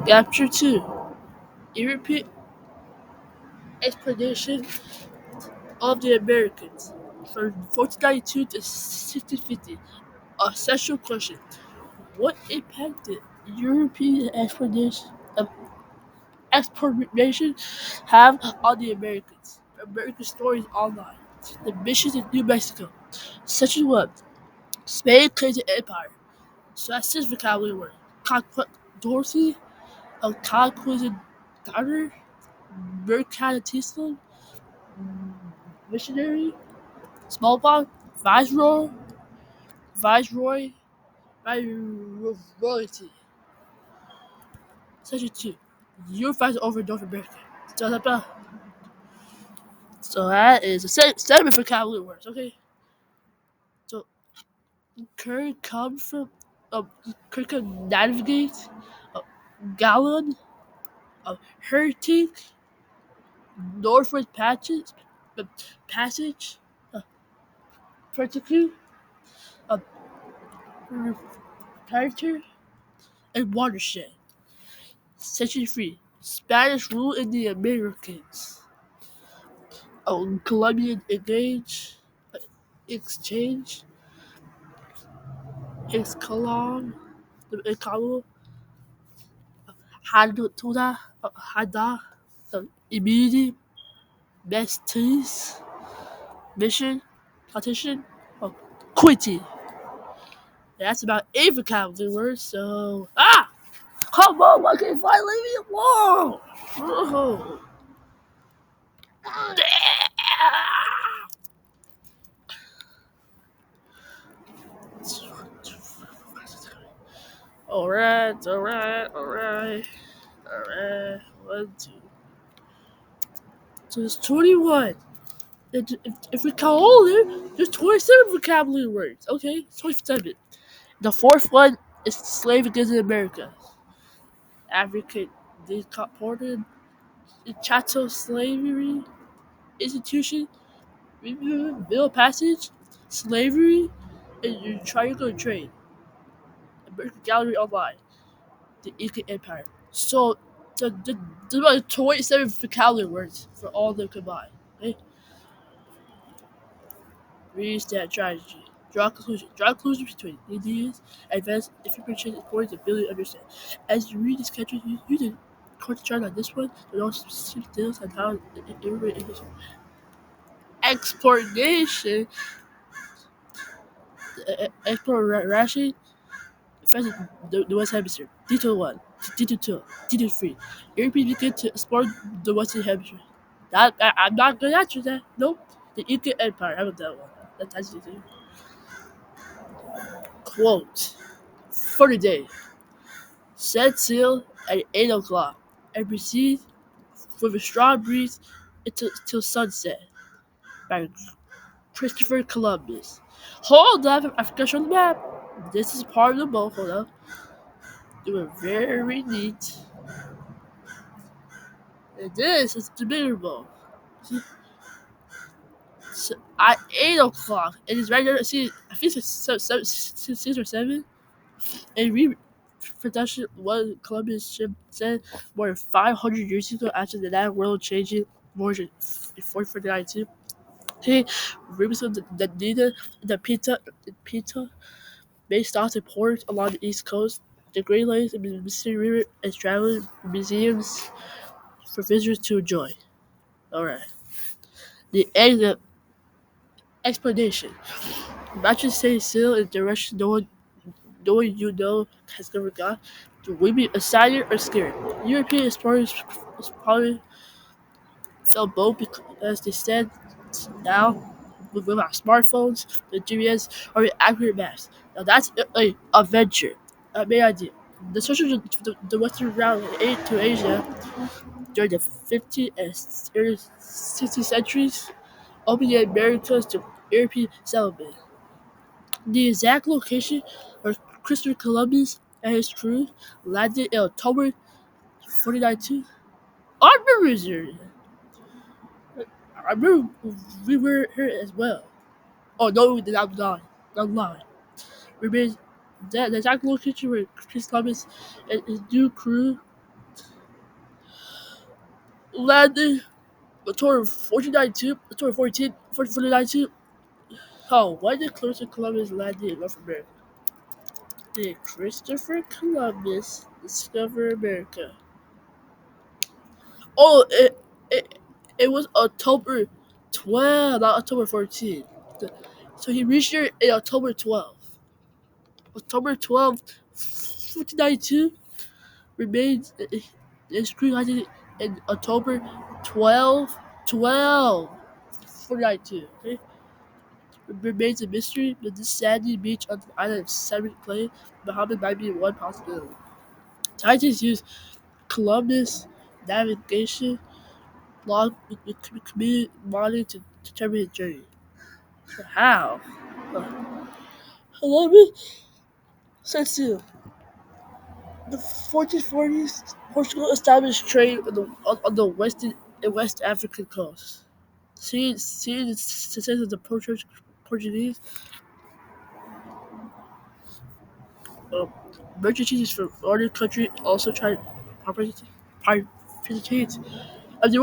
Chapter 2. European Expedition of the Americans from 1492 to 1650. Essential question. What impact did European exploration have on the Americans? American Stories Online. The missions in New Mexico. Section 1. Spain claims the empire. So that's his vocabulary word. Dorothy, a conquistador, mercantilist, missionary, smallpox, viceroy, royalty. Section 2. Europe fights over North America. So that is a seven vocabulary words, okay? So current come from current navigate, gallon, hurting, northward passage, particle, uh, character, and watershed. Section 3. Spanish rule in the Americas. Columbian Exchange, Colon, Hada, Immunity, Besties, Mission, Partition, Quitty. That's about 8 vocabulary words, so. Come on, why can't you finally leave me alone? Oh. Alright. 1, 2. So there's 21. If we count all of them, there's 27 vocabulary words. Okay, 27. The fourth one is slave against America. African deported, chattel slavery, institution, bill of passage, slavery, and triangle trade. American Gallery Online, the Inca Empire. So there's about 27 vocabulary words for all of them combined. Okay? Read that strategy. Draw conclusions. Draw conclusions between ideas, advanced information, important ability to understand. As you read this country, use the course chart on this one, but also specific details on how immigrant exploration, exploration affected the West Hemisphere. Detail 1, Detail 2, Detail 3. Europeans began to explore the Western Hemisphere. I'm not going to answer that. Nope. The Inca Empire. How about that one? That's easy. Quote. For the day. Set sail at 8 o'clock and proceed with a strong breeze until sunset by Christopher Columbus. Hold up, I forgot to show the map. This is part of the boat. Hold up. They were very neat. And this is the bigger boat. So at 8 o'clock, it is right there. See, I think it's 6 or 7. And production was Columbus ship said more than 500 years ago after the that world changing more than 449. He represents the data the Pita based off the port along the east coast, the Great Lakes and the Mississippi River and traveling museums for visitors to enjoy. Alright. The explanation. Imagine staying still in a direction no one you know has never gone. Would be excited or scared? European explorers probably felt both because they stand now with our smartphones, the GPS, or the accurate maps. Now that's an adventure. A main idea. The search of the western route to Asia during the 15th and early 16th centuries opened the Americas to European settlement. The exact location where Christopher Columbus and his crew landed in October 1492. I remember I remember we were here as well. Oh no, we did not lie. Not lie. Remember that the exact location where Chris Columbus and his new crew landed October 1492, October 1492. Oh, why did Christopher Columbus land in North America? Did Christopher Columbus discover America? Oh, it was October 12, not October 14. So he reached here in October 12th. October 12th, 1492 remains inscribed in October 12, 1492. Okay? Remains a mystery, but this sandy beach on the island of Seven Clay, Muhammad might be one possibility. Scientists use Columbus navigation log with community monitoring to determine the journey. How? Columbus says to the 1440s, Portugal established trade on the western and West African coast. Seeing the success of the Portuguese, um, merchants from other countries also tried participate. And they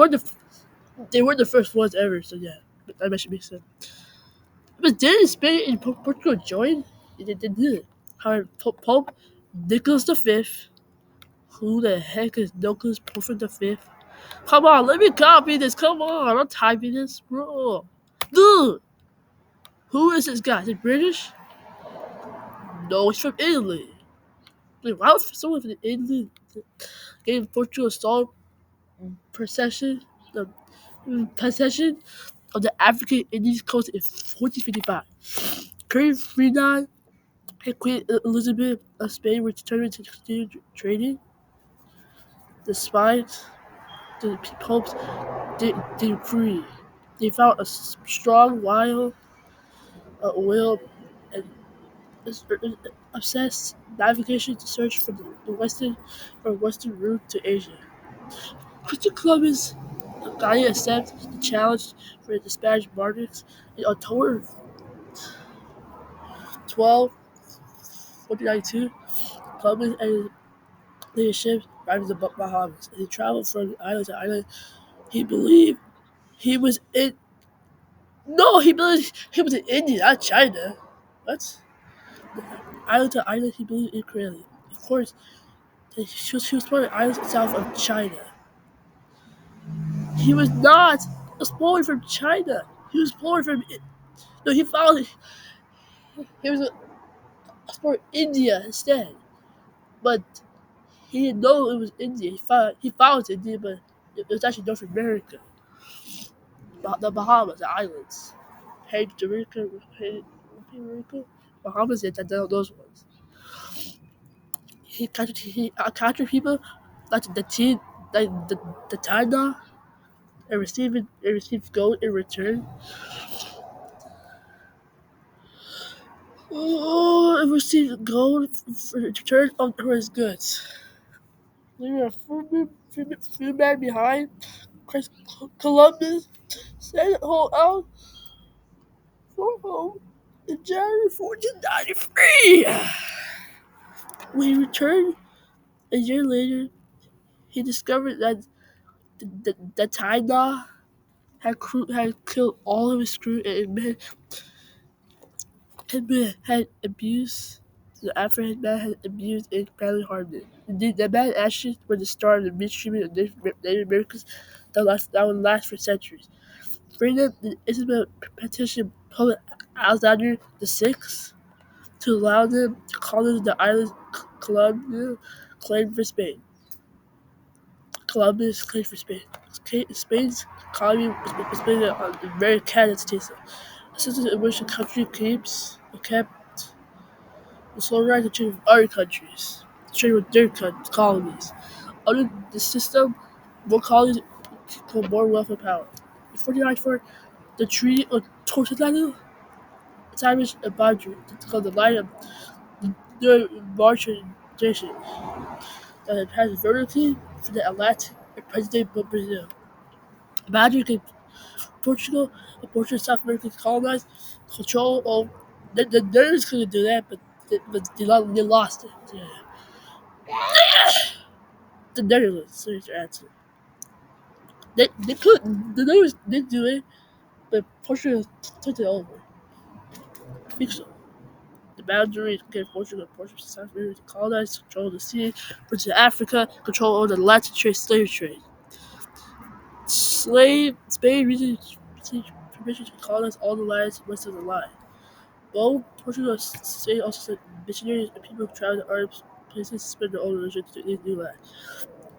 were the first ones ever, so yeah, that should make sense. But didn't Spain and Portugal join? They did. However, Pope Nicholas V, who the heck is Nicholas Pope V? Come on, let me copy this. Come on, I'm typing this, bro. Dude, who is this guy? Is he British? No, he's from Italy. Like, why would someone from Italy gave Portugal a strong possession, the possession of the African Indian coast in 1455? Queen Ferdinand and Queen Elizabeth of Spain were determined to continue trading despite the Pope's decree. They found a strong will and obsessed navigation to search for the western route to Asia. Christopher Columbus finally accepted the challenge for the Spanish monarchs in October 12, 1492. Columbus and his ships arrived in the Bahamas. As he traveled from island to island, he believed he was in. No, he believed he was in India, not China. What? Island to island, he believed incorrectly. Of course, she was part of the islands south of China. He was not exploring from China. He was exploring from. No, he found. He was exploring India instead. But he didn't know it was India. He found India, but it was actually North America, the Bahamas, the islands. Hey, Jamaica, hey, Jamaica, Bahamas, and those ones. He captured people like the China and received gold in return. Oh, and received gold for return for his goods. Leaving a few men behind, Chris Columbus set hold out for home in January 1493. When he returned a year later, he discovered that the China had killed all of his crew and had abused the African man had abused and badly harmed it. Indeed, the man's actions were the start of the mistreatment of Native Americans that would last for centuries. Freedom the Isabel petitioned Pope Alexander VI to allow them to colonize the island Columbia claimed for Spain. Columbus claimed for Spain. Spain's colony was based on the very candidates. A system in which the country kept the sole right to trade with other countries, trade with their colonies. Under the system, more colonies become more wealth and power. In 1494, the Treaty of Tortola established a boundary called the line of the demarcation that had passed vertically from the Atlantic and present-day Brazil. The boundary gave Portugal and Portugal South America colonized control of the Netherlands couldn't do that, but they lost it. Yeah. The Netherlands, so your answer. They could the North did do it, but Portugal took it over. I think so. The boundaries gave Portugal a portion of South America to colonize, control the sea, which is Africa, control over the Latin trade, slave trade. Spain recently received permission to colonize all the lands west of the line. Both Portugal and Spain also sent missionaries and people who traveled to Arab places to spread their own religion to the new land.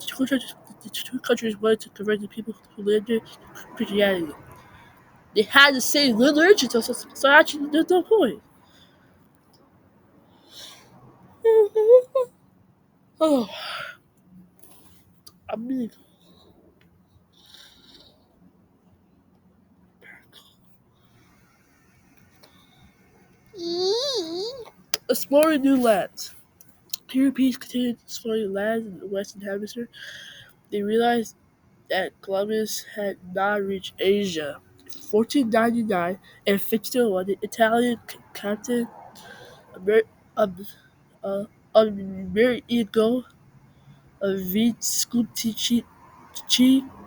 The two countries wanted to convert the people who lived there to Christianity. They had the same religion, so actually there's no point. Oh, I mean, exploring new lands. Europeans continued exploring lands in the Western Hemisphere. They realized that Columbus had not reached Asia. In 1499 and 1501, the Italian captain Amer- um, Amerigo Vespucci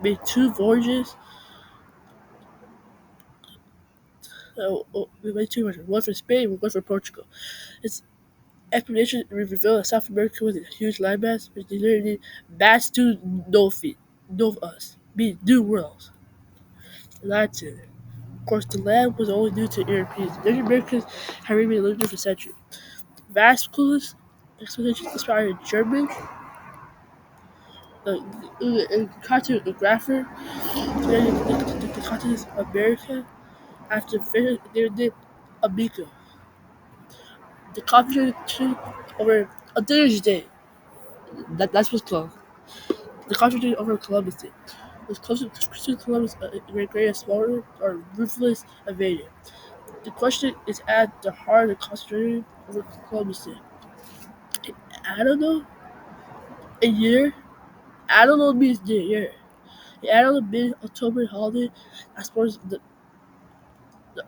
made two voyages. One for Spain, one for Portugal. His expedition revealed that South America was a huge landmass, which literally vast to no feet, no of us, meaning new worlds. Latin. Of course, the land was only new to Europeans. Native Americans had remained living there for centuries. Vascular's expeditions inspired German cartographer to name the continent of America after their name Amico. The confederation over a Dinner's Day. That's what's called. The confederation over Columbus Day. Was Christian Columbus a great explorer or ruthless invader? The question is at the heart of the confederation over Columbus Day. I don't know. A year? I don't know means the year. The annual mid-October holiday the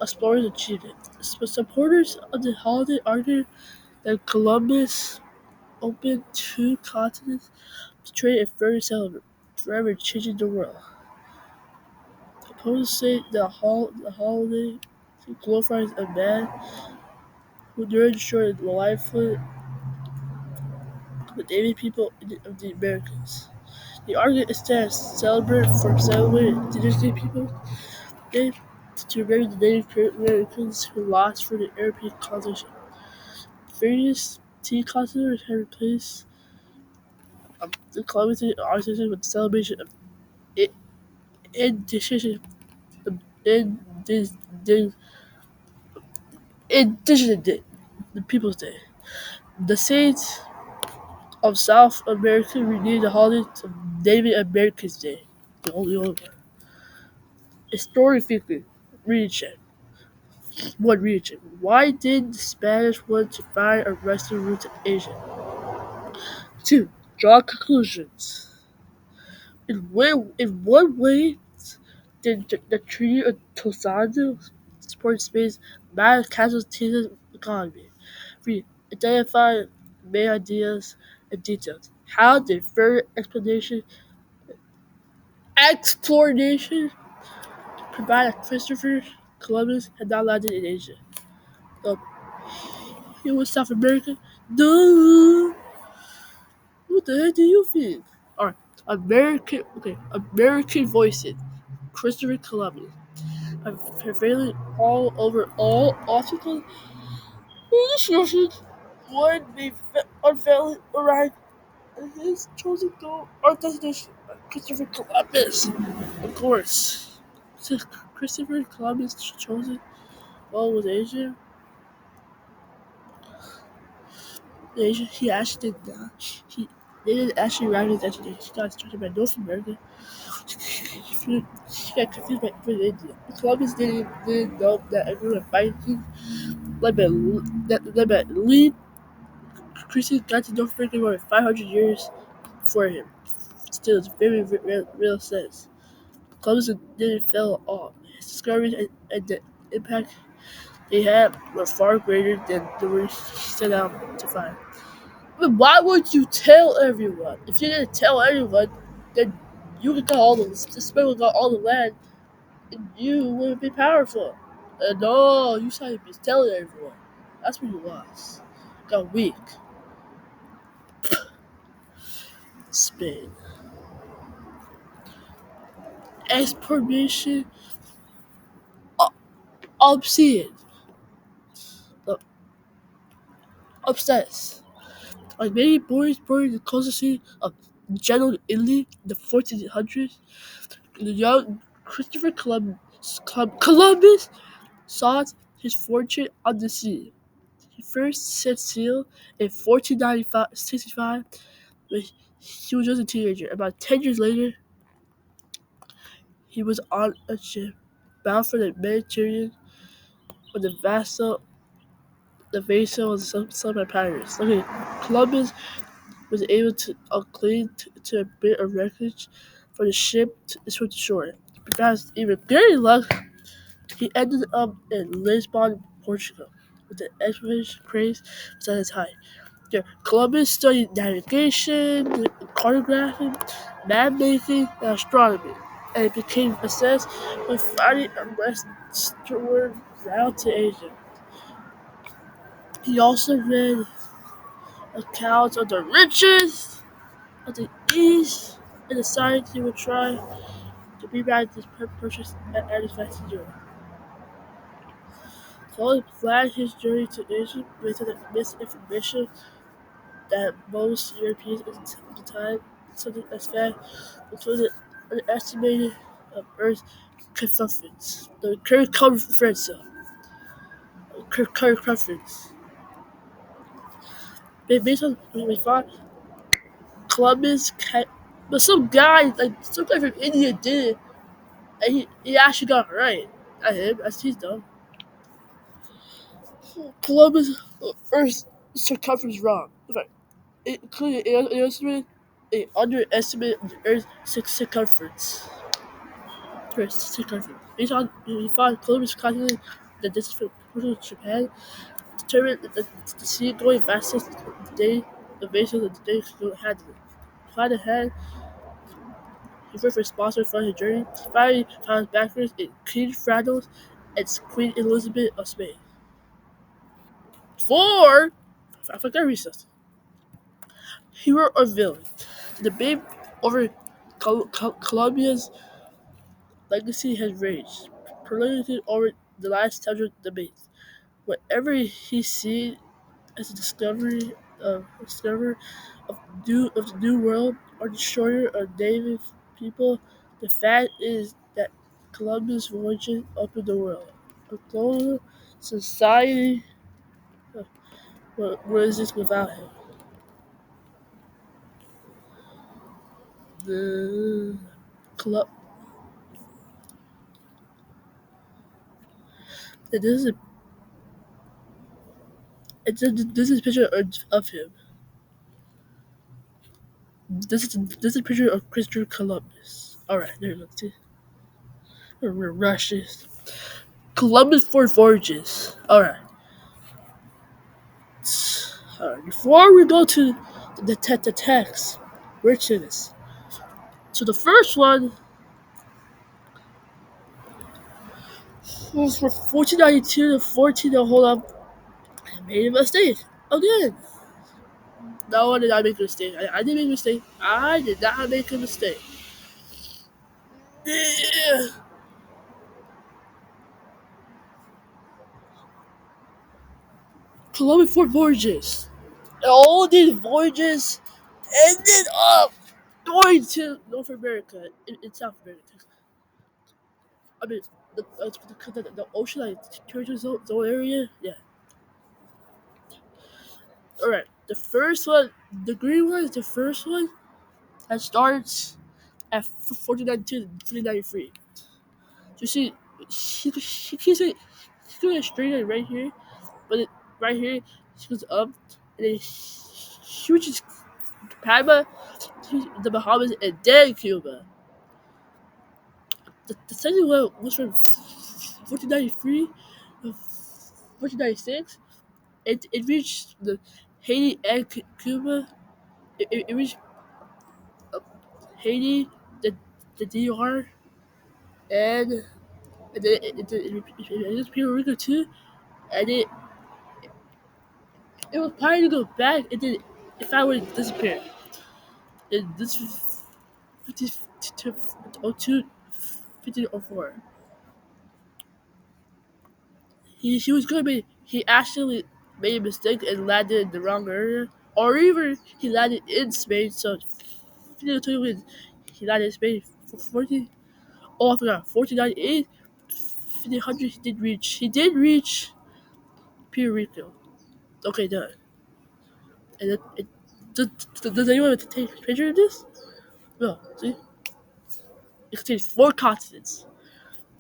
explorers achieved it. Supporters of the holiday argue that Columbus opened two continents to trade and further settlement, forever changing the world. Opponents say the holiday glorifies a man who during destroyed the livelihood of the native people of the Americas. The argument instead celebrate for celebrating indigenous people day to remember the Native Americans who lost for the European colonization. Various tea concerts have replaced the Columbus Day with the celebration of indigenous Indigenous Indigenous Day, the People's Day. The states of South America renamed the holiday to Native Americans Day, the only one. Historically, region. One region. Why did the Spanish want to find a western route to Asia? 2. Draw conclusions. In what way did the Treaty of Tosado support Spain's mass casualties economy? 3. Identify main ideas and details. How did further exploration provide that Christopher Columbus had not landed in Asia? Um, he was South America? No! What the heck do you think? Alright, American voices. Christopher Columbus. Prevailing all over all obstacles. Instructions. One may unveil arrive at his chosen goal or destination. Christopher Columbus. Of course. So Christopher Columbus chosen goal was Asia. Asia. He actually did not. They didn't actually arrive at his destination. He got started by North America. He got confused by India. Columbus didn't know that everyone fighting led by Lee Christian got to North America more than 500 years before him. Still, it's very real sense. Columbus didn't fail at all. His discoveries and the impact they had were far greater than the ones he set out to find. But why would you tell everyone? If you didn't tell everyone, then You could got all the Spain would got all the land, and you would be powerful. And no, you started to be telling everyone. That's when you lost. Got weak. Spain. Exploration obscene. Uh, Obsessed. Like many boys born in the coastal city of Genoa, Italy, in the 1400s, the young Christopher Columbus sought his fortune on the sea. He first set sail in 1465 when he was just a teenager. About 10 years later, he was on a ship bound for the Mediterranean when the vessel was sunk by pirates. Okay, Columbus was able to cling to a bit of wreckage for the ship to swim to shore. Because even greater luck, he ended up in Lisbon, Portugal, with the exploration craze was at its height. There, Columbus studied navigation, cartography, map making, and astronomy, and became obsessed with finding a westward route to Asia. He also read accounts of the riches of the East and decided he would try to bring back this purchase artifacts to Europe. Columbus planned his journey to Asia based on the misinformation that most Europeans at the time something as fact included underestimated of Earth's circumference. The circumference. Based on what we thought, Columbus but some guy from India did it, and he actually got it right. Not him, that's he's dumb. Columbus Earth's circumference wrong. Okay. It included an underestimate of the Earth's circumference. Based on he found Columbus calculated the distance from Portugal to Japan, determined that the sea-going vessels the vessels of the day could handle it. Plan ahead, he first responsible for his journey. He finally found backwards in Queen Fraddles and Queen Elizabeth of Spain. Four, I forgot research. Hero or villain? The debate over Colombia's legacy has raged, prolonged over the last 100 debates. Whatever he sees as a discoverer of the new world or destroyer of native people, the fact is that Columbus' voyage opened the world. A global society, what is this without him? The club. This is a, this is a picture of him. This is a picture of Christopher Columbus. All right, there you go. We're rushes. Columbus Fort Voyages. All right. Before we go to the text, we're to this. So the first one was from 1492 to 14. Hold up, I made a mistake again. No, I did not make a mistake. I didn't make a mistake. I did not make a mistake. Yeah. Columbus Fort Voyages. All these voyages ended up going to North America in South America. I mean, the ocean, like territory zone area. Yeah. All right. The first one, the green one, is the first one that starts at 1492 to 1493. You see, she keeps it. She's going straight in right here, but right here she goes up, and then she reaches Panama, the Bahamas, and then Cuba. The second one was from 1493 to 1496. It reached the Haiti and Cuba. It reached Haiti, then the DR, and then it was Puerto Rico too, and it was planning to go back, and then it finally disappeared. And this was 5202, 1504. He was gonna be he actually made a mistake and landed in the wrong area, or even he landed in Spain. So 1502 he landed in Spain for 40. Oh, I forgot 1498. 1500 he did reach Puerto Rico. Okay, done. And does anyone take a picture of this? No. See, it contains four continents.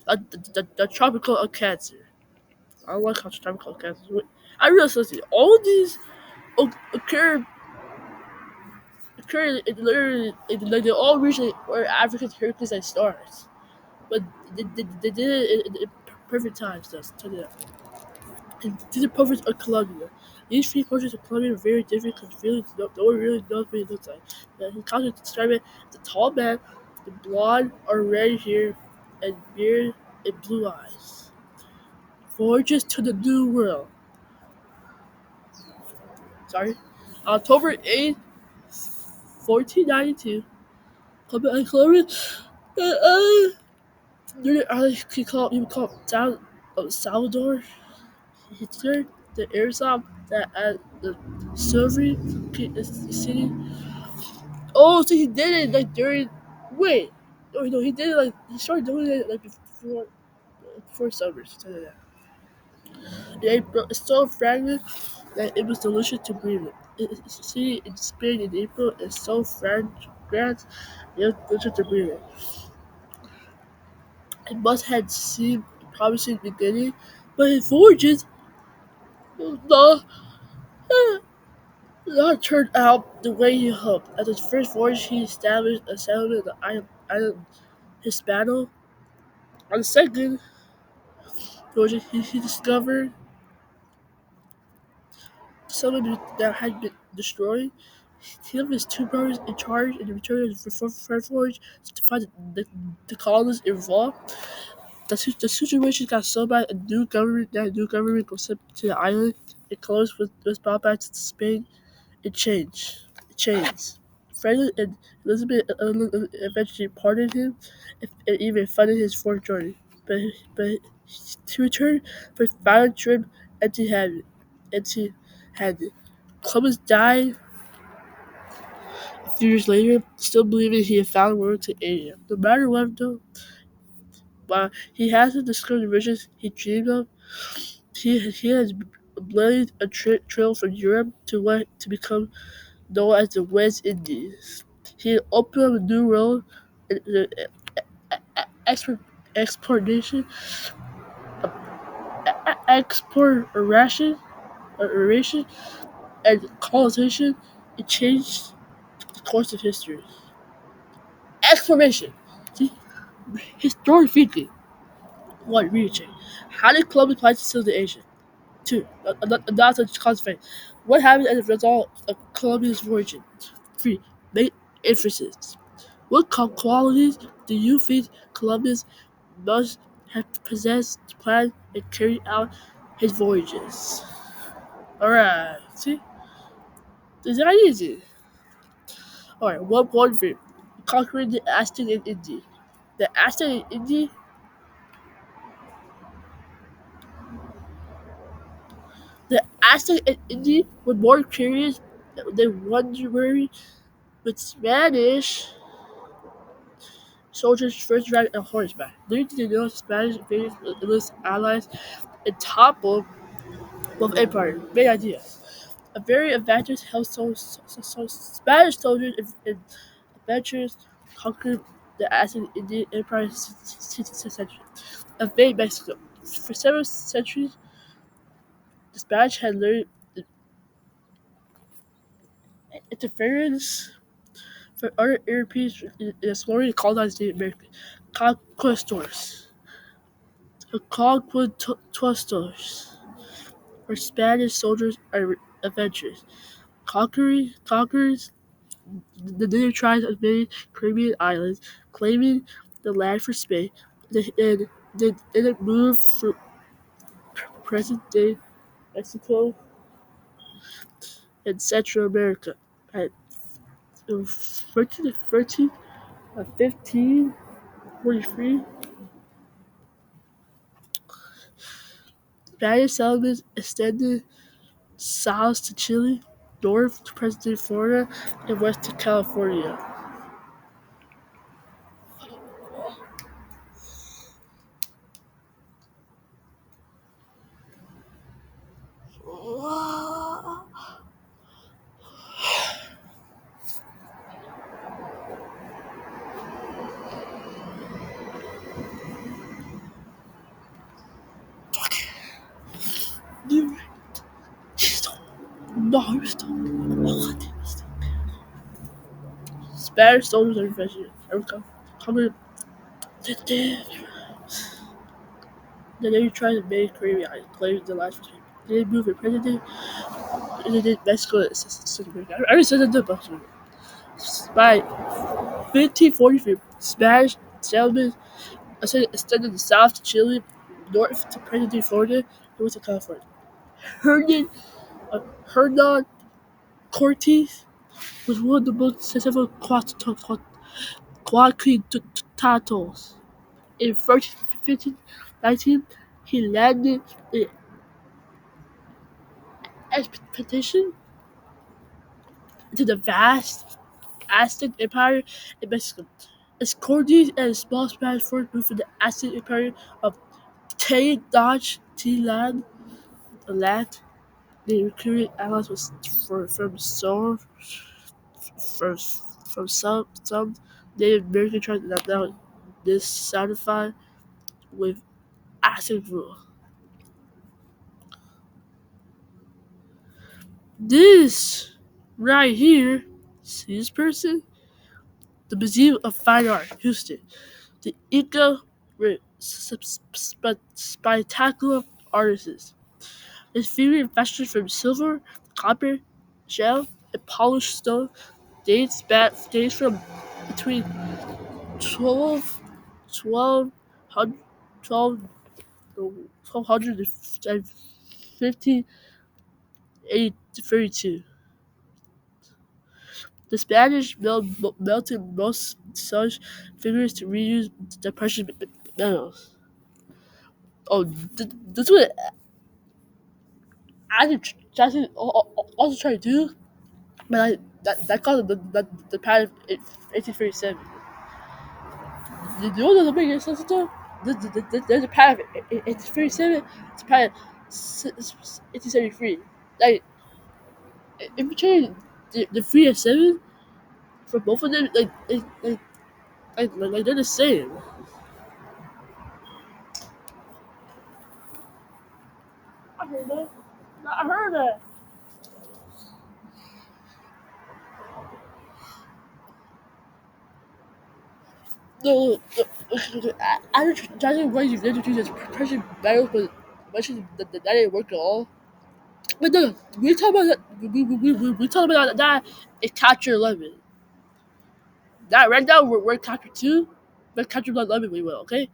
The tropical of Cancer. I like how tropical of Cancer. I realized something. All of these occur literally, like they all originally were African Hercules and stars, but they did it in perfect times. That's tell you that. And these are portraits of Colombia. These three portraits of Colombia are very different because really no one really knows what he looks like. But he calls it describe it the tall man, the blonde or red hair, and beard and blue eyes. Voyages to the New World. Sorry. October 8th, 1492. Colombia. During early you call down Salvador, Hitler, the airsoft that at the Soviet city. Oh, so he did it like during. Wait, no, he did it like he started doing it like before summer. Something like that. Yeah, it's so fragrant that it was delicious to breathe it. See, in Spain in April, it's so fragrant, it was delicious to breathe it. It must have seemed a promising beginning, but his voyages not, not turned out the way he hoped. At his first voyage, he established a settlement on the island Hispano. On the second voyage, he discovered the settlement that had been destroyed. He left his two brothers in charge and returned for third voyage to find the colonies involved. The situation got so bad, that new government was sent to the island, and Columbus was brought back to Spain in chains. Franklin and Elizabeth eventually pardoned him and even funded his fourth journey, but he returned for his final trip empty-handed. Empty-handed. Columbus died a few years later, still believing he had found a road to Asia. No matter what, though, while he hasn't discovered the riches he dreamed of, he has blazed a trail from Europe to become known as the West Indies. He opened up a new road in the exportation, exploration, and colonization. It changed the course of history. Exploration. See, historically speaking, one reaching. How did Columbus plan to sail the Asia? Two, not such concentrate. What happened as a result of Columbia's voyage? Three, make inferences. What qualities do you think Columbus must have possessed to plan and carry out his voyages? Alright, see? It's not easy. Alright, 1.3. Conquering the Aztec in India. The Aztec in India, the Aztec in India were more curious than wondering with Spanish soldiers first ride on horseback. Leading to the North Spanish invaders enlist allies and topple both empires. Main idea. A very adventurous Spanish soldiers and adventurers conquered the Aztec Indian Empire in the 16th century. Invade Mexico. For several centuries, the Spanish had learned the interference from other Europeans in exploring and colonizing the Americas. Conquistadors. The Conquistadors were Spanish soldiers and adventurers. Conquerors The native tribes invaded Caribbean islands, claiming the land for Spain, and then moved from present-day Mexico and Central America. At 1543, Spanish settlements extended south to Chile, north to present-day Florida, and west to California. You stop. No, you stop. Oh, God, stop. Spanish soldiers are coming. Then they tried to make Caribbean islands, claiming the last between. They moved in present-day Mexico and Central America. I already said that the book. By 1543, Spanish settlements extended south to Chile, north to present-day Florida, and west to California. Hernan, Hernan Cortes was one of the most successful conquistadors. In 1519, he landed an expedition into the vast Aztec Empire in Mexico. As Cortes and a small Spanish force moved from the Aztec Empire of Tenochtitlan, they recruited allies from from, from some Native American tribes that now dissatisfied with Aztec rule. This right here, see this person? The Museum of Fine Art, Houston. The Inca were spectacular artists. His favorite fashion from silver, copper, gel, and polished stone dates from between 12, 1200, 1250 832. The Spanish melted most such figures to reuse the precious metals. Oh, that's what I also try to do, but that caused the pattern in 1837. You know the biggest sense though? There's a pattern in 1837, it's a pattern 1873. Like, if you change the 3 and 7 for both of them, like they're the same. I heard that. I heard that. I was trying to why you've introduced this pressure battles, but mentioned that didn't work at all. But no, we talk about that. We talk about that. It's Capture 11. That right now we're Capture 2, but Capture 11 we will. Okay,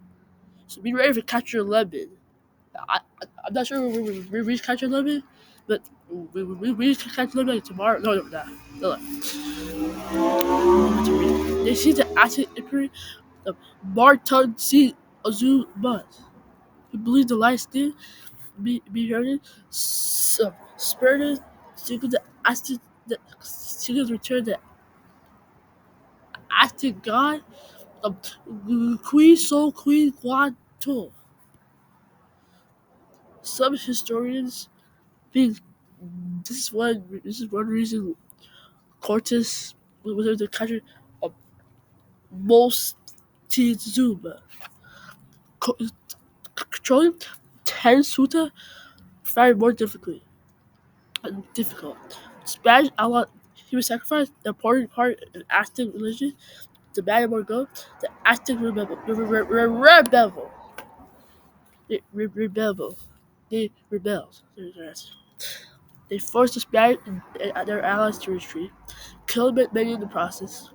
so be ready for Capture 11. I'm not sure we reach Capture 11, but we reach Capture 11 like tomorrow. No. They see the acid imprint of Barton C. Azul Buzz. He believes the light skin be heard spurted seeking the acid seeking return the acid god of Queen Soul Queen Guanto. Some historians think this is one reason Cortes was able to capture of Moctezuma. Controlling ten Suta found more difficult. Spanish outlawed human sacrifice, an important part of Aztec religion. The bad more go, the Aztec rebel. They rebelled. They forced the Spanish and their allies to retreat, killing many in the process.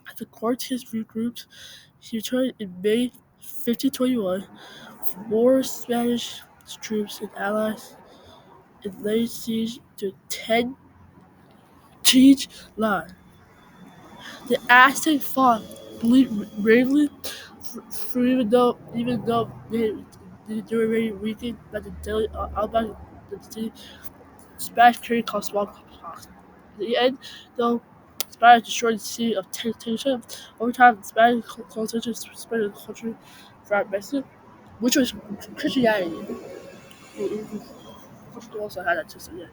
After Cortes regrouped, he returned in May 1521 with more Spanish troops and allies and laid siege to Tenochtitlan. The Aztec fought bravely, even though they were very weakened by the daily outback the city. Spanish carried caused smallpox. In the end, though, Spanish destroyed the city of Tenochtitlan. Over time, the Spanish colonization spread the country throughout Mexico, which was Christianity. Portugal also had that too, so yeah.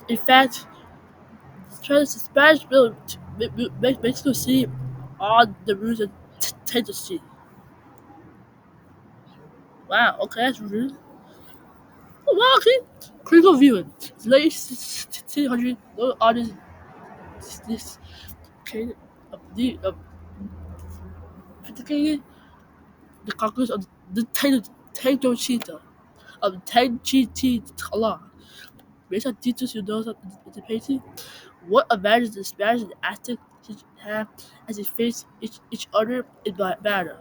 In fact, the Spanish built Mexico City on the route of Tennessee. Wow, okay, that's rude. Oh, wow, okay. Critical viewing. Late 1600s, no artists this kind of particularly the conquest of the Tenochtitlan of Tenochtitlan. Based on details you know of the painting, what advantage the Spanish and Aztec have as they face each other in battle?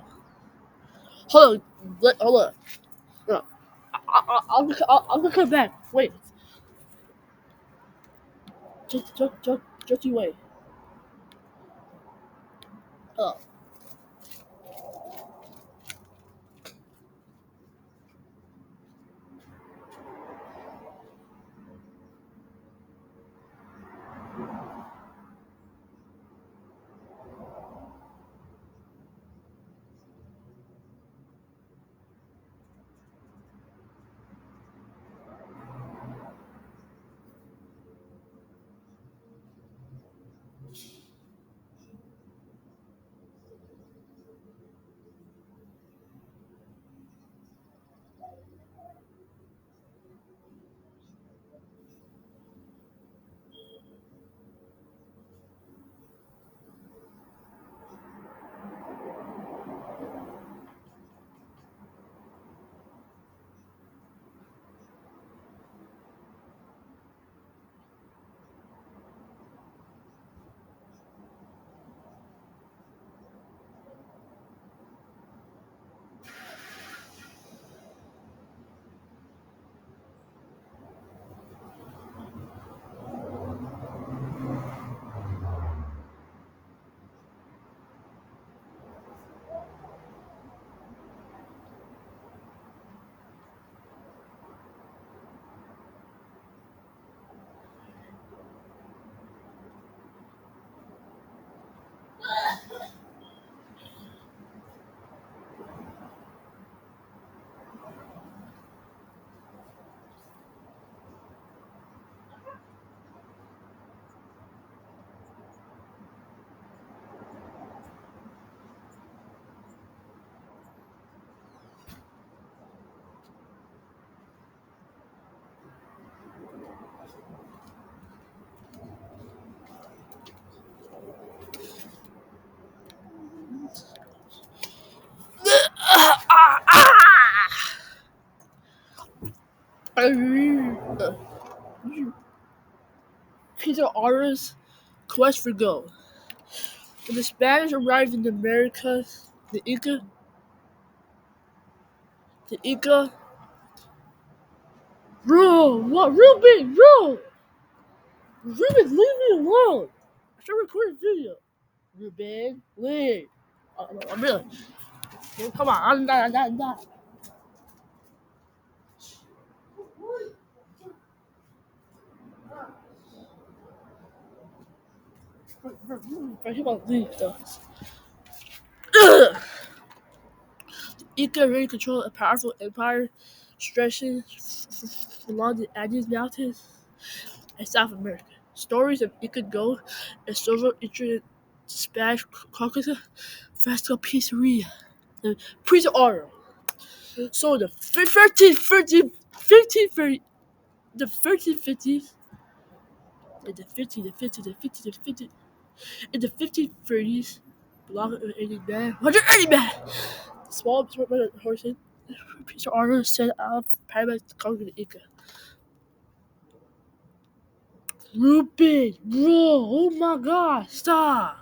Hold on, hold on. No, I'm gonna come back. Wait, just you wait. Oh. Peter Arra's quest for gold. When the Spanish arrived in America, the Inca, the Inca, bro, what, Ruben, bro, Ruben, leave me alone. I should record a video. Ruben, leave. I'm really. Come on, I'm not. He won't leave though. Inca really controlled a powerful empire stretching along the Andes Mountains and South America. Stories of Inca gold and silver entered Spanish conquest Fresco Pizzeria, the Pizza Oro. So the 1530, the 1350s, and in the 1530s, belonged to 80 man, 180 men. Small horses, Pizza Oro set out Panama to conquer the Inca. Stupid, bro. Oh my god, stop.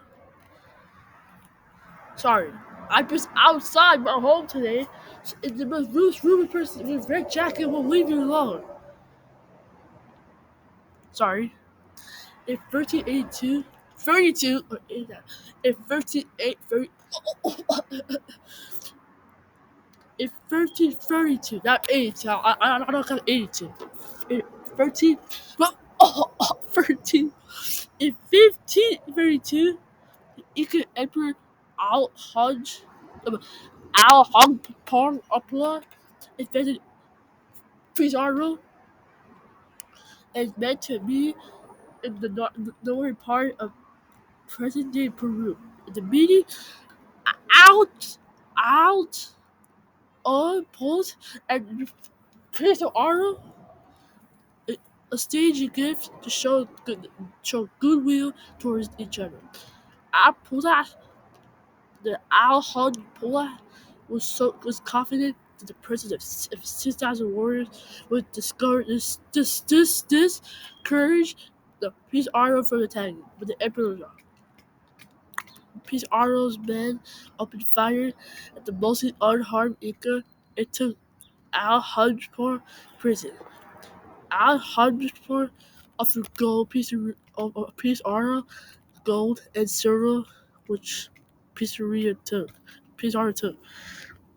Sorry. I was outside my home today. The most rude person with red jacket will leave you alone. Sorry. If 1382, 32, or if 13, 30, if 1332, not 82, I don't count 82. If 13, well, 13, if 1532, Inca Emperor Al Hajj, Al Hagpar Upla invented Pizarro and meant to be in the northern part of present-day Peru. The meaning out on poles and Pizarro a stage gift to show goodwill towards each other. Apula, the Al-Hud was confident that the presence of 6,000 warriors would discourage this courage the Peace Arrow from attacking, but the Emperor Peace Arrow's men opened fire at the mostly unharmed Inca and took Al-Hudpur prison. Al-Hudpur offered gold, Peace Arrow, gold, and silver, which Pizzeria took. Pizarro took.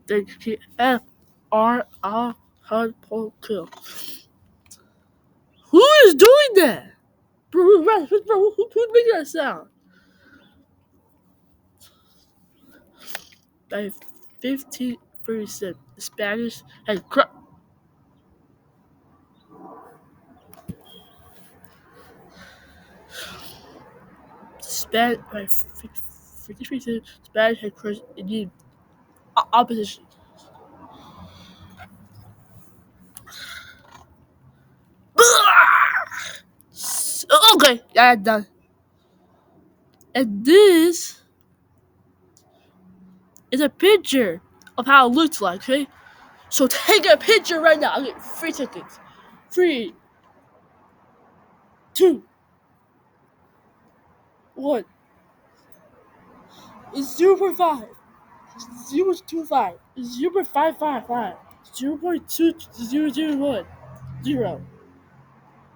Then he F.R. Al-Hudpur killed. Who is doing that? Who's making that sound? By 1537, the Spanish had by 1537, Spanish had crushed Indian opposition. Okay, yeah, done. And this is a picture of how it looks like, okay? So take a picture right now. I'll get 3 seconds. 3, 2, 1. It's 0.5. 0.25. 0.555. 0.2001. 0.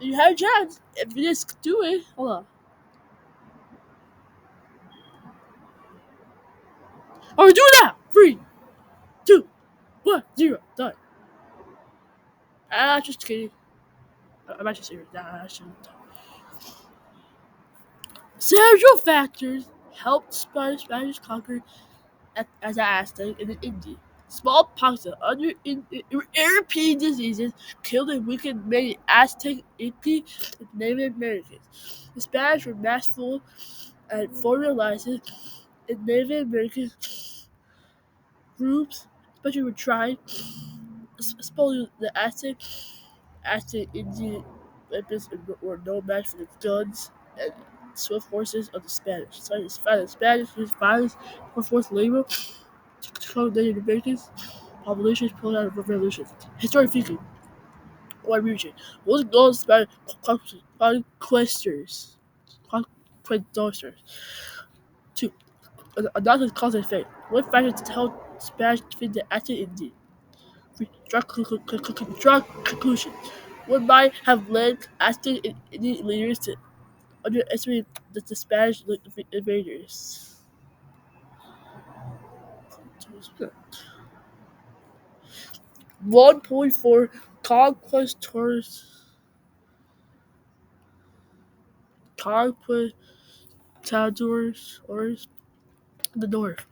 You have a chance. If you just do it, hold on. Are we doing that? 3, 2, 1, 0. Done. Just kidding. I'm actually serious. Nah, several factors helped Spanish conquer as Aztec and India. Smallpox and other European diseases killed and weakened many Aztec, Inca, and Native Americans. The Spanish were masterful at formalizing in Native American groups, especially with tribes, especially the Aztec Indian weapons were no match for the guns and swift horses of the Spanish. So the Spanish used violence for forced labor to control Native Americans. Populations pulled out of revolution. Historic figure. One region. What was Spanish conquistadors? Conquistadors. Two. Another cause and effect. One factor to help Spanish defeat the Aztec Indian. Draw conclusion. What might have led Aztec Indian leaders to underestimate the Spanish invaders. 1.4 Conquistadors or the North.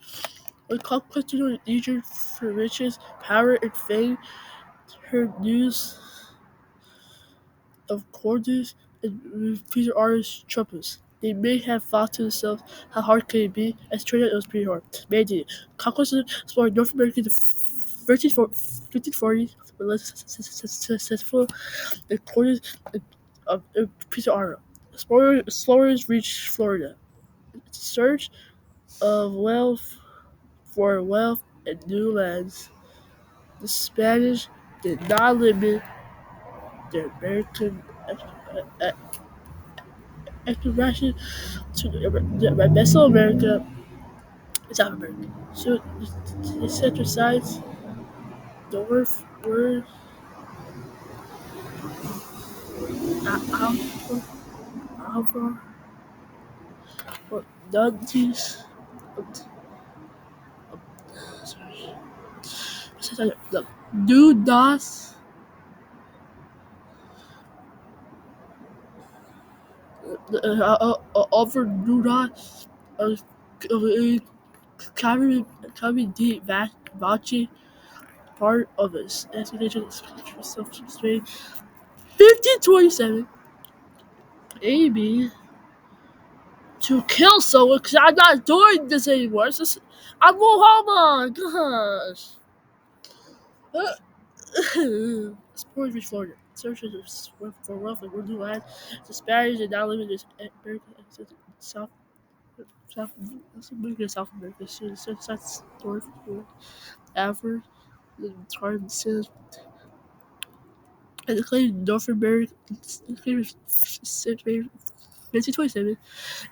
When conquistadors eager for riches, power, and fame heard news of Cordes and Peter R's troubles. They may have thought to themselves, how hard could it be? As it turned out, it was pretty hard. Man did it. Conquistadors explored North America in the 1540s, were less successful than Cordes of Peter R. Explorers reached Florida. Search of wealth and new lands. The Spanish did not limit their American exploration to Mesoamerica and South America. So the center sides northward Alpha Alpha or Nantes. Sorry. The New Das over New Das Kami D. Vachi, part of his expedition Spain 1527 AB to kill someone because I'm not doing this anymore. I'm Muhammad. Gosh. Sports Florida. Searches for wealth and new land. The Spaniards are now living in America, South South South America. So that's north Africa. The Tartan says and the claim North America. The claim is 1927.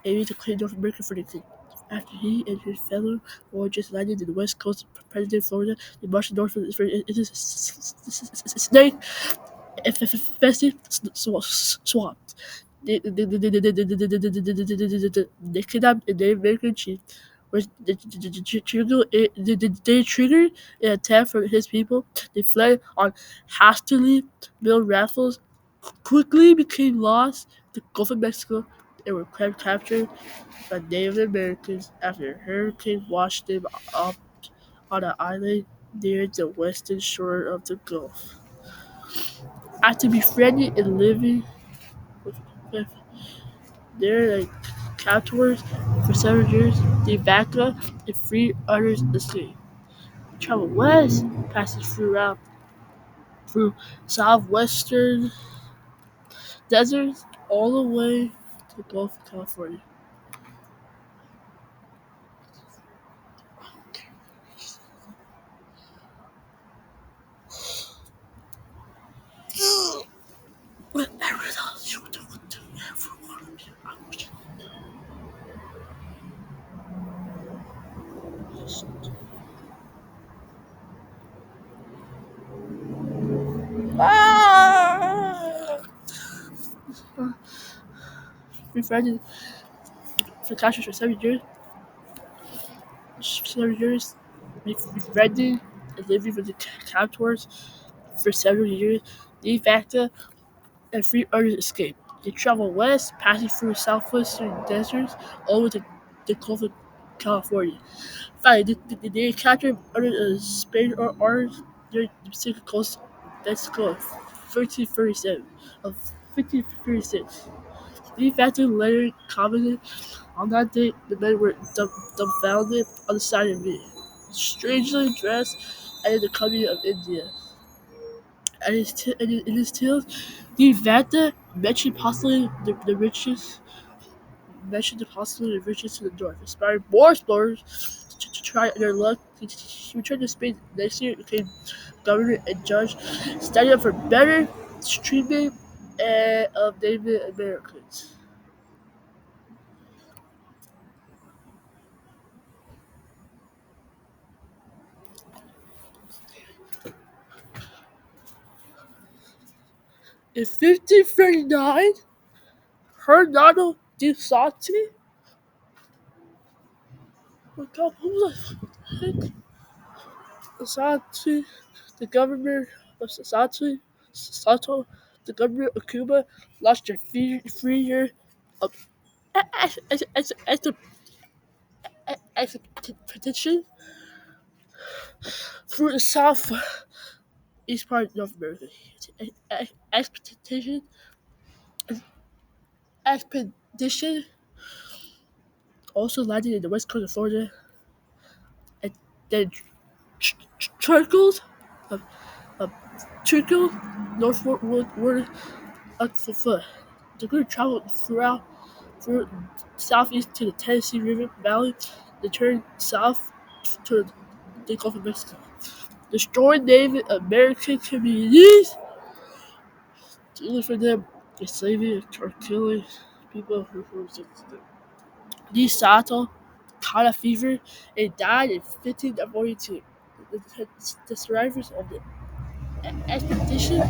Aiming to claim North America for the king. After he and his fellow warriors landed in the west coast of President Florida, they marched north for into snake infested swamp. They kidnapped a Native American chief, which they triggered an attack from his people. They fled on hastily built rifles, quickly became lost to the Gulf of Mexico, and were captured by Native Americans after a hurricane washed them up on an island near the western shore of the Gulf. After befriending and living with their captors for several years, they back up and free others escape. Travel west, passing through southwestern deserts all the way to the Gulf of California. Befriended for captures for 7 years, befriended and living with the captors for several years, de facto and three others escaped. They traveled west, passing through southwestern deserts, all with the Gulf of California. Finally, they captured other Spain or others near the Pacific coast of Mexico in 1337 of 1536. De facto later commented on that day the men were dumbfounded on the side of me, strangely dressed and the coming of India. And in his tales, the Vanta mentioned possibly the riches to the north, inspired more explorers to try their luck. He returned to Spain next year, became governor and judge, studying up for better treatment of Native Americans. In 1539, Hernando de Santi, oh God, who was that? Santi, the governor of Santo, the governor of Cuba, launched a 3 year of expedition through the southeast part of North America. Expedition, expedition also landed in the west coast of Florida and then trickled, uh, uh, trickled northward for foot. The group traveled through southeast to the Tennessee River Valley, then turned south to the Gulf of Mexico, destroying Native American communities, stealing from them, enslaving or killing. people who resisted it. De Soto caught a fever and died in 1542. The survivors of the expedition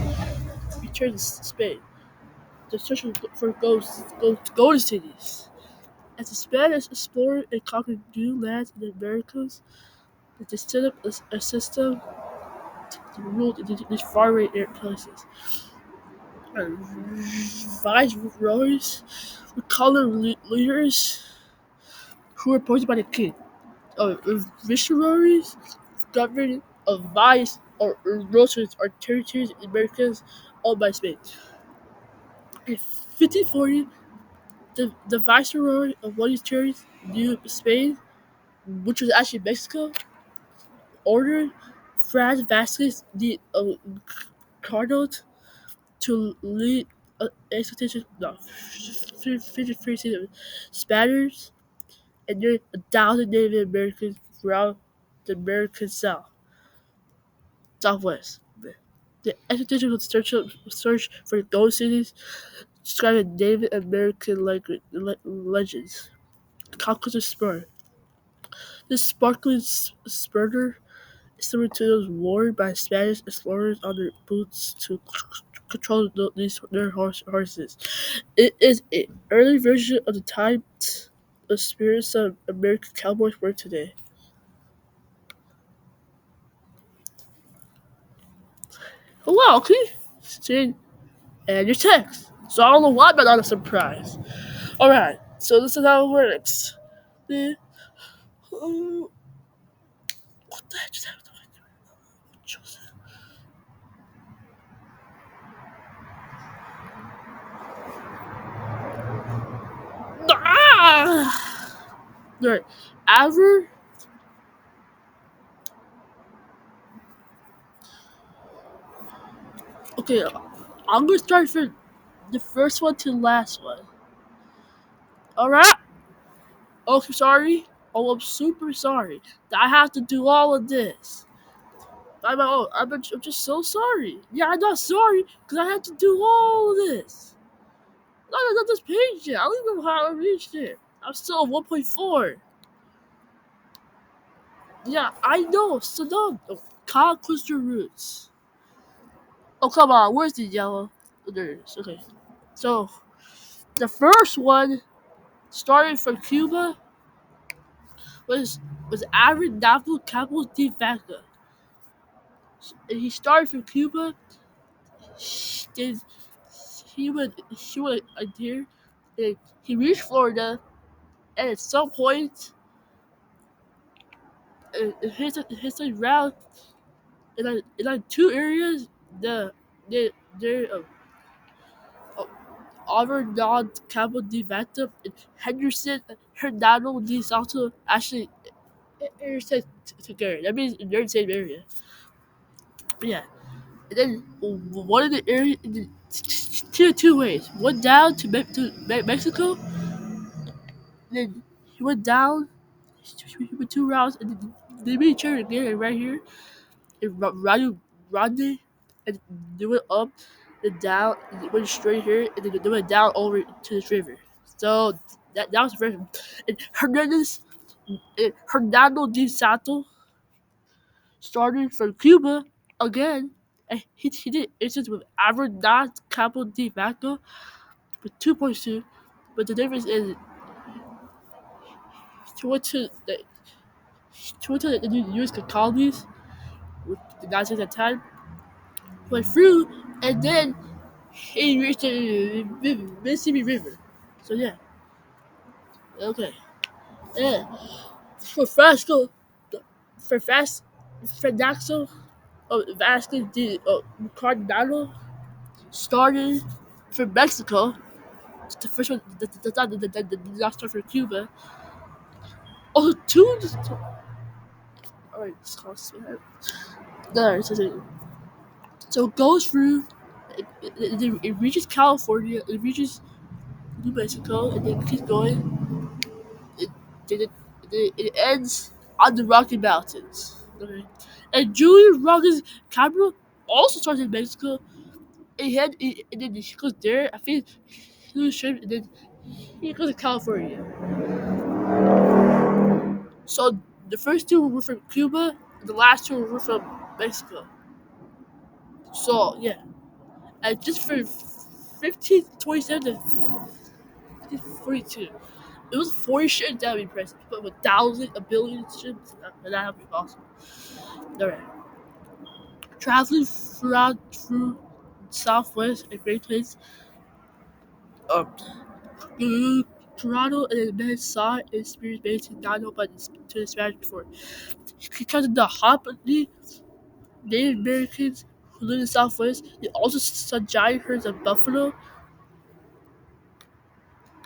returned to Spain. The search for golden cities. As the Spanish explored and conquered new lands in the Americas, they set up a system to rule these faraway places. Viceroys were colored leaders who were appointed by the king. Viceroys governed of vice or royalties or territories in the Americas owned by Spain. In 1540, the viceroy of one of these territories, New Spain, which was actually Mexico, ordered Franz Vasquez de Carnot to lead an expedition of 50 Spaniards and nearly 1,000 Native Americans throughout the American Southwest. The expedition was search for the gold cities described in Native American legends. The Conquest of Spur. This sparkling spurter is similar to those worn by Spanish explorers on their boots to control their horses. It is an early version of the types of spirits of American cowboys wear today. Oh wow, okay. See, and your text. So I don't know why, but not a surprise. Alright, so this is how it works. The, what the heck just happened? Ah! Alright, ever. Okay, I'm gonna start from the first one to the last one. Alright? Okay, sorry. Oh, I'm super sorry that I have to do all of this. I'm just so sorry. Yeah, I'm not sorry because I have to do all of this. I'm not this page yet. I don't even know how I reached it. I'm still at 1.4. Yeah, I know. So no. Conquistador roots. Oh, come on. Where's the yellow? Oh, there it is. Okay. So, the first one started from Cuba was was Arandapu Campos de Vaca. And he started from Cuba. Then he went a deer, and he reached Florida. And at some point, his route in like two areas, the uh, Armada Cabo de Vata and Henderson Hernando de Salto actually intersect together. That means they're in the same area. But yeah. And then one of the areas, two ways. One down to Mexico, then he went down, he went two routes, and then they meet each other again right here in Rodney, and they went up and down, and they went straight here, and then they went down over to this river. So that was the first one. And Hernando de Sato started from Cuba again, and he did instance with Averdat Capo de Vaca with 2.2, but the difference is he went to the new U.S. colonies with the Nazis at the time, went through, and then he reached the Mississippi River. So yeah, okay, yeah. For Frasco, for Fast, Fradaxo, Vasquez de Cardano started from Mexico. The first one, the last start for Cuba. Also, two. Alright, no, so it goes through. It reaches California. It reaches New Mexico, and then keeps going. It it, it ends on the Rocky Mountains. Okay, and Julian Rockets Cameron also starts in Mexico. And then he goes there. I think he was straight, and then He goes to California. So the first two were from Cuba, and the last two were from Mexico. So yeah, and just for 1527 to 1542, it was 40 ships that would be present, but with thousands, a billion ships, that would be possible. Alright, traveling through Southwest and Great Plains, um, Toronto and the men saw and experienced basically not known by to the Spanish before. Because of the hotly Native Americans who live in the Southwest, they also saw giant herds of buffalo,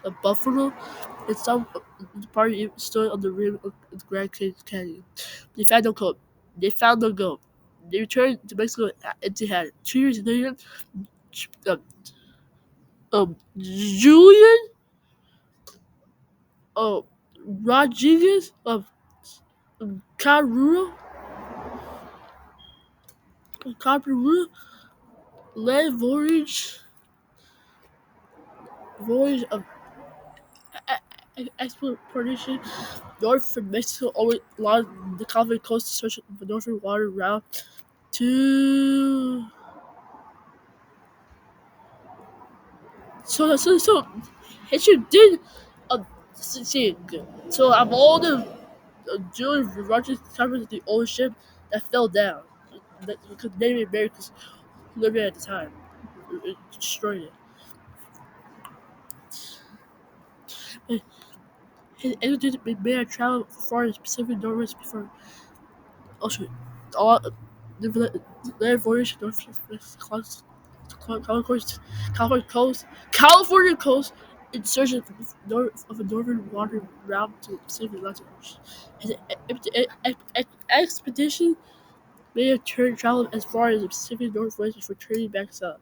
and some party even stood on the rim of the Grand Canyon. They found no gold. They returned to Mexico empty-handed. 2 years later, Julian uh, Rodriguez of Caruru, Caruru led voyage of exploration north from Mexico over along the Colombian coast to search the northern water route to. So, history did see good. So, of all the Jewish Rogers covered the old ship that fell down, because Native Americans living at the time destroyed it. And it made a travel far as Pacific Northwest before also all the voyage northwest California coast in search of a northern water route to the Pacific Atlantic Ocean. His expedition made a turn traveled as far as the Pacific Northwest before turning back south.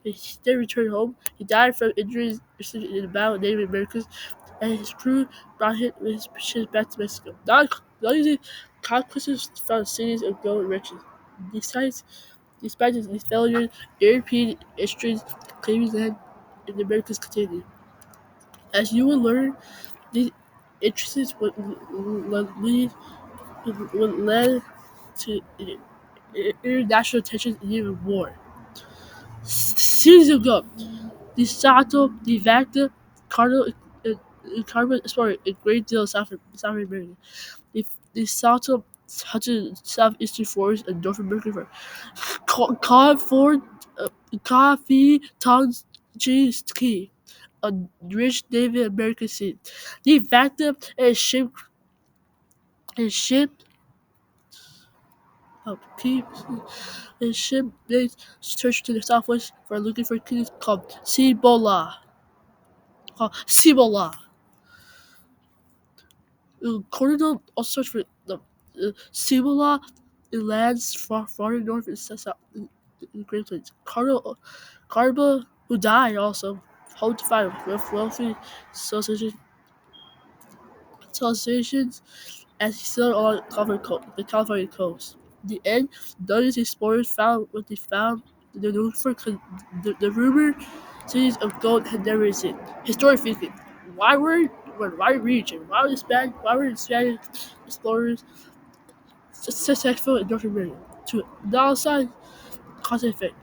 He then returned home. He died from injuries received in the battle with Native Americans, and his crew brought his ships back to Mexico. Not only conquistadors found cities of gold and riches. Despite his failures, European histories claiming land in the Americas continued. As you will learn, these interests would lead to international tensions and even war. Seasons ago, the Sato, the Vacta, Cardinal, Carbon explored a great deal of South America. The Sato touches southeastern forests and North America for Cod coffee, tongues, cheese, tea, a rich Native American scene. The Vacta and ship keep and ship based search to the southwest for looking for kings called Cibola. Colonial also searched for the Cibola in lands far north and south in Great Plains. Carba, who died also, hoped to find wealthy associations as he sailed along the California coast. In the end, those explorers found what they found. The rumored cities of gold had never existed. Historically speaking, why region? Why were the Spanish explorers successful in North America? To downside, cause and effect.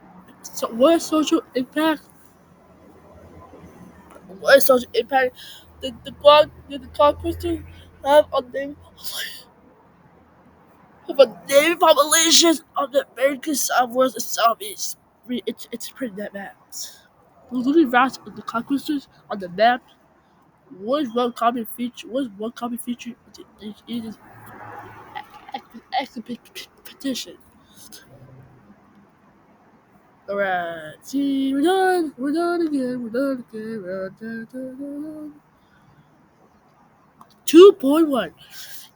So what social impact? What social impact did the conquistadors have on them? But native populations of the American Southwest and Southeast. It's pretty that map. Looking at the conquistadors on the map, what is one common feature in this expedition? Alright, see, we're done again, 2.1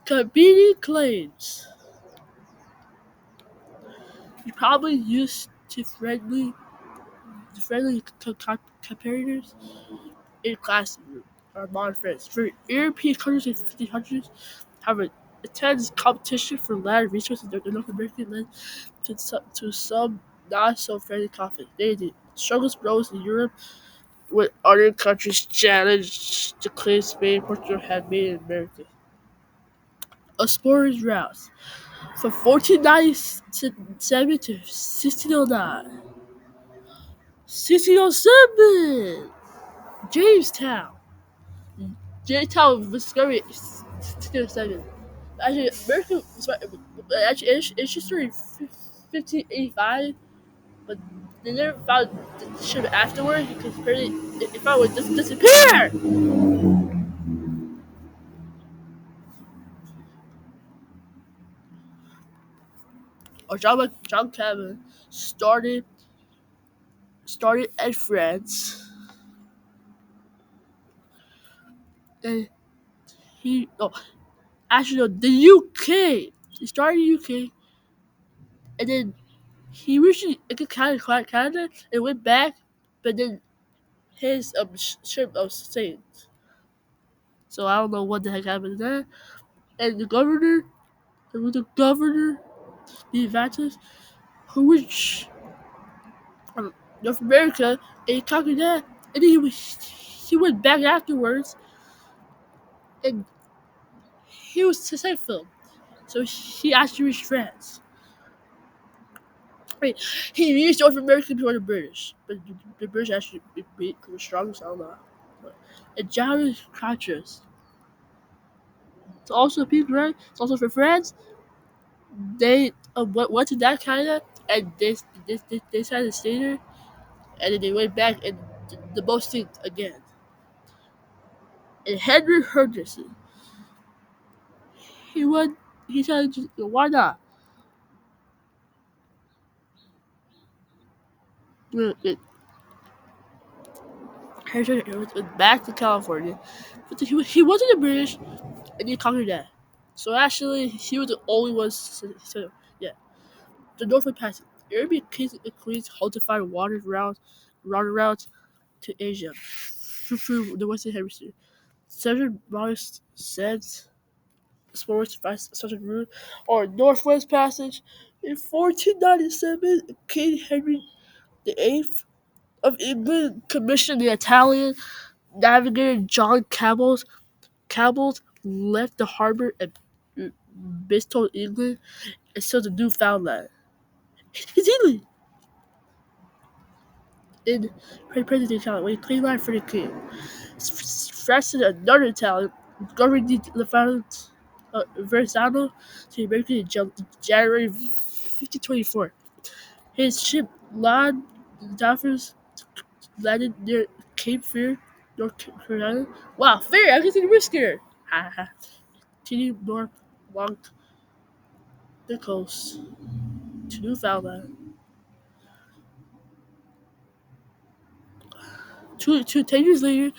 Competing claims. You probably used to friendly competitors in classroom or modern friends. For European countries in the 1500s, however, intense competition for land resources in North America led to some not so friendly conflict. They did. Struggles rose in Europe when other countries challenged the claim Spain and Portugal had made in America. Explorers' routes from 1497 to 1609. 1607! Jamestown. Jamestown was discovered in 1607. Actually, America was actually it's just in 1585, but they never found the ship afterward because apparently it found would just disappear. Or John Cabot started at France, and he oh actually no, the UK. He started in the UK, and then he originally Canada and went back, but then his ship sank. So I don't know what the heck happened there. And the governor, the advantage, who reached North America, and he conquered that, and then he went back afterwards, and he was successful. So he actually reached France. Wait, he used North America before the British, but the British actually beat the strongest. I don't know. And John Contras. It's also people, right? It's also for France. They went to that Canada, and they decided to stay there, and then they went back and the boat sank again. And Henry Henderson, he went. He said, "Why not?" Henderson went back to California, but he wasn't the British, and he conquered that. So actually, he was the only one. So yeah, the Northern Passage. Arabian kings and queens held to find routes to Asia through the Western Hemisphere. Seven Mars says explorers find such a route or Northwest Passage. In 1497, King Henry VIII of England commissioned the Italian navigator John Cabot left the harbor at Bristol, England, and sailed to Newfoundland. He's Italy. In President Italian, when he cleaned line for the king. France and another Italian governed the Newfoundland Versano to America in January 1524. His ship Daffers landed near Cape Fear, North Carolina. Wow, fair! I can see the risk here. Continued north along the coast to Newfoundland. Ten years later,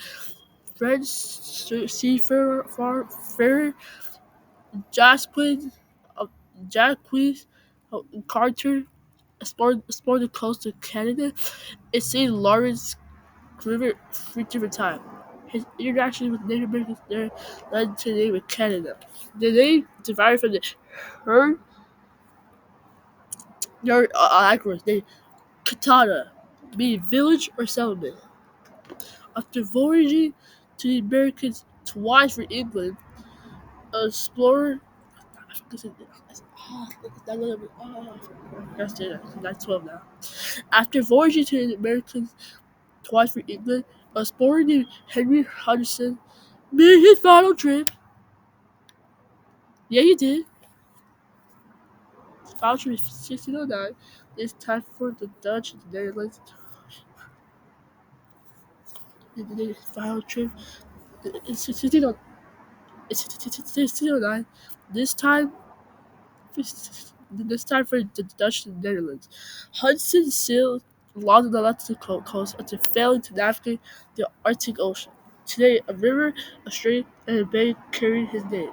French seafarer Jacques uh, Jacques Carter explored the coast of Canada and St. Lawrence River 3 different times. His interaction with Native Americans there led to the name of Canada. The name derived from the herd acronym named Katana, meaning village or settlement. After voyaging to the Americas twice for England, an explorer that's 12 now. After voyaging to the Americas twice for England, an explorer named Henry Hudson made his final trip. Yeah, he did. His final trip in 1609. This time for the Dutch and the Netherlands. The final trip in 1609. This time This time for the Dutch Netherlands. Hudson sailed along the Atlantic coast until failing to navigate the Arctic Ocean. Today, a river, a strait, and a bay carry his name.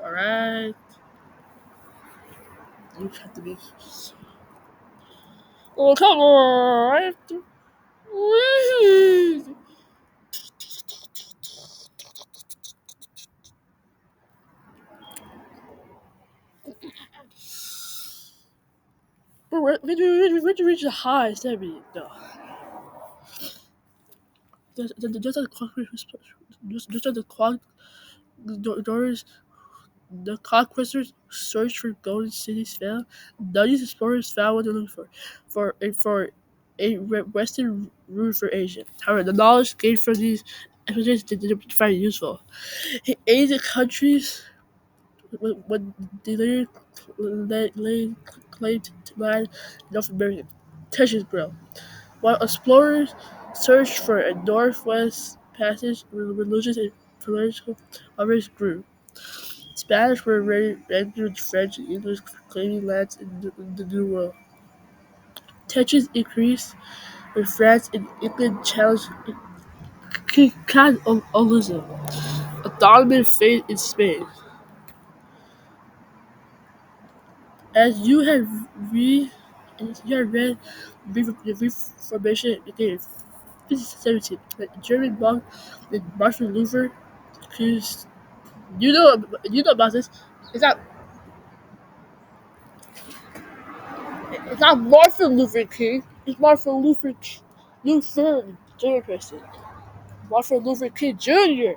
Alright. You have to be. Oh, come on! I have to read! But when you reach the highest, that means no. Just as the Conquistadors, the conquistadors searched for golden cities failed. None of these explorers found what they looked for a western route for Asia. However, the knowledge gained from these expeditions didn't find it useful. He aided countries when they later claimed to land North America. Tensions grew. While explorers searched for a northwest passage, religious and political unrest grew. Spanish were ready with French and English claiming lands in the New World. Tensions increased when France and England challenged Catholicism, a dominant faith in Spain. As you have read the Reformation began in 1517, the German monk Martin Luther accused. You know about this. It's not it's not Martin Luther King. It's Martin Luther Luther, German person. Martin Luther King Jr.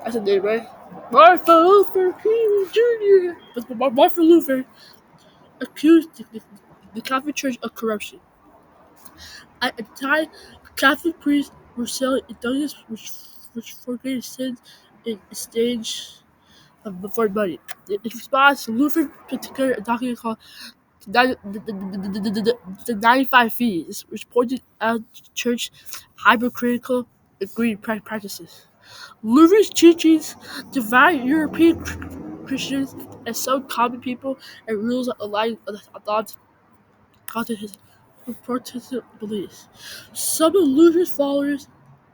That's a name, right? Martin Luther King Jr. But Martin Luther accused the Catholic Church of corruption. At the time, Catholic priests were selling indulgences which forgave sins in exchange before money. In response, Luther put together a document called the 95 Fees, which pointed out church hypocritical and greedy practices. Luther's teachings divide European Christians and some common people and rules that align adopted content his Protestant beliefs. Some of Luther's followers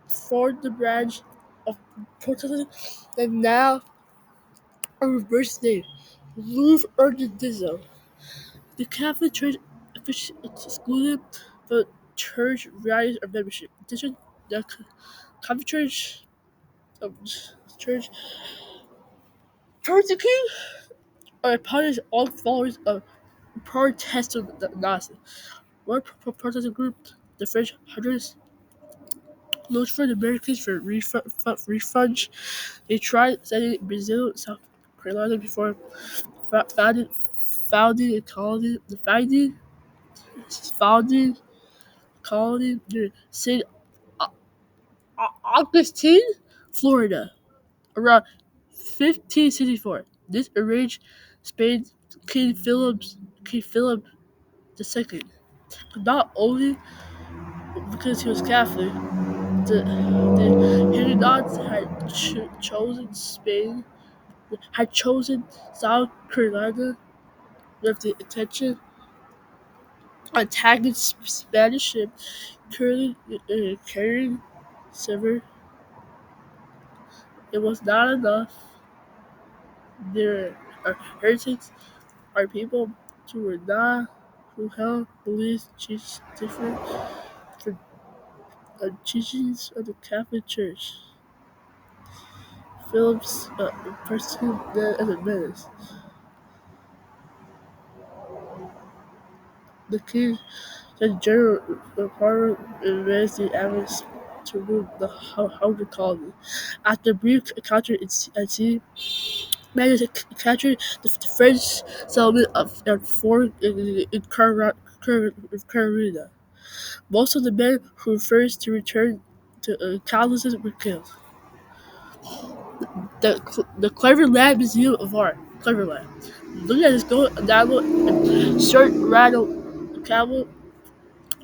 formed the branch of Protestantism that now are reversed name, Lutheranism. The Catholic Church officially excluded the church values or membership. In addition, the Catholic um, Church persecute or punish all followers of Protestantism. One Protestant group, the French Hundreds, looked for the Americans for refunds. They tried sending Brazil, South Carolina before founding a colony. The founding colony near St. Augustine, Florida, around 1564. This enraged Spain's King Philip II. Not only because he was Catholic, the Huguenots had chosen South Carolina with the intention of attacking Spanish ships carrying silver. It was not enough. There are heretics, are people who held beliefs different from the teachings of the Catholic Church. Philip's persecuted them as a menace. The king the general required raised the armies to move the Hungry colony. After a brief encounter at sea, managed to capture the French settlement of Fort in Carolina. Most of the men who refused to return to Catholicism were killed. The Cleverland Museum of Art, Cleverland. Looking at this gold enamel and shirt rattle camel,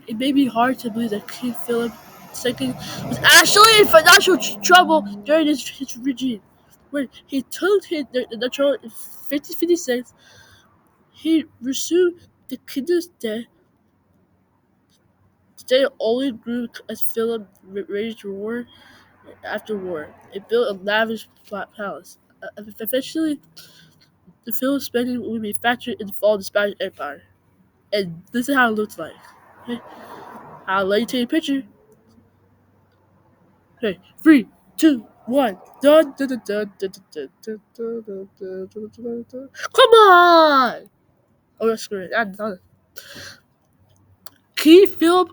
it may be hard to believe that King Philip II was actually in financial trouble during his regime. When he took the throne in 1556, he resumed the kingdom's debt. The debt only grew as Philip waged war after war. It built a lavish palace. Eventually, the film spending would be factored in the fall of the Spanish Empire. And this is how it looks like. Okay? I'll let you take a picture. Okay, 3, 2, 1. Dun, dun, dun, dun, dun, dun, dun, dun, dun, dun, dun, dun, dun. Come on! Oh, that's great. King Philip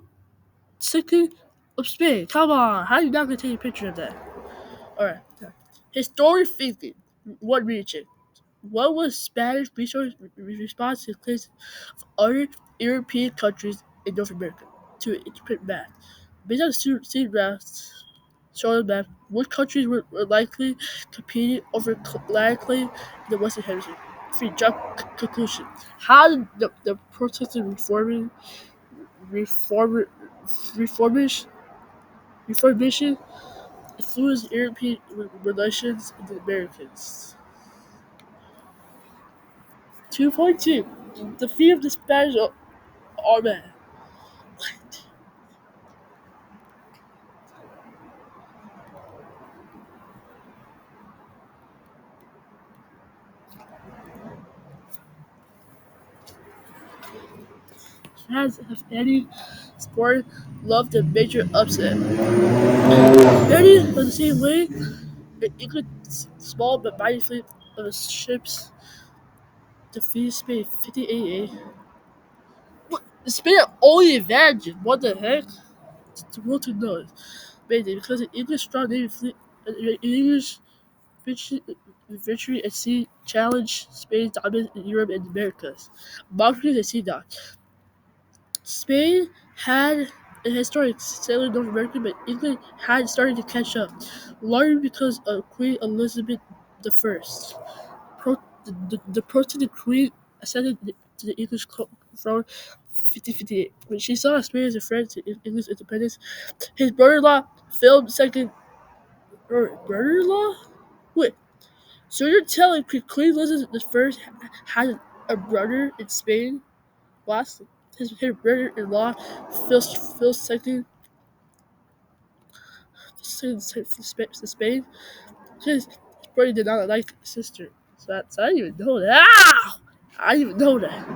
II of Spain. Come on, how are you not gonna take a picture of that? All right. Historic thinking. One region. What was Spanish response to claims of other European countries in North America? To interpret map. Based on the routes shown on the map, what countries were likely competing over land claim in the Western Hemisphere? Three. Jump conclusion. How did the Protestant reform, reformish, reformation influenced European relations in the Americas? 2.2. Defeat of the Spanish Armada. What? Fans of any sport love the major upset. Many of the same way, an England small but mighty fleet of ships defeated Spain 58. What? Spain only advantage. What the heck? It's the world to know. Maybe because the English strong navy fleet, English victory at sea challenged Spain's dominance in Europe and the Americas. Marketing at sea dock. Spain had a historic sailor North America, but England had started to catch up, largely because of Queen Elizabeth I. The Protestant Queen ascended to the English throne 1558. When she saw Spain as a threat to English independence, his brother-in-law, Philip II, or brother-in-law? Wait, so you're telling me Queen Elizabeth I had a brother in Spain? Last, his brother-in-law, Phil II, to Spain. His brother did not like his sister. So I didn't even know that. Ah! I didn't even know that.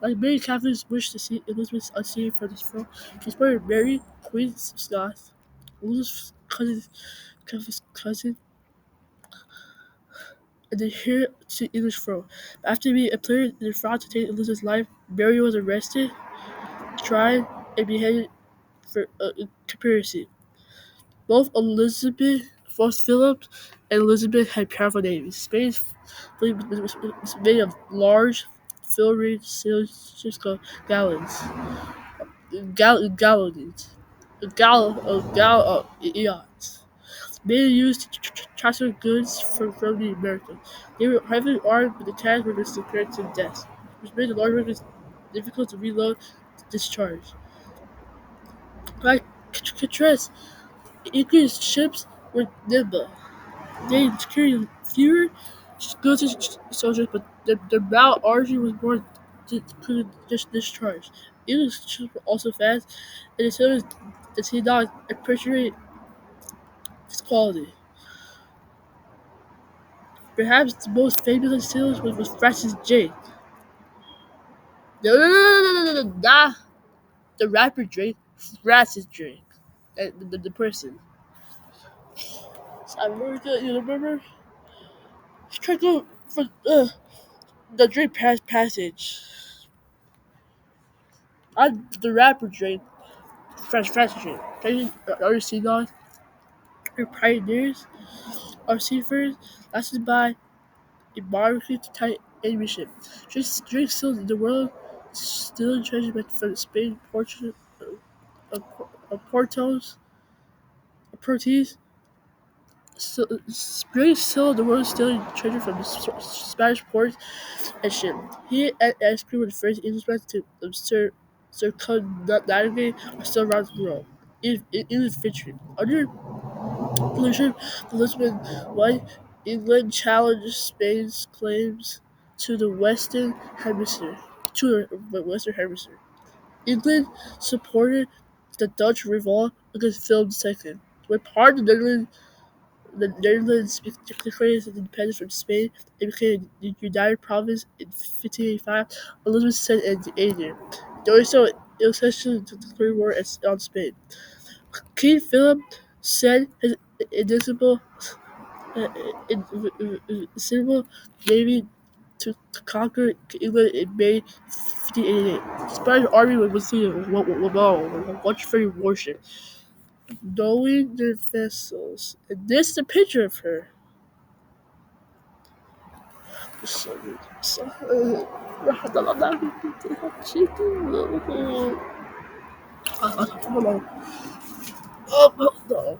Like many Catholics wish to see Elizabeth unseated from the throne, she's brother Mary, Queen of Scots, Elizabeth's cousin, and the heir to the English throne. After being implanted in the fraud to take Elizabeth's life, Mary was arrested, tried, and beheaded for conspiracy. Both Philip and Elizabeth had powerful navies. Spain's fleet was made of large, filigree ships called galleons. Galleons. Eons. Many used to transfer goods from the Americas. They were heavily armed, but the tanks were secured to death, which made the large vehicles difficult to reload and discharge. By contrast, English ships were nimble. They carried fewer goods and soldiers, but their battle archery was more discharged. English ships were also fast, and the sailors did not appreciate its quality. Perhaps the most famous of sailors was Francis Drake. No, not the rapper Drake, Francis Drake, the person. So I remember you remember? Try to go for the Drake passage. The rapper Drake, Francis Drake. Are you seeing that? Our pioneers, our seafarers, lasted by a marvelous tight enemy ship. Drake still in the world, still in treasure from Spain, Portugal, Portuguese. So, Drake still the world still in treasure from the Spanish ports and ship. He and his crew were the first Englishmen to circumnavigate or still around the world. In the victory. Under leadership of Elizabeth I, England challenged Spain's claims to the Western Hemisphere. England supported the Dutch revolt against Philip II. When part of the Netherlands declared independence from Spain and became a united province in 1585, Elizabeth sent an aid. Doing so, it was essential to declare war on Spain. King Philip sent his invincible navy to conquer England in May 1588. The Spanish army was leading much very warship, knowing their vessels. And this is a picture of her. So, so, oh, no.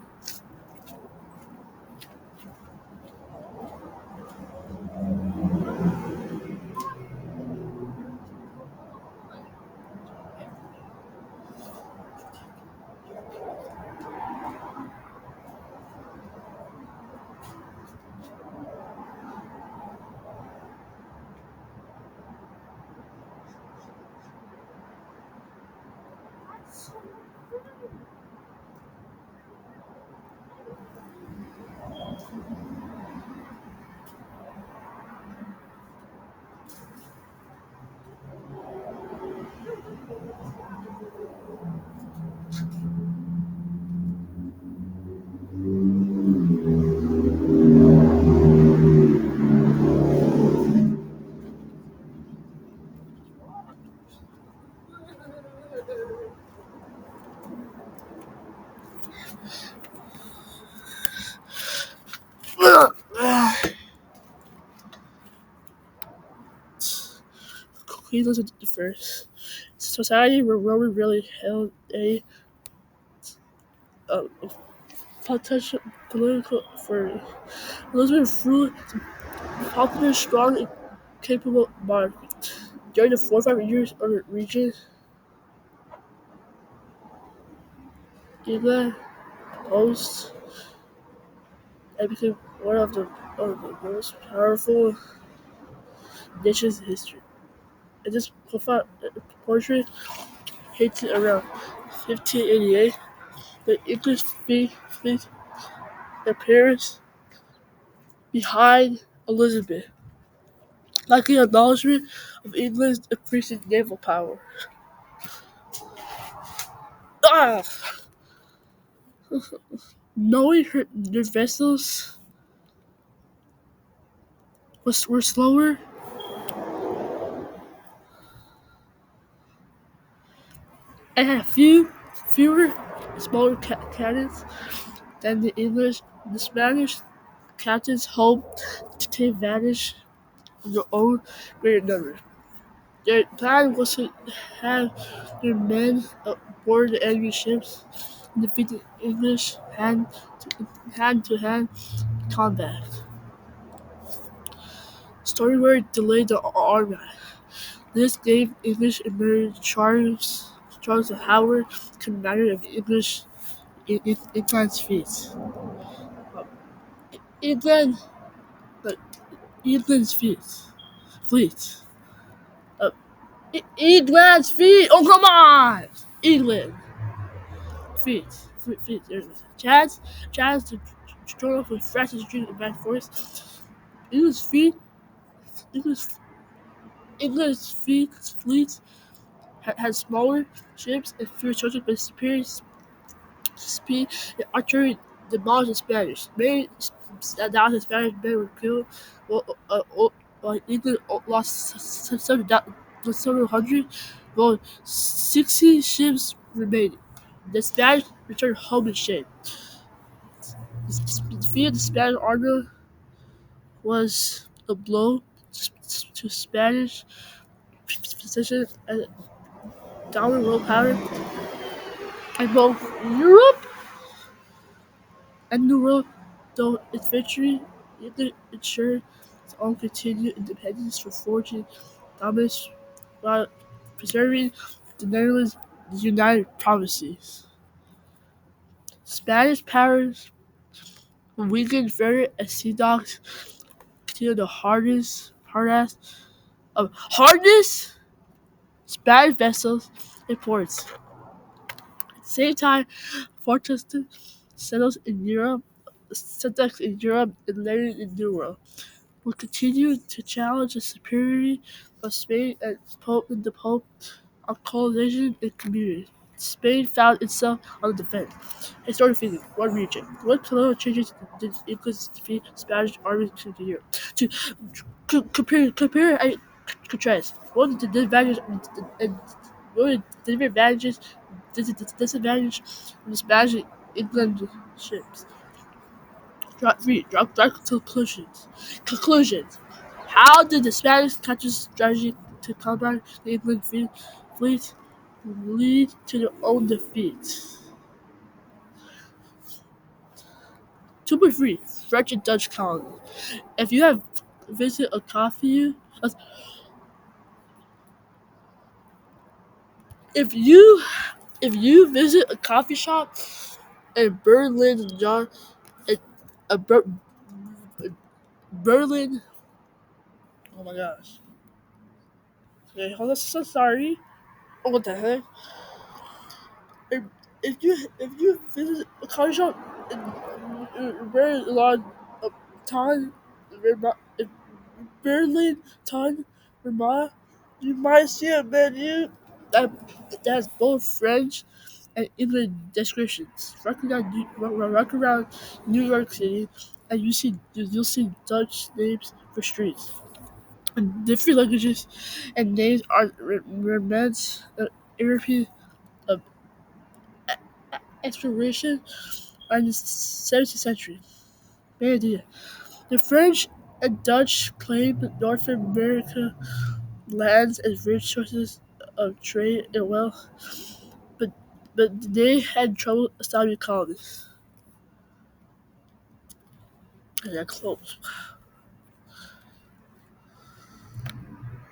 Queen Elizabeth I. Society where Roman really held a potential political for Elizabeth ruled popular, strong, and capable monarch. During the 4 or 5 years of the region, England posed and became one of the most powerful nations in history. In this profile portrait, painted around 1588, the English fleet appears behind Elizabeth, like an acknowledgement of England's increasing naval power. Ah! Knowing their vessels were slower and had fewer smaller cannons than the English, the Spanish captains hoped to take advantage of their own greater numbers. Their plan was to have their men board the enemy ships and defeat the English hand-to-hand combat. Story delayed the Armada. This gave English Admiral Charles Howard commander of English England's fleet. England, but England's fleet. Uh, England's fleet. Oh come on, England fleet. Chad's to join up with Francis Street and Back Force. England's fleet. England's fleet had smaller ships and fewer soldiers, but superior speed and archery demolished the Spanish. Many thousand Spanish men were killed, while England lost several hundred, while 60 ships remained. The Spanish returned home in shame. The defeat of the Spanish army was a blow to Spanish position and dominant world power in both Europe and New World, though its victory either ensured its own continued independence from forging dominance while preserving the Netherlands' United Provinces. Spanish powers weakened further as sea dogs continued the hardest of hardest Spanish vessels and ports. At the same time, fortresses settled in Europe and later in the New World, will continue to challenge the superiority of Spain and the Pope on colonization and community. Spain found itself on the defense. Historic figure, one region. What colonial changes did Incas defeat Spanish armies to the year? To compare and contrast. What are the advantages and what are the advantages, disadvantages of the Spanish and England ships? Drop conclusions. Conclusions. How did the Spanish counter strategy to combat the England fleet lead to their own defeat? 2.3 French and Dutch colony. If you have visited a coffee, if you if you visit a coffee shop in Berlin, John, a Berlin. Oh my gosh. Okay, hold on. So sorry. Oh, what the heck? If, if you visit a coffee shop in very long time, in Berlin, time, Armada, you might see a menu that that has both French and English descriptions. Walk around New York City, and you'll see Dutch names for streets. And different languages and names are remnants of European uh, exploration in the 17th century. Main idea. The French and Dutch claimed North America lands as rich sources of trade and wealth, but they had trouble establishing colonies. And they're close.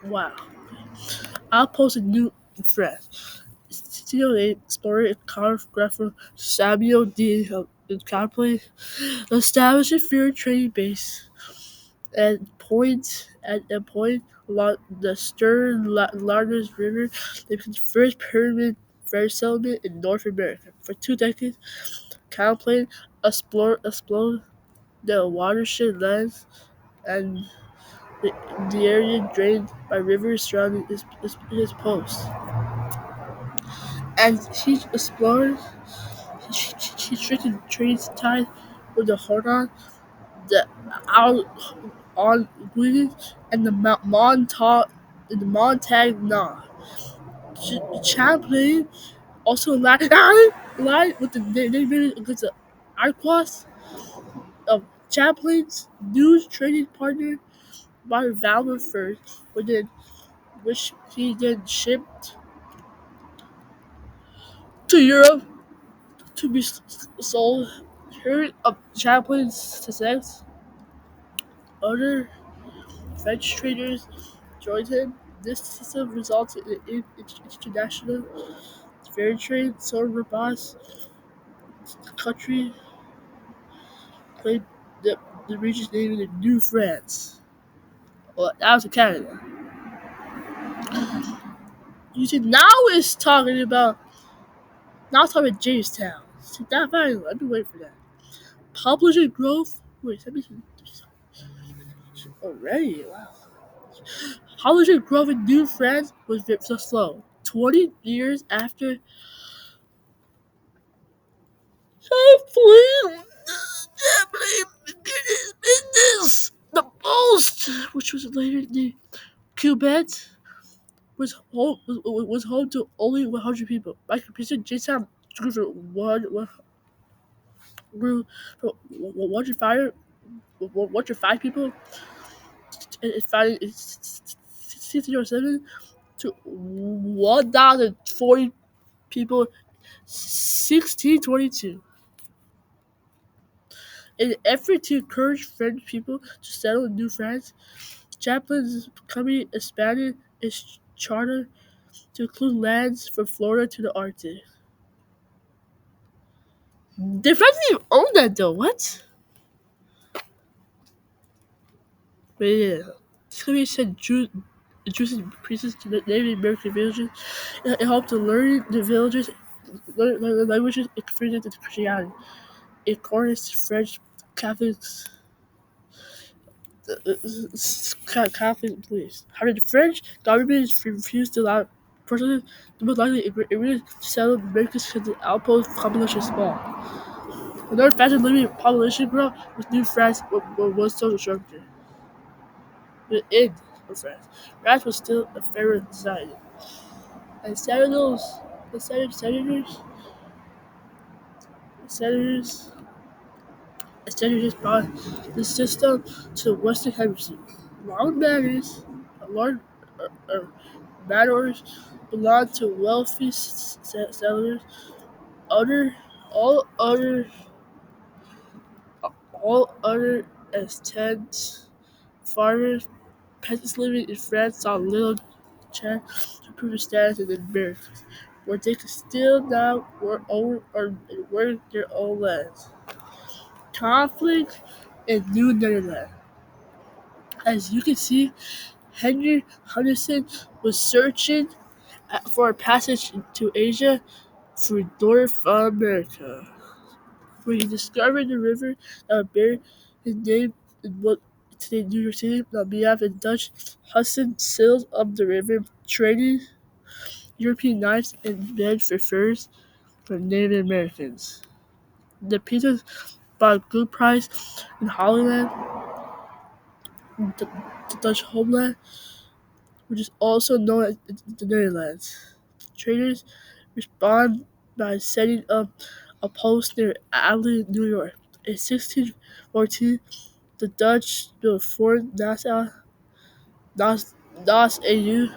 Wow. Outpost in New France. CIA explorer and cartographer Samuel D. Copley established a fair trading base at a point along the Stern Largest River. They became the first permanent French settlement in North America. For 2 decades, Copley explored the watershed lands and the, the area drained by rivers surrounding his post. As he explored, he strengthened trade ties with the Horn, the Algonquin, and the Montagnard. Champlain also allied with the Native against the Iroquois of Champlain's new trading partner by Valor Furs, which he then shipped to Europe to be sold. Heard of Champlain's success, other French traders joined him. This system resulted in international fair trade. So robust, the country claimed the region's name in New France. Well, that was in Canada. You see, now it's talking about Jamestown. See, that finally, I've been waiting for that. Population growth. Wait, let me already. Wow. Population growth in New France was so slow. 20 years after Chaplin did his business, the Post, which was later named Quebec, was home to only 100 people. By comparison, Jamestown grew from 105 people in 1607 to 1,040 people 1622. In an effort to encourage French people to settle in New France, Chaplin's company expanded its charter to include lands from Florida to the Arctic. The French didn't even own that though. What? But yeah, this company sent Jews and priests to the Native American villages. It helped to learn the villagers learn the languages and converted them to Christianity. It encouraged French Catholics Catholic beliefs. However, the French government refused to allow personally, the most likely immigrant to settle in Americas because the outpost population is small. Another factor limiting population growth was New France was social structure. Within France, France was still a federal society. And senators, senators brought the system to the Western Hemisphere. Long banners, large uh, manors belonged to wealthy settlers. Other, all other, all other Aztecs, farmers, peasants living in France saw little chance to prove their status in the Americas, where they could still now work their own lands. Conflict in New Netherlands. As you can see, Henry Huntington was searching for a passage to Asia through North America, where he discovered the river that would bear his name in what today New York City. On behalf of Dutch, Hudson sailed up the river, trading European knives and men for furs from Native Americans. The pieces bought a good price in Holland, the, the Dutch homeland, which is also known as the Netherlands. Traders respond by setting up a post near Adelaide, New York. In 1614, the Dutch built Fort Nassau, Das, Das AU,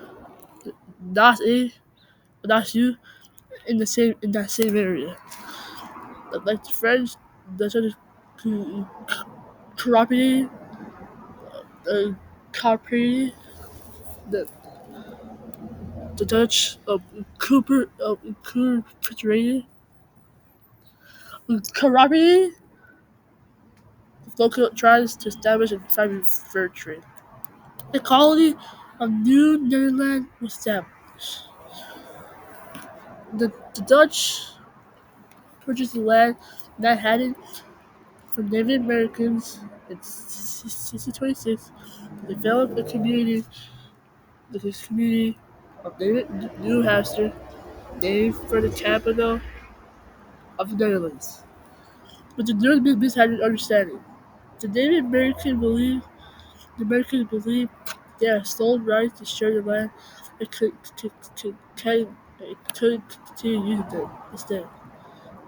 Das A, Das U in that same area. Like the French, the Dutch property, uh, property, the the Dutch Cooperative property, local tribes to establish a private fur trade. The colony of New Netherland was established. The Dutch purchased the land in Manhattan from Native Americans in 1626 to develop this community of New Hampshire, named for the capital of the Netherlands. But the Netherlands had an understanding. The Native Americans believed they had sole right to share the land and could continue using them instead.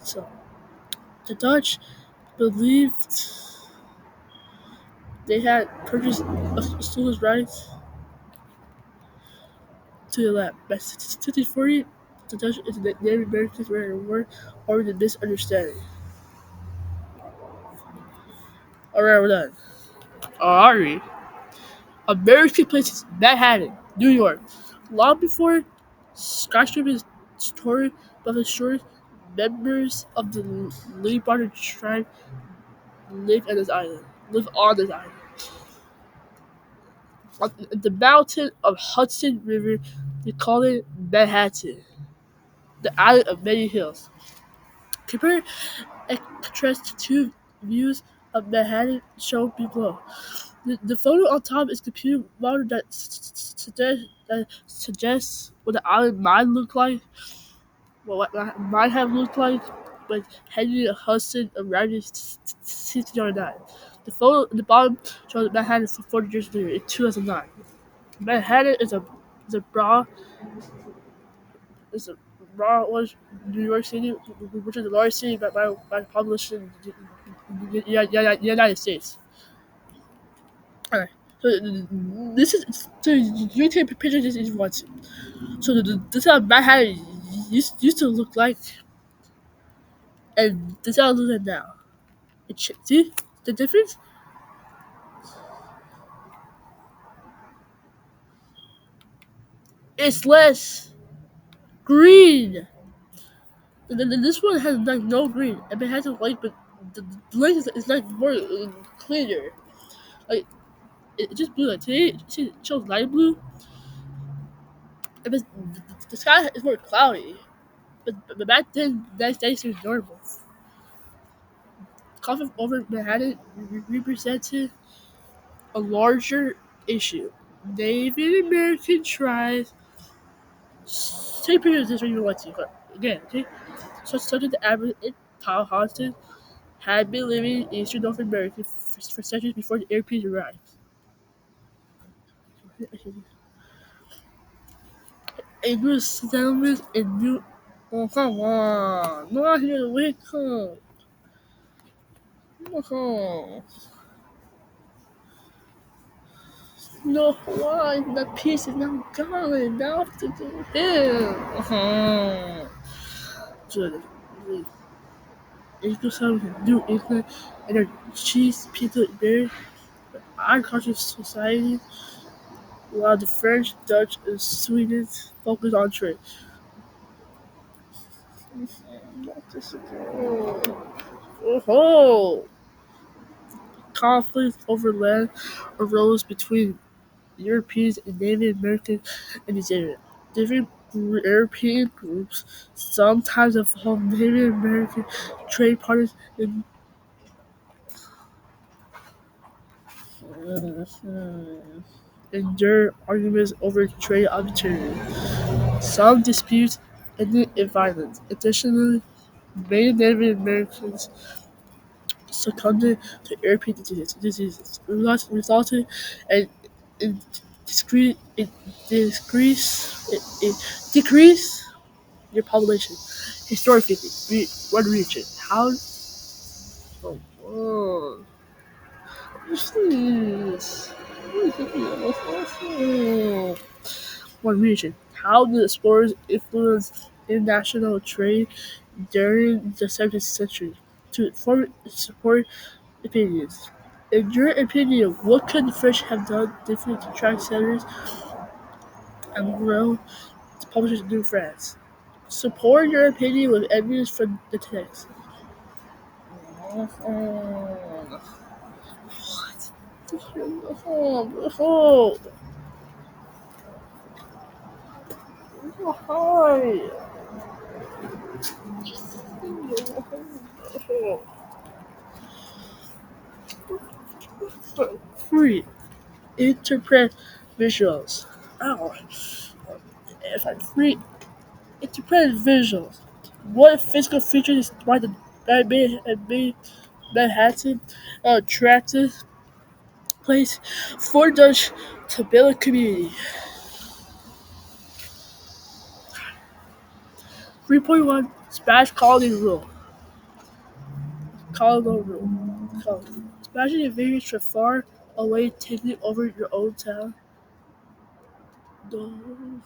So the Dutch believed they had purchased exclusive rights to the land. By 1640, the Dutch and the Native Americans were in a war over the misunderstanding. Alright, we're done. Alright. American places, Manhattan, New York. Long before skyscrapers toured by the shores, members of the Leabarter tribe live on this island. Live on this island. On the mountain of Hudson River, they call it Manhattan, the island of many hills. Compare and contrast the two views of Manhattan shown below. The photo on top is a computer model that suggests what the island might look like, what might have looked like when Henry Hudson arrived in 1609. The photo at the bottom shows Manhattan for 40 years later in 2009. Manhattan is a broad is a broad was New York City, which is the largest city by population in the United States. Alright. So this is so you can take a picture of this if you want to. So this is how Manhattan used to look like, and this is how it looks like now. See the difference? It's less green. This one has like no green. I mean, it has a light, but the light is like more cleaner. Like it's just blue. Like today, see, it shows light blue. And the sky is more cloudy. But back then, that seems normal. Conflict over Manhattan represented a larger issue. Native American tribes Same period as this when you want to. But again, okay? So such as the average Powhatan had been living in eastern North America for centuries before the Europeans arrived. English settlements in New. Oh, come on. Not here, wake up. Oh, no, why? The piece is now gone. Now to do him. So, the English settlements in New England and their cheese, pizza, beer, agricultural society, while the French, Dutch, and Swedes focused on trade. Oh, conflicts over land arose between Europeans and Native Americans in this area. Different European groups sometimes involved Native American trade partners in endure arguments over trade opportunities. Some disputes ended in violence. Additionally, many Native Americans succumbed to European diseases, resulting in in decrease your population. Historically, one region. How? Oh, oh, jeez. One region. How did explorers influence international trade during the 17th century? To form support opinions. In your opinion, what could the French have done differently to attract settlers and grow the publishers in New France? Support your opinion with evidence from the text. Oh, hi. 3. Interpret visuals. Oh, if I 3. Interpret visuals. What physical features inspired the Manhattan attractive place for Dutch to build a community? 3.1 Spanish colony rule. Colonial rule. Spanish invaders from far away taking over your own town. No.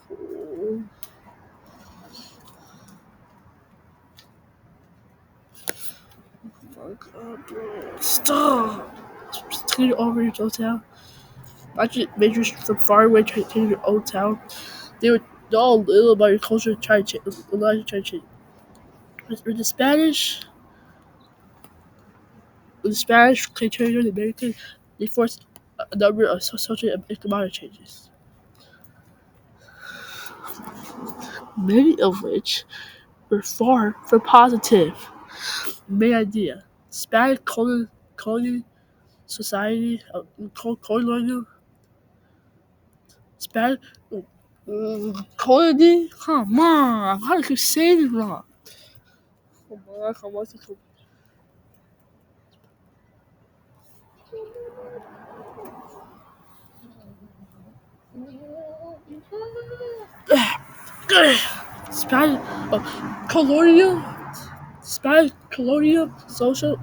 Oh my god, bro. Stop! Taking over your own town. Not invaders from far away taking your own town. They would know a little about your culture and try to change. With the Spanish territory in America, they forced a number of social and economic changes, many of which were far from positive. Main idea: Spanish colonial society, colonial Spanish colony. Come on, how do you say it wrong? Come on. Spanish colonial Spanish colonial social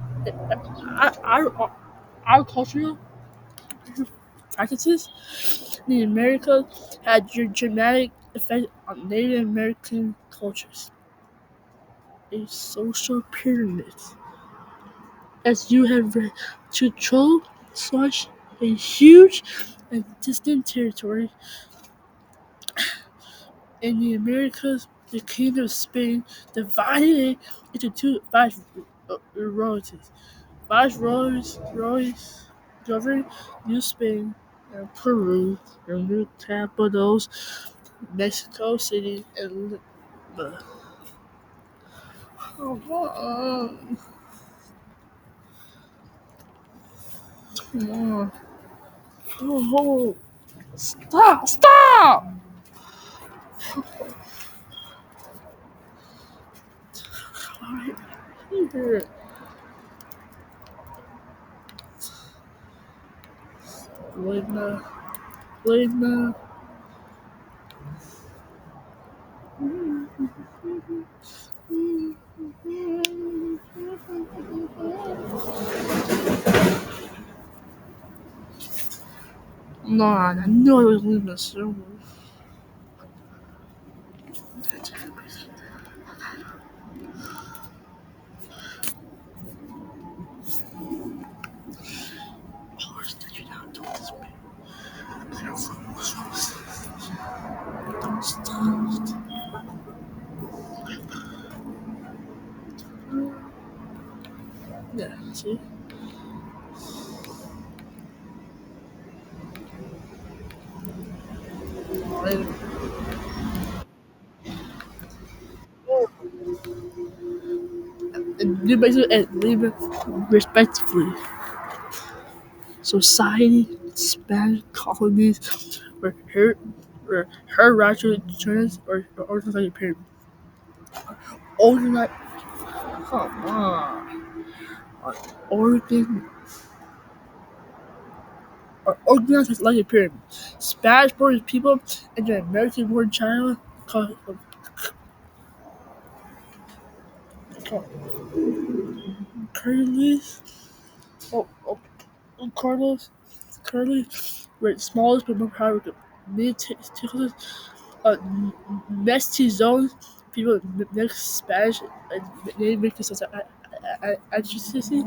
agricultural practices in America had a dramatic effect on Native American cultures. A social pyramid, as you have read, to control such a huge and distant territory in the Americas. The Kingdom of Spain divided it into two vast royalties. Viceroys governed New Spain and Peru, and new capitals Mexico City and Lima. Come on. Come on. Oh, stop! Here. Wait now. Wait now. No, I knew I was leaving the server. Yeah, see? Later. And you basically leave it respectively. Society, Spanish colonies, were her rational insurance or organized pyramid. Organized, come on. Organ, or organized like a pyramid. Spanish born people and the American born China called Curly's. Oh, oh, Carlos, Curly, were the smallest but more powerful. Mid-Texas, mestizos, people mix Spanish and they make this as ancestry,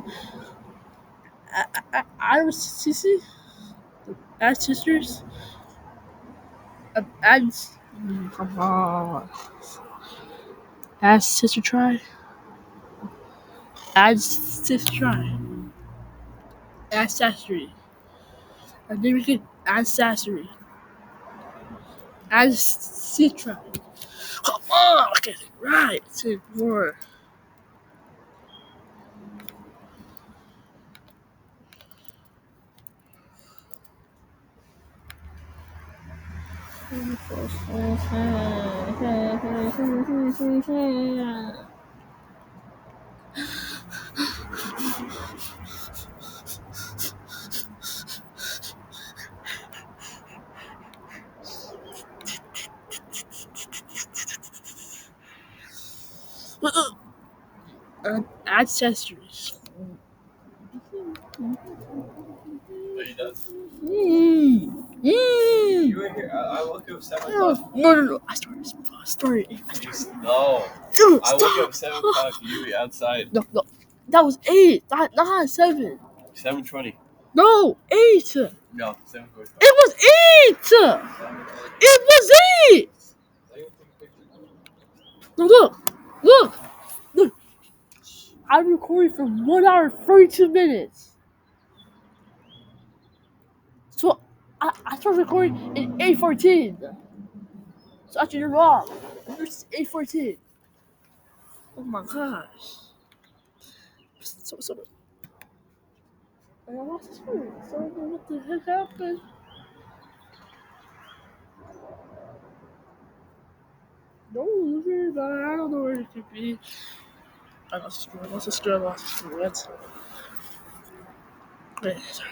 ancestry, ancestors, and come on, ancestor try, ancestor try, ancestry, and they make it ancestry, ancestry. Come on, okay, right, say more. Ancestors. Are you done? Mm. You were here. I woke up 7 o'clock. No. I started. No. Dude, I woke stop. up 7 o'clock. You were outside. No. That was 8. Not 7. 7:20. No, 8. No, 7:45. It was 8. It was 8. No, look. I'm recording for 1 hour 32 minutes. So I started recording in 8:14. So actually you're wrong. It's 8:14. Oh my gosh. So I lost the screen. So I don't know what the heck happened. No, but I don't know where it could be. I lost the screen. What? Wait, sorry.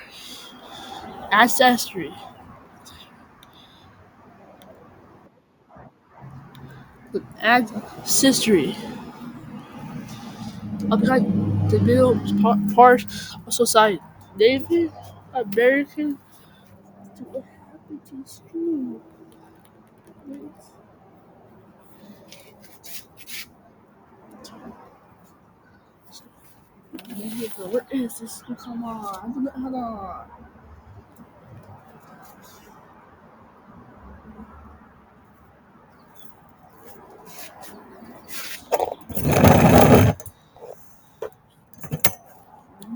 Ancestry. Ancestry. Upon the middle part of society. Native American. What happened to the screen? What is this? Come on. Hold on.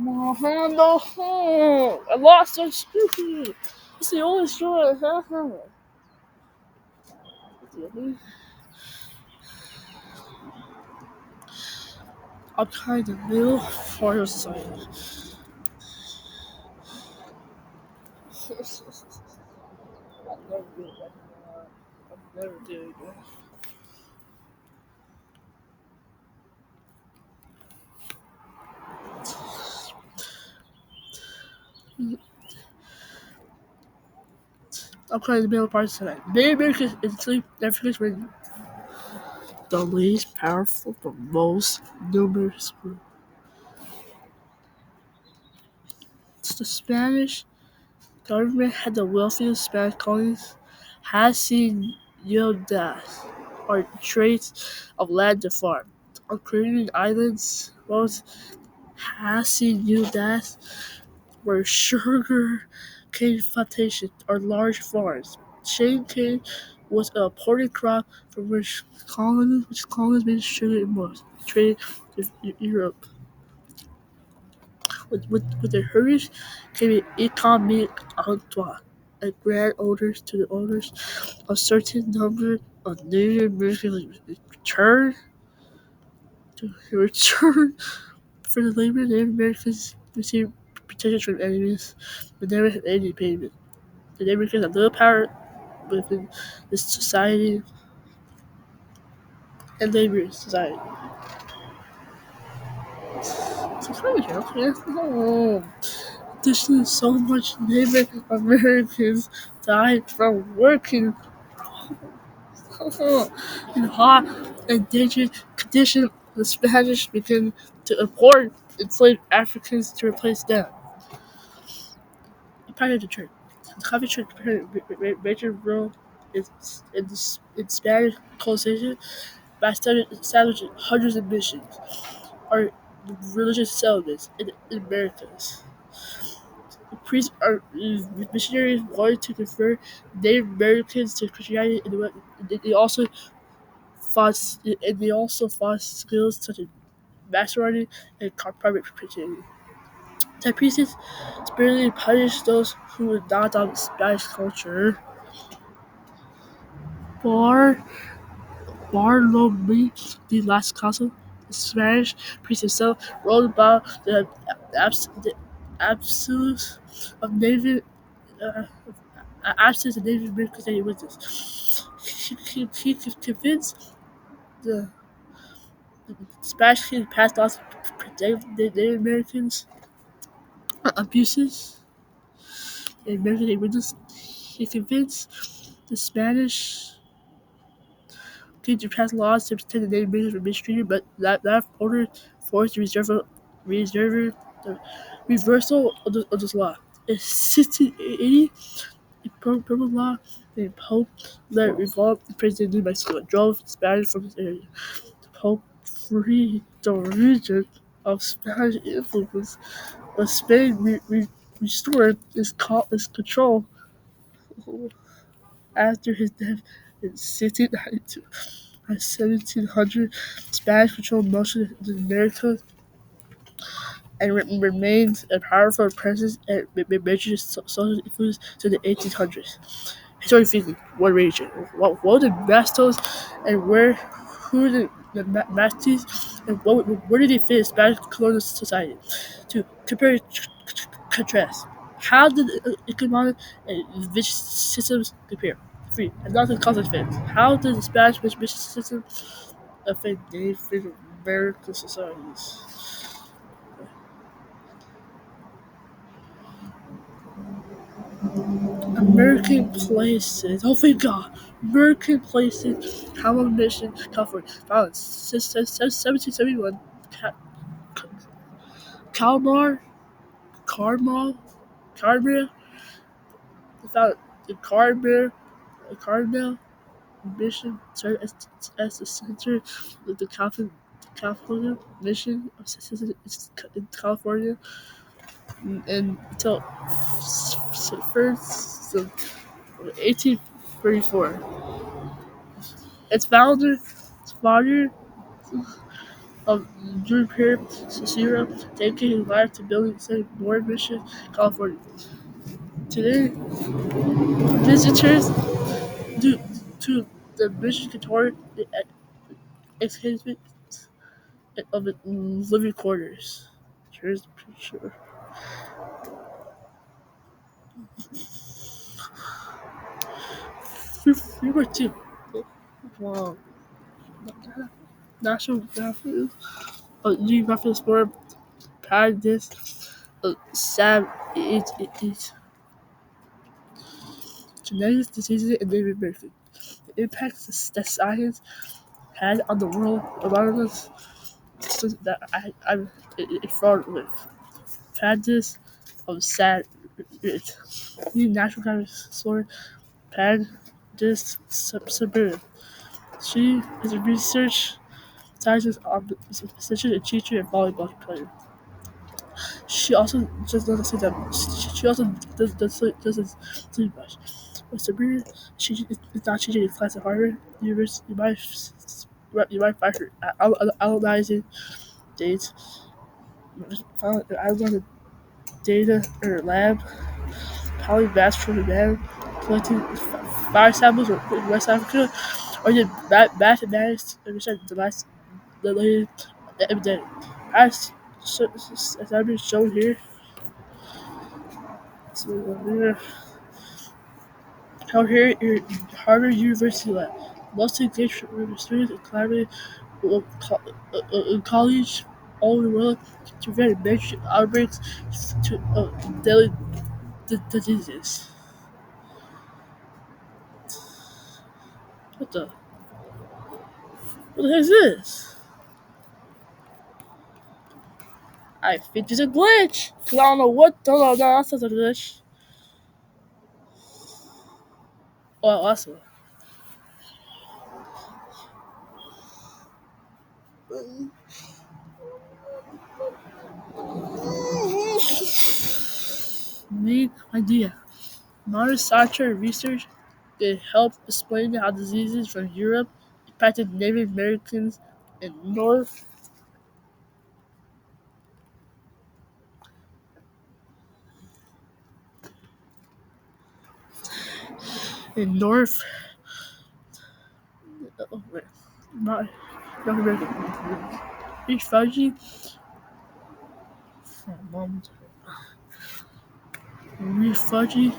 No, I lost so stupid. It's the only story I have. I'm kind of middle part of society. I'm never doing that. I'm calling the middle parts tonight. Native Americans and Slave Africans were the least powerful but most numerous group. The Spanish government had the wealthiest Spanish colonies, haciendas, or trades of land to farm. On Caribbean islands, most haciendas were sugar cane plantations or large farms. Sugar cane was an important crop from which colonies made sugar and most traded with Europe. With their heritage came an economic empire and grant orders to the owners a certain number of Native Americans return for the labor. Native Americans received protection from enemies, but never had any payment. The Native Americans had little power within this society and labor society. So kind of joke, yeah. Oh. Additionally, so much Native Americans died from working in hot and dangerous conditions. The Spanish began to import enslaved Africans to replace them. Part of the church. The Catholic Church played a major role in Spanish colonization by establishing hundreds of missions or religious settlements in the Americas. The priests or missionaries wanted to convert Native Americans to Christianity, and they also fought skills such as master writing and private preaching. The priests severely punished those who would not adopt Spanish culture. Bar Bartolome de las Casas, the Spanish priest himself, wrote about the absence of Native uh, absence of Native Americans that he witnessed. He convinced the Spanish king passed laws to protect the Native Americans abuses and American they witnessed. He convinced the Spanish king to pass laws to protect the Native Americans from mistreatment, but that order forced reserve the reversal of this law. In 1680, a purple law named Pope led revolt in President New Mexico and drove Spanish from this area. The Pope freed the region of Spanish influence, but Spain restored its control after his death in 1692. By 1700, Spanish controlled most of the Americas and remained a powerful presence and major social influence to the 1800s. Historically speaking, what region? What were the Bastos and who were the Mastis and where did they fit in Spanish colonial society? To compare and contrast, how did the economic and vicious systems compare? 3. Another context fit. How did the Spanish vicious system affect Native American societies? American places. Oh, thank God. American places. Common mission. California. Founded since 1771. Calmar. Carmel. Carmel. Founded the Carmel mission served as the center of the California mission in California and until first of 1834. Its founder of Juniper Cicero, dedicated his life to building the St. Board Mission, California. Today, visitors due to the mission can tour the exhibit of its living quarters. Here's the picture. We were too. Wow. National Geographic Sport Paradise Sam it genetic diseases and Native American. The impacts that science had on the world around us so that I'm informed with. Practice of sad the natural dinosaur pan just suburban. She is a research scientist on essentially a teacher and volleyball player. She also just doesn't say that much. She also doesn't say much. With Sabrina, she is not teaching a class at Harvard University. You might find her analyzing dates. I was on the data or lab, probably vast from the man, collecting fire samples in West Africa, or did mathematics research the latest epidemic. As I've been shown here, so, out here in Harvard University lab, most engaged students and collaborating with colleagues all over the world to prevent major outbreaks to deadly diseases. What the? What the heck is this? I think it's a glitch. Cause I don't know what. No, that's not a glitch. Oh, awesome. Main idea. Modern scientific research can help explain how diseases from Europe impacted Native Americans in North. Oh, wait, not North America. Refugee from refugee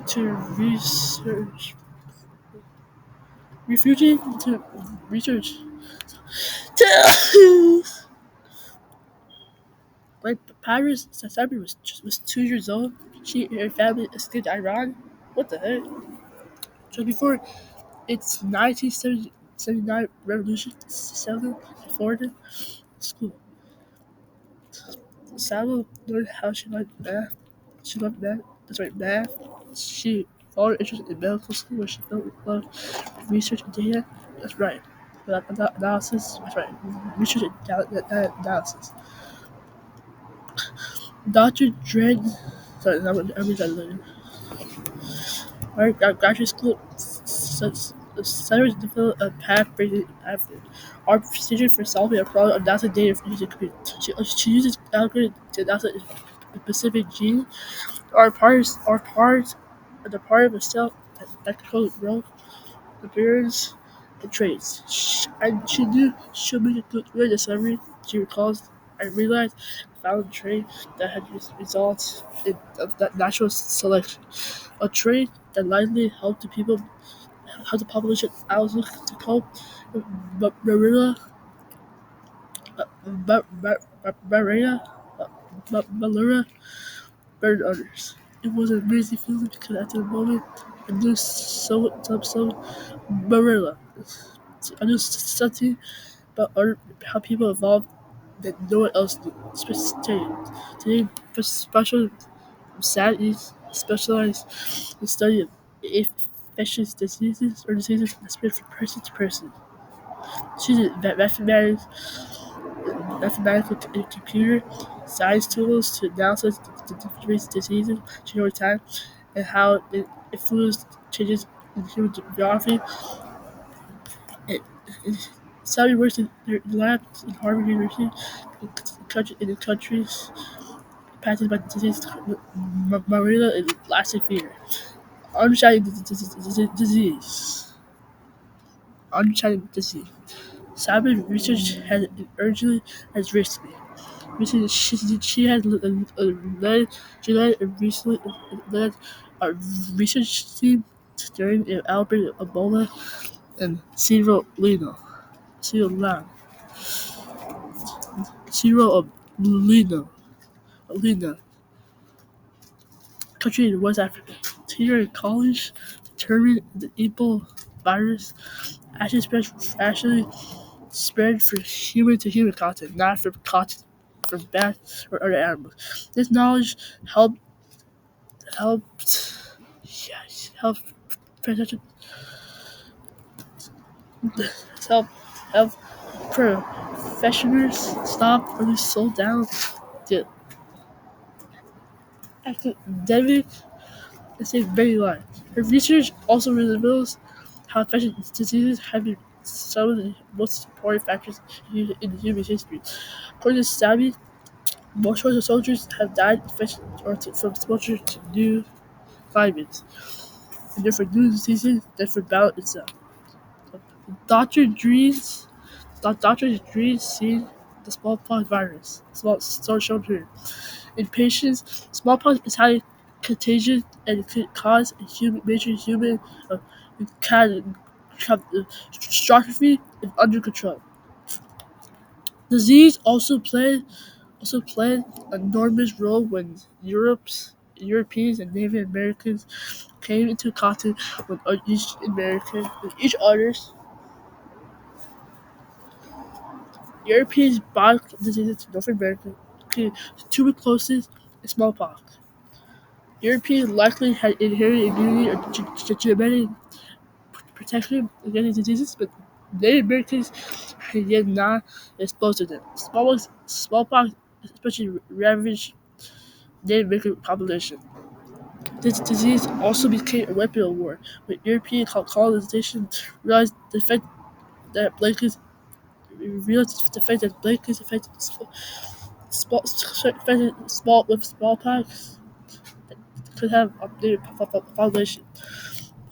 to research. Refugee to research. When Paris Sasabi was 2 years old, she and her family escaped Iran. What the heck? Just before its 1979 revolution, 7 school. Salma learned how she liked math. She loved math. That's right, math. She followed interest in medical school where she felt love research and data. That's right. Analysis. That's right. Research and analysis. Dr. Dredd. Sorry, I'm trying to our graduate school centers develop a path-breaking effort. Our procedure for solving a problem undoubtedly data from user computer. She uses algorithm to announce a specific gene or the part of a cell that controls growth, appearance, and traits. And she knew she'll make a good discovery. She recalls and realized found a trait that had results in natural selection. A trait that likely helped the population outlook to cope with malaria, malaria burned others. It was an amazing feeling because at the moment I knew some malaria. I knew something about how people evolved that no one else knew. Today, special scientists specialize in study of infectious diseases or diseases that spread from person to person. She's a mathematical and computer science tools to analyze the different diseases, change over time, and how it influences changes in human geography. And, and Sally works in the lab in Harvard University in the countries impacted by the disease malaria and Lassa fever. Understanding disease. Understanding disease. Cyber research has urgently as risky. Recently, she has recently led a research team during an outbreak of Ebola in Sierra Leone. Sierra Leone. Lena, country in West Africa. Teeter and college determined the Ebola virus actually spread from human to human contact, not from contact from bats or other animals. This knowledge helped help protect help help professionals stop or slow down the epidemic and save many lives. Her research also reveals how infectious diseases have been some of the most important factors in human history. According to Sabi, most soldiers have died infected or from exposure to new climates, and different new diseases that for battle itself. Dr. Drees, Dr. Drees seen the smallpox virus, shown here. In patients, smallpox is highly contagious and could cause a major human uh, catastrophe if under control. Disease also played an enormous role when Europeans and Native Americans came into contact with each other's. Europeans brought diseases to North America, including tuberculosis and smallpox. Europeans likely had inherited immunity or genetic protection against diseases, but Native Americans had yet not exposed to them. Smallpox especially ravaged Native American population. This disease also became a weapon of war, when European colonization realized the effect that blankets affected smallpox could have updated population.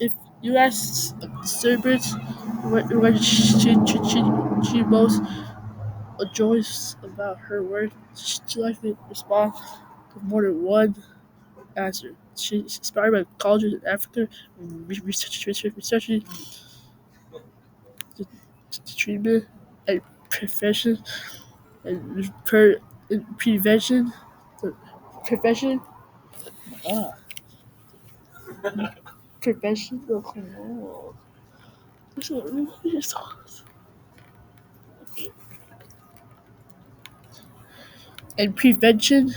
If you ask celebrities when she most enjoys about her work, she likely respond with more than one answer. She's inspired by colleges in Africa, researching the treatment and prevention and prevention. Prevention. Ah, prevention. Oh, and prevention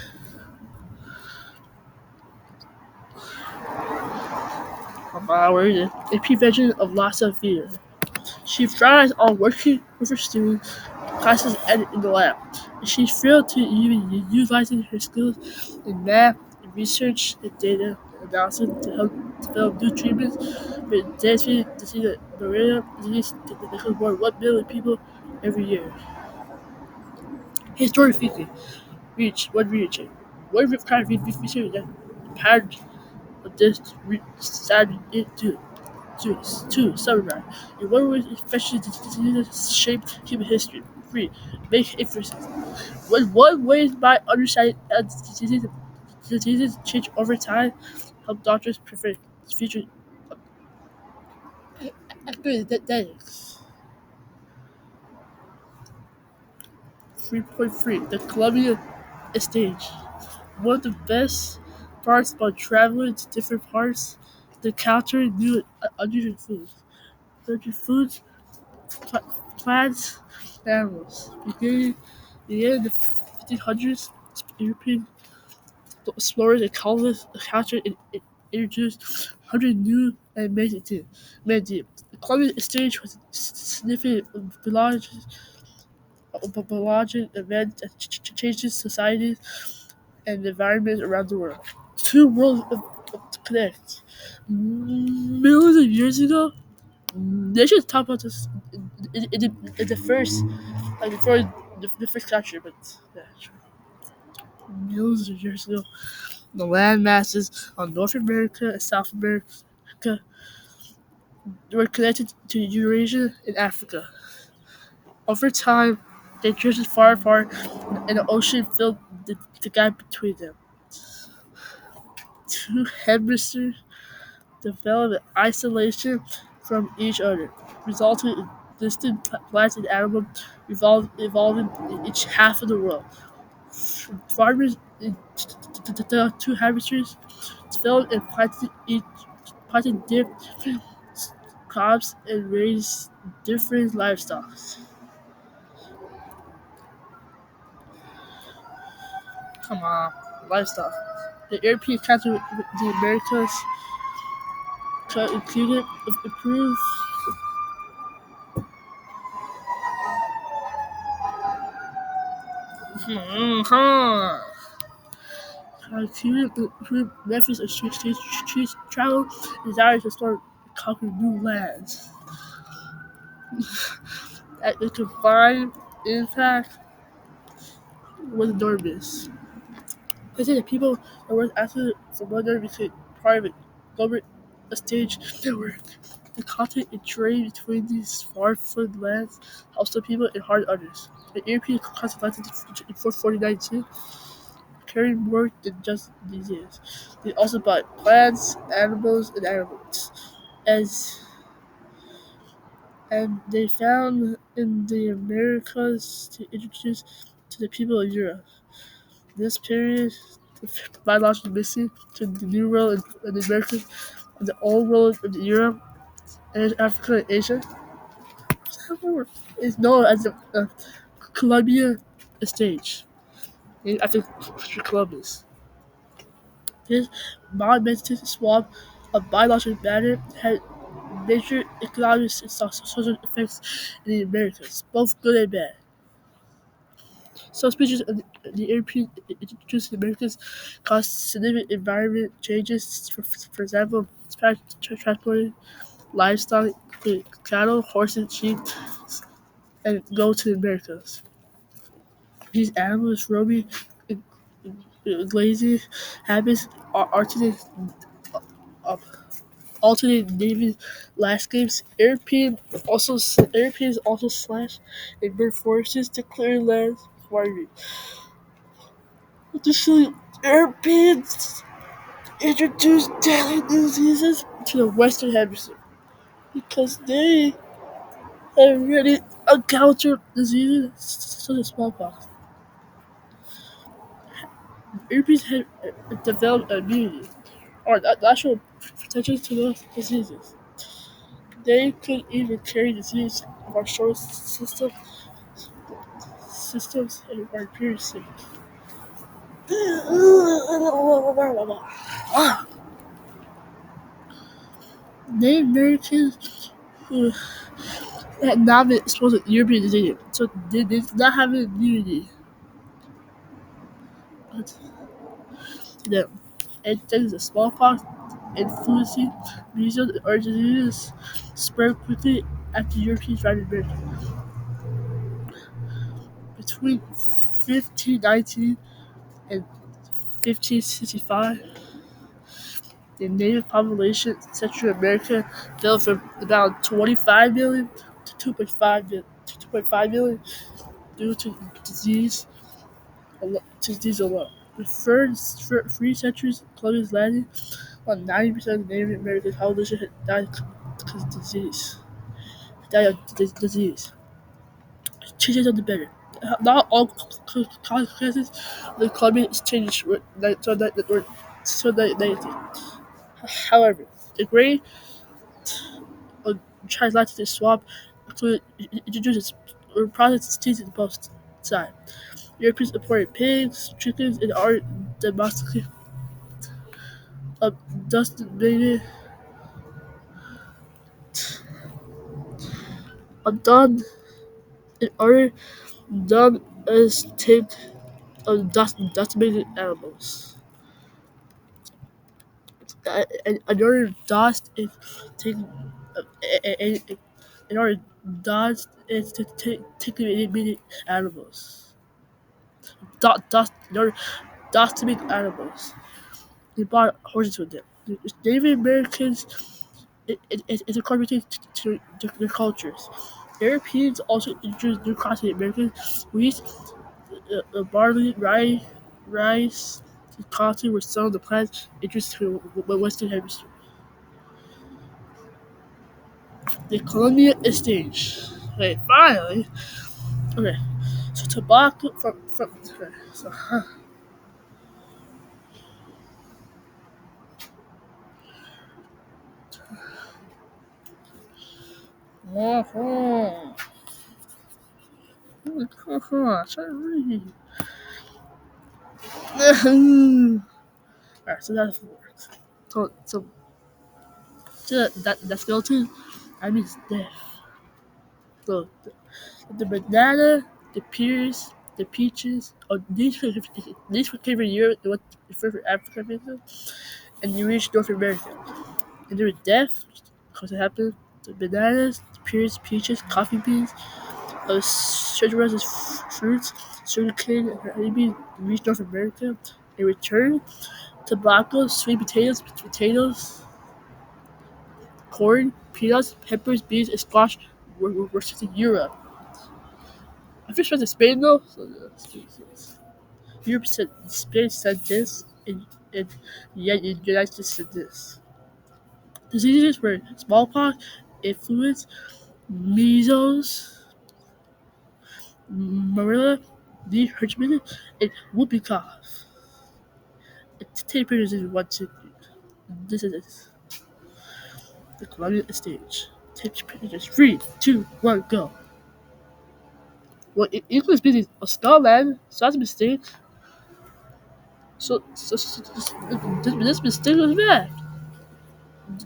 and prevention of loss of fear. She thrives on working with her students, classes, and in the lab. And she thrilled to even utilizing her skills in math, research, and data analysis to help develop new treatments for deadly disease like malaria disease that kills more than 1 million people every year. Historically speaking, one kind of research that pattern of this decided to summarize. In one way, infectious diseases shaped human history. 3. Make inferences. When one way by understanding diseases change over time, help doctors prevent future epidemics. 3.3. The Columbian Exchange. One of the best parts about traveling to different parts, the encounter new unusual foods. Foods, plants, and animals. Beginning in the 1500s, European explorers and colonists encountered and introduced 100 new and amazing things. The Columbian Exchange was a significant biological event that changed societies and environments around the world. Two worlds connect. Millions of years ago, they should talk about this in the first, like before the first country, but yeah, sure. Millions of years ago, the land masses on North America and South America were connected to Eurasia and Africa. Over time, they drifted far apart, and the ocean filled the gap between them. Two hemispheres developed in isolation from each other, resulting in distant plants and animals evolving in each half of the world. Farmers The two harvesters filled and planted different crops and raised different livestock. Come on, livestock. The European country with the Americas included improve included improve methods of street travel, desire to start conquering new lands. At the combined impact was enormous. They say the people that were after the mother became private government a stage network. The contact and trade between these far-flung lands helped some people and harmed others. The European conquest landed in 449 too, carrying more than just disease. They also bought plants, animals, and animals. As and they found in the Americas to introduce to the people of Europe. This period, the biological mixing to the New World and the Americas and the Old World of Europe and Africa and Asia is known as the Columbian Exchange, named after Columbus. This monumental swamp of biological matter had major economic and social effects in the Americas, both good and bad. Some species of the European introduced to the Americas caused significant environment changes. For example, transporting livestock, including cattle, horses, sheep, and go to the Americas. These animals roaming grazing habits are alternate naming landscapes. Europeans also slash and burn forests to clear land for farming. Additionally, Europeans introduced deadly diseases to the Western Hemisphere because they had already encountered diseases such as smallpox. Europeans had developed immunity or natural protection to those diseases. They could even carry disease of our solar systems and our piercing. Native Americans who had not been exposed to European disease, so they did not have immunity to them. And things like smallpox, influenza, measles, or diseases spread quickly after Europeans arrived in America. Between 1519 and 1565, the native population in Central America fell from about 25 million to 2.5 million due to disease alone. The first 3 centuries, Colonies landed on 90% of the Native American population had died because of disease. Changes on the better. Not all consequences of the Columbian Exchange were negative. However, the great transatlantic swap included introduces or processed teeth in both sides. Europeans imported pigs, chickens, and are domestically domesticated, done in order done as take of domesticated animals. In order dust is taken in order dust is to take immediate animals. In order dust to make animals. They brought horses with them. The Native Americans is a contribution to their cultures. Europeans also introduced new crops in Americans. Wheat, barley, rice, and cotton were some of the plants introduced to the Western Hemisphere. The Colonial Exchange. Okay, finally. Okay, so tobacco from okay, so Sorry. Alright, so that's works. So that skeleton, I mean death. So the banana, the pears, the peaches, these came from Europe, they went for Africa, and you reached North America. And there was death, because it happened. The bananas, the pears, peaches, coffee beans, citrus fruits, sugarcane, and honeybees reached North America. In return, tobacco, sweet potatoes, corn, peanuts, peppers, beans, and squash were sent to Europe. I fish went to Spain though, so Europe said Spain said this, and yet the United States said this. Diseases were smallpox, influenza, measles, Marilla, Lee Hirschman, and whooping cough. Tape pictures is what to this is it. The Colonial Exchange. Tape pictures 3, 2, 1, go. Well, English speaking of Scotland, so that's a mistake. This mistake was bad.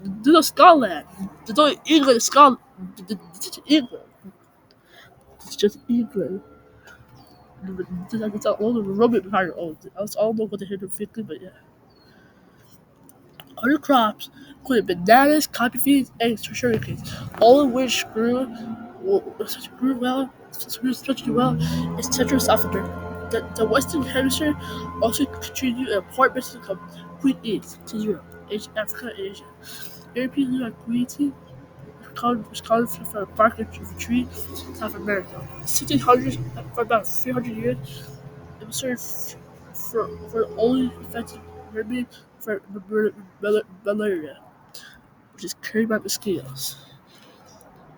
There's no Scotland. There's no England, Scotland. It's England. It's just England. That's all the Roman Empire owned. I don't know what they had to fix it, but yeah. Other crops included bananas, coffee beans, and sugar canes, all of which grew well, especially well in Central South America. The Western Hemisphere also contributed an important business of wheat eats to Europe, Asia, Africa, and Asia. Europeans knew that wheat tea was called from the bark of a tree in South America. 1600s, for about 300 years, it was served for the only effective remedy for malaria, which is carried by mosquitoes.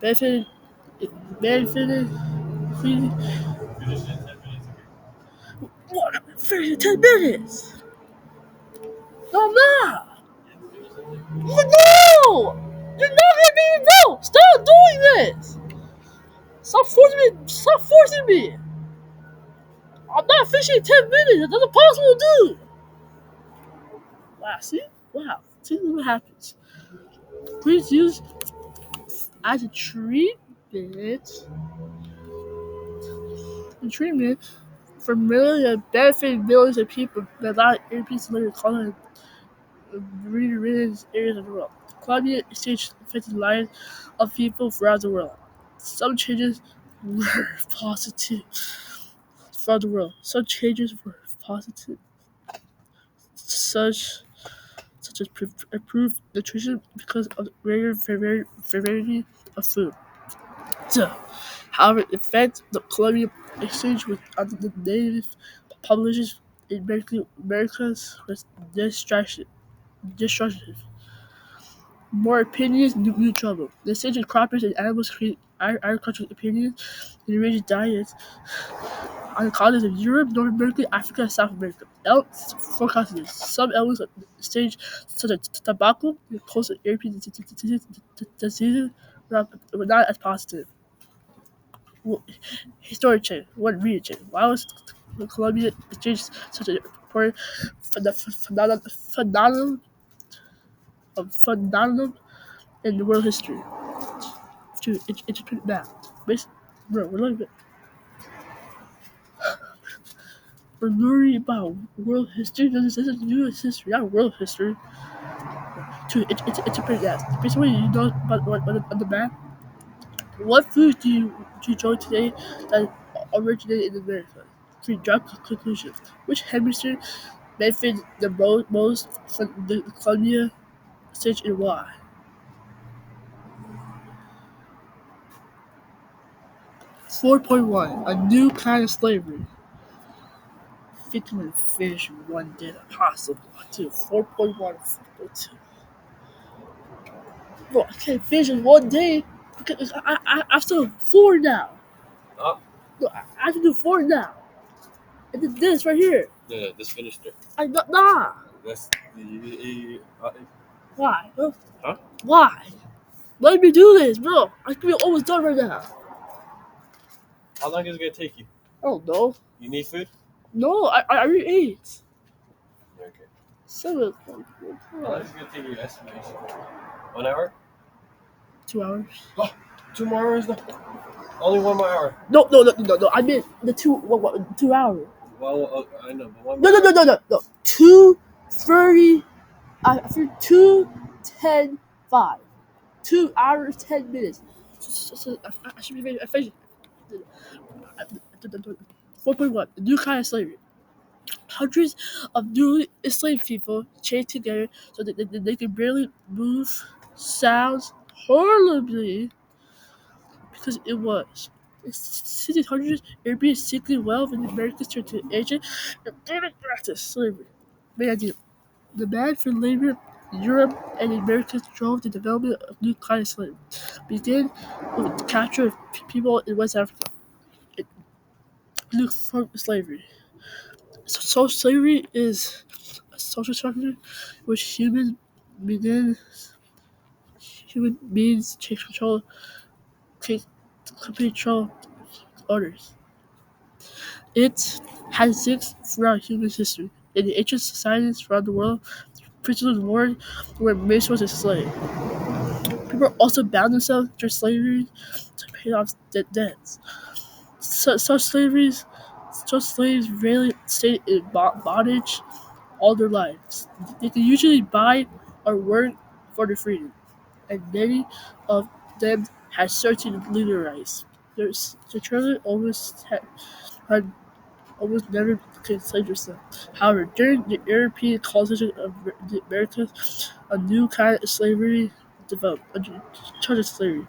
Benefited, benefited, cleaning. What? I'm finished in 10 minutes! No, I'm not! No! You're not gonna be no! Stop doing this! Stop forcing me! Stop forcing me! I'm not finishing in 10 minutes! That's impossible to do! Wow, see? Wow. See what happens. Please use as a treatment for millions of benefiting millions of people that allow Europeans live in colonies in areas of the world. Columbian Exchange affected the lives of people throughout the world. Some changes were positive throughout the world. Some changes were positive, such as improved nutrition because of the greater variety of food. So, however, the effect the Columbian Exchange was on the native populations in Americas was destructive. More opinions, new trouble. The exchange of croppers and animals create agricultural opinions and enriched diets on the continents of Europe, North America, Africa, and South America. Else, four continents. Some elements of the exchange, such as tobacco and coastal European diseases, were not as positive. Well, historic change. One region. Why was the Columbian Exchange such an important phenomenon in the world history? To interpret that. Bro, we're learning about world history. This is U.S. history, not world history. To interpret that. Basically, you know about what on the map. What foods do you enjoy today that originated in America? Three drop conclusions. Which hemisphere benefited the most from the colonial exchange and why? 4.1. A new kind of slavery. 15 fish, one dead possible. 2. 4.1. 4.2. Bro, I can't finish in one day because I still have 4 now. Oh, No, I have to do 4 now. And then this right here. no, this finished it. Nah. That's the. Why? Huh? Why? Let me do this, bro. I could be almost done right now. How long is it gonna take you? I don't know. You need food? No, I already ate. Okay. 7. How long is it gonna take you estimation? 1 hour? 2 hours. Oh, 2 more hours? No. Only 1 more hour. No. I meant the 2 hours. Well, I know, but one No, more no, no, hour. no, no, no. 2:30. I for 2:10:05. 2 hours 10 minutes. I should be ready. I finished. 4.1. The new kind of slavery. Hundreds of newly enslaved people chained together so that they could barely move. Sounds horribly because it was. In 1600s, European sickly wealth in the Americas turned to ancient and brutal practice slavery. Main idea. The demand for labor in Europe and the Americas drove the development of new kinds of slavery. Began with the capture of people in West Africa. It new form of slavery. So slavery is a social structure which begin human beings take complete control of others. It has existed throughout human history. In the ancient societies around the world, prisoners of war were made sources of slave. People also bound themselves through slavery to pay off debts. So slaves rarely stayed in bondage all their lives. They can usually buy or work for their freedom, and many of them had certain legal rights. The children had almost never became slaves themselves. However, during the European colonization of the Americas, a new kind of slavery developed, a charge of slavery.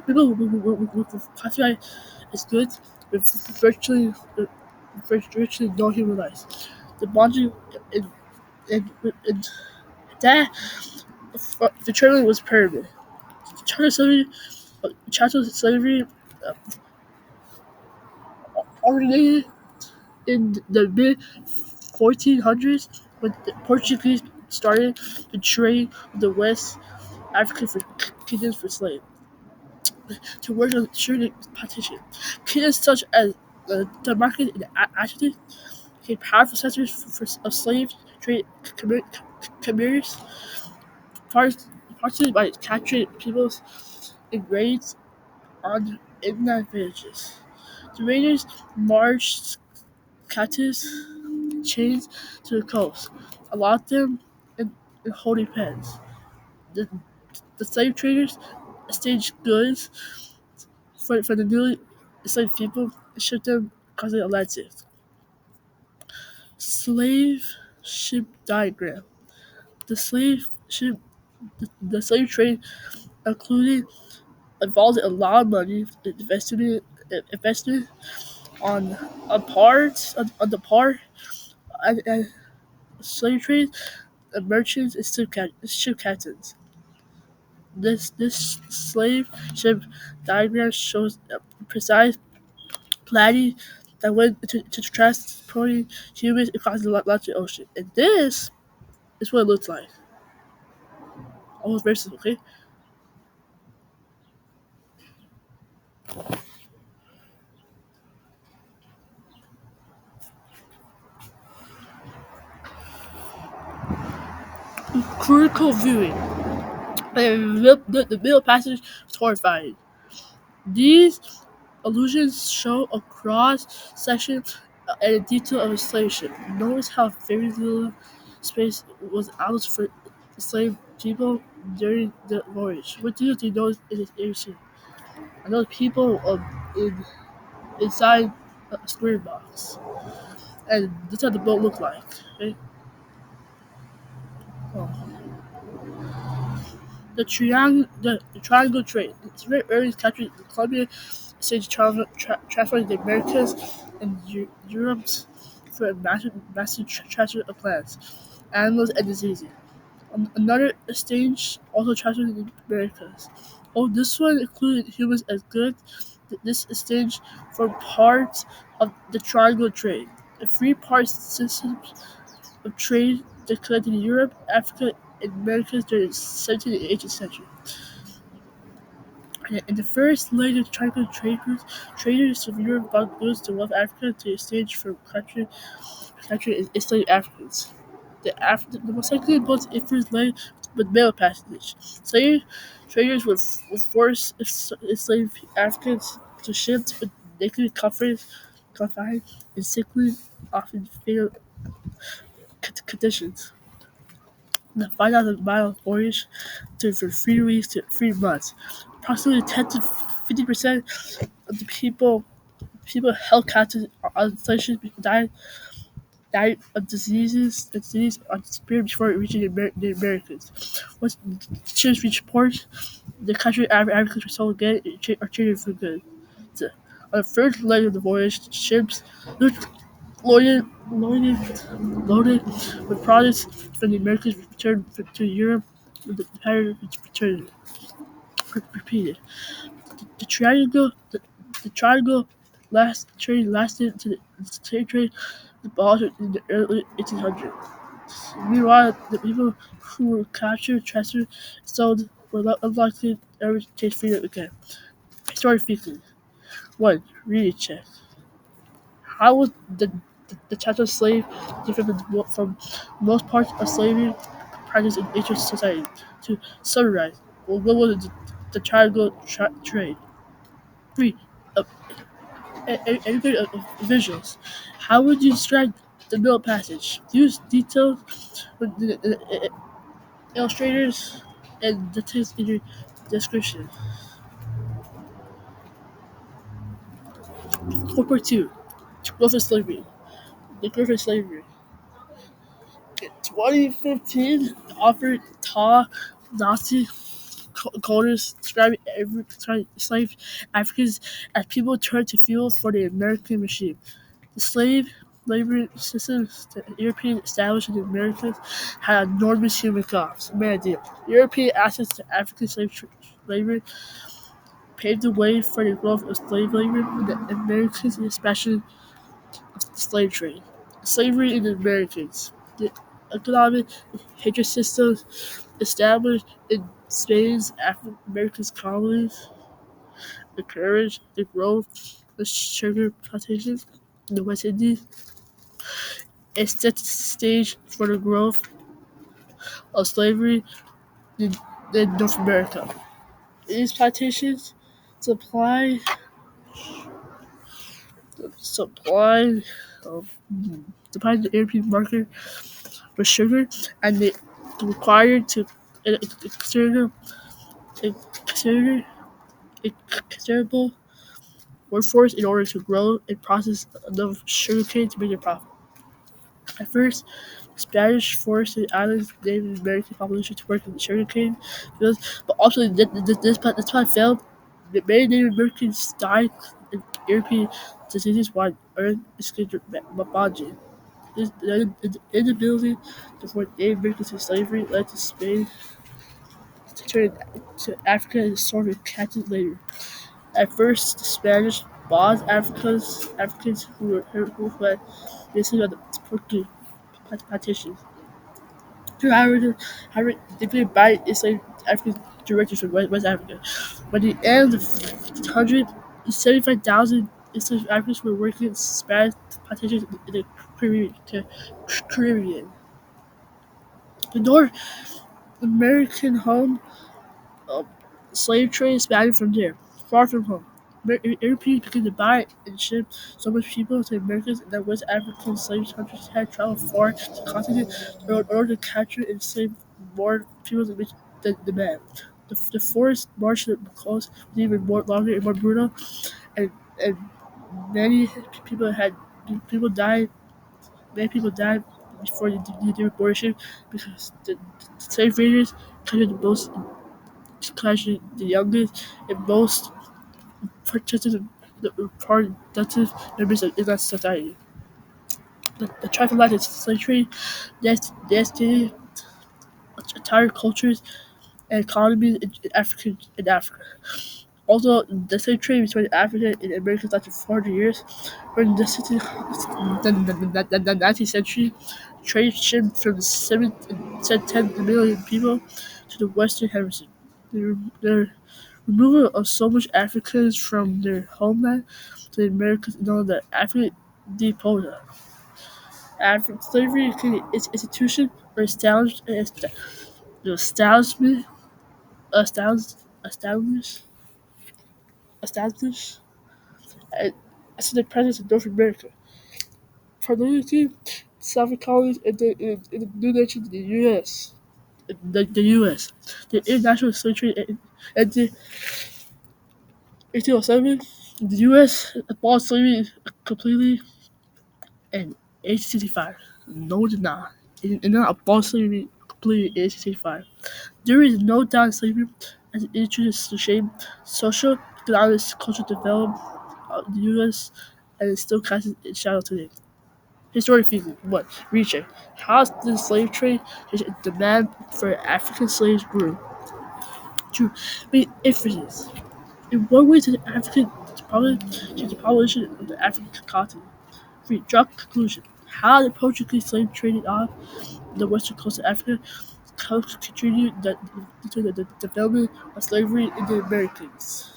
People were classified as goods with virtually no human rights. The bondage and that the trailer was permanent. Chattel slavery originated in the mid 1400s when the Portuguese started to trade with the West African kingdoms for slaves to work on trading partition. Kingdoms such as the market and Aztec became powerful centers of slave trade commerce, partially by capturing peoples in raids on inland villages. The raiders marched captives in chains to the coast, a lot of them in holding pens. The, the slave traders staged goods for the newly enslaved people and shipped them across the Atlantic. Slave ship diagram. The slave ship the slave trade included involved a lot of money investment on on the part and slave trade merchants and ship captains. This slave ship diagram shows a precise planning that went to transporting humans across the Atlantic Ocean. And this is what it looks like. Almost versus, okay? Critical viewing. And the middle passage is horrifying. These allusions show a cross section and a detail of a slave ship. Notice how very little space was allocated for enslaved people during the voyage. What do you notice in this area? I know people inside a square box, and this is how the boat looked like. Okay? Oh. The triangle trade. It's very early captured the Columbian Exchange transferring the Americas and Europe for a massive transfer of plants, animals, and diseases. Another exchange also transferred the Americas. Oh, this one included humans as goods. This exchange formed part of the triangle trade, a three-part system of trade that connected Europe, Africa, and Americas during the 17th and 18th century. In the first leg of triangle trade routes, traders from Europe brought goods to West Africa to exchange for country enslaved Africans. The most likely both in first leg with mail passage. Slave traders would force enslaved Africans to ships with naked confined and sickly, often fatal conditions. The 5,000-mile voyage took from 3 weeks to 3 months. Approximately 10 to 50% of the people held captive on the station died of disease on spear before reaching the Americans. Once the ships reached port, the country Africans were sold again or traded for goods. On the first leg of the voyage, ships loaded, loaded, loaded with products from the Americans returned to Europe, with the pattern returned repeated. The triangle, the triangle trade lasted to the slave trade abolished in the early 1800s. Meanwhile, the people who were captured, transferred, and sold were unlikely to ever taste freedom again. Historic figures. 1. Reading check. How was the chattel slave different from most parts of slavery practiced in ancient society? To summarize, what was the triangle trade? 3. Uh, Everybody visuals. How would you describe the middle passage? Use details with the illustrators and the text in your description. 4.2. Growth of slavery. The growth of slavery. In 2015, offered tall Nazi coders describing enslaved Africans as people turned to fuel for the American machine. The slave labor systems that Europeans established in the Americas had enormous human costs. Man, European access to African slave labor paved the way for the growth of slave labor in the Americas, and especially of the slave trade. Slavery in the Americas. The economic and hatred systems established in Spain's African American colonies encouraged the growth of sugar plantations in the West Indies and set the stage for the growth of slavery in, North America. These plantations supply supply um, supply the European market with sugar, and they required to consider consider a considerable workforce in order to grow and process enough sugarcane to make a profit. At first, Spanish forced the island's Native American population to work in the sugarcane fields, but ultimately this plan failed. The many Native Americans died in European diseases while earned escaped Mabaji. The inability to force Native Americans to slavery led to Spain to turn to Africa and sort of captive later. At first, the Spanish bought Africans who had basically on the Portuguese plantations. However, they did buy enslaved African directors from West Africa. By the end of the 175,000 enslaved Africans were working in Spanish plantations in the Caribbean. The North American home um, slave trade expanded from there, far from home. Europeans began to buy and ship so much people to the Americas that West African slave hunters had traveled far to the continent in order to capture and enslave more people to meet the demand. The forced march to the coast was even more longer and more brutal, and, and many people died. Many people died before the liberation because the slave raiders captured the most clashing the youngest and most productive members of Islam society. The transatlantic slave trade devastated entire cultures and economies in Africa. Although the slave trade between Africa and America lasted 400 years, during the 19th century, trade shifted from 10 million people to the Western Hemisphere. There Removal of so much Africans from their homeland to the Americas known as the African deportation. African slavery its institution or the establishment established established as the presence in North America. Primarily Southern colonies in the new nation the U.S. The U.S. The international slave trade in the 1807, the U.S. abolished slavery completely in 1865. No, it did not. It did not abolish slavery completely in 1865. There is no doubt slavery as it introduced the same social, economic, cultural development of the U.S. and it still casts its shadow today. Historic figure 1. Reaching. How the slave trade demand for African slaves grew. 2. Made emphasis. In one way to the African to the population of the African continent. 3. Draw conclusion. How the Portuguese slave traded off the western coast of Africa contributed to the development of slavery in the Americas.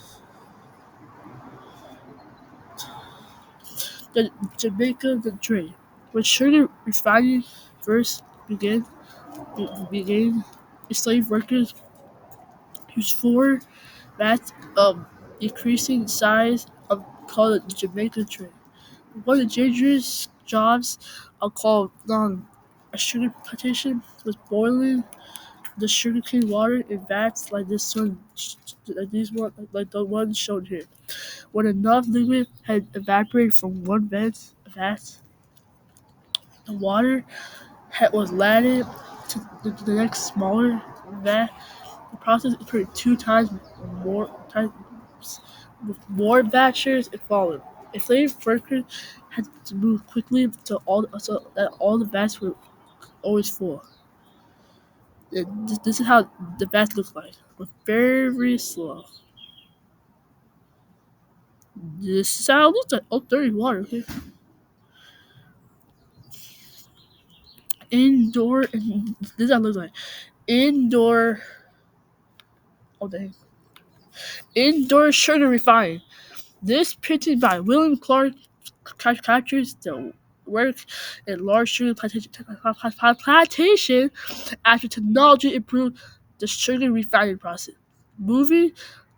The Jamaica the trade. When sugar refining first began, enslaved workers used four vats of increasing size of called the Jamaica trade. One of the dangerous jobs called a sugar plantation was boiling the sugarcane water in vats like this one, like the one shown here. When enough liquid had evaporated from one vat, the water was added to the next smaller vat. The process occurred more times with more batches and followed. Enslaved workers had to move quickly so that all the vats were always full. This is how the vats look like. But very slow. This is how it looks like. Oh, dirty water. Okay. Indoor. This is how it looks like. Indoor. Oh, dang. Indoor sugar refining. This printed by William Clark captures the work in large sugar plantation after technology improved the sugar refining process. Moving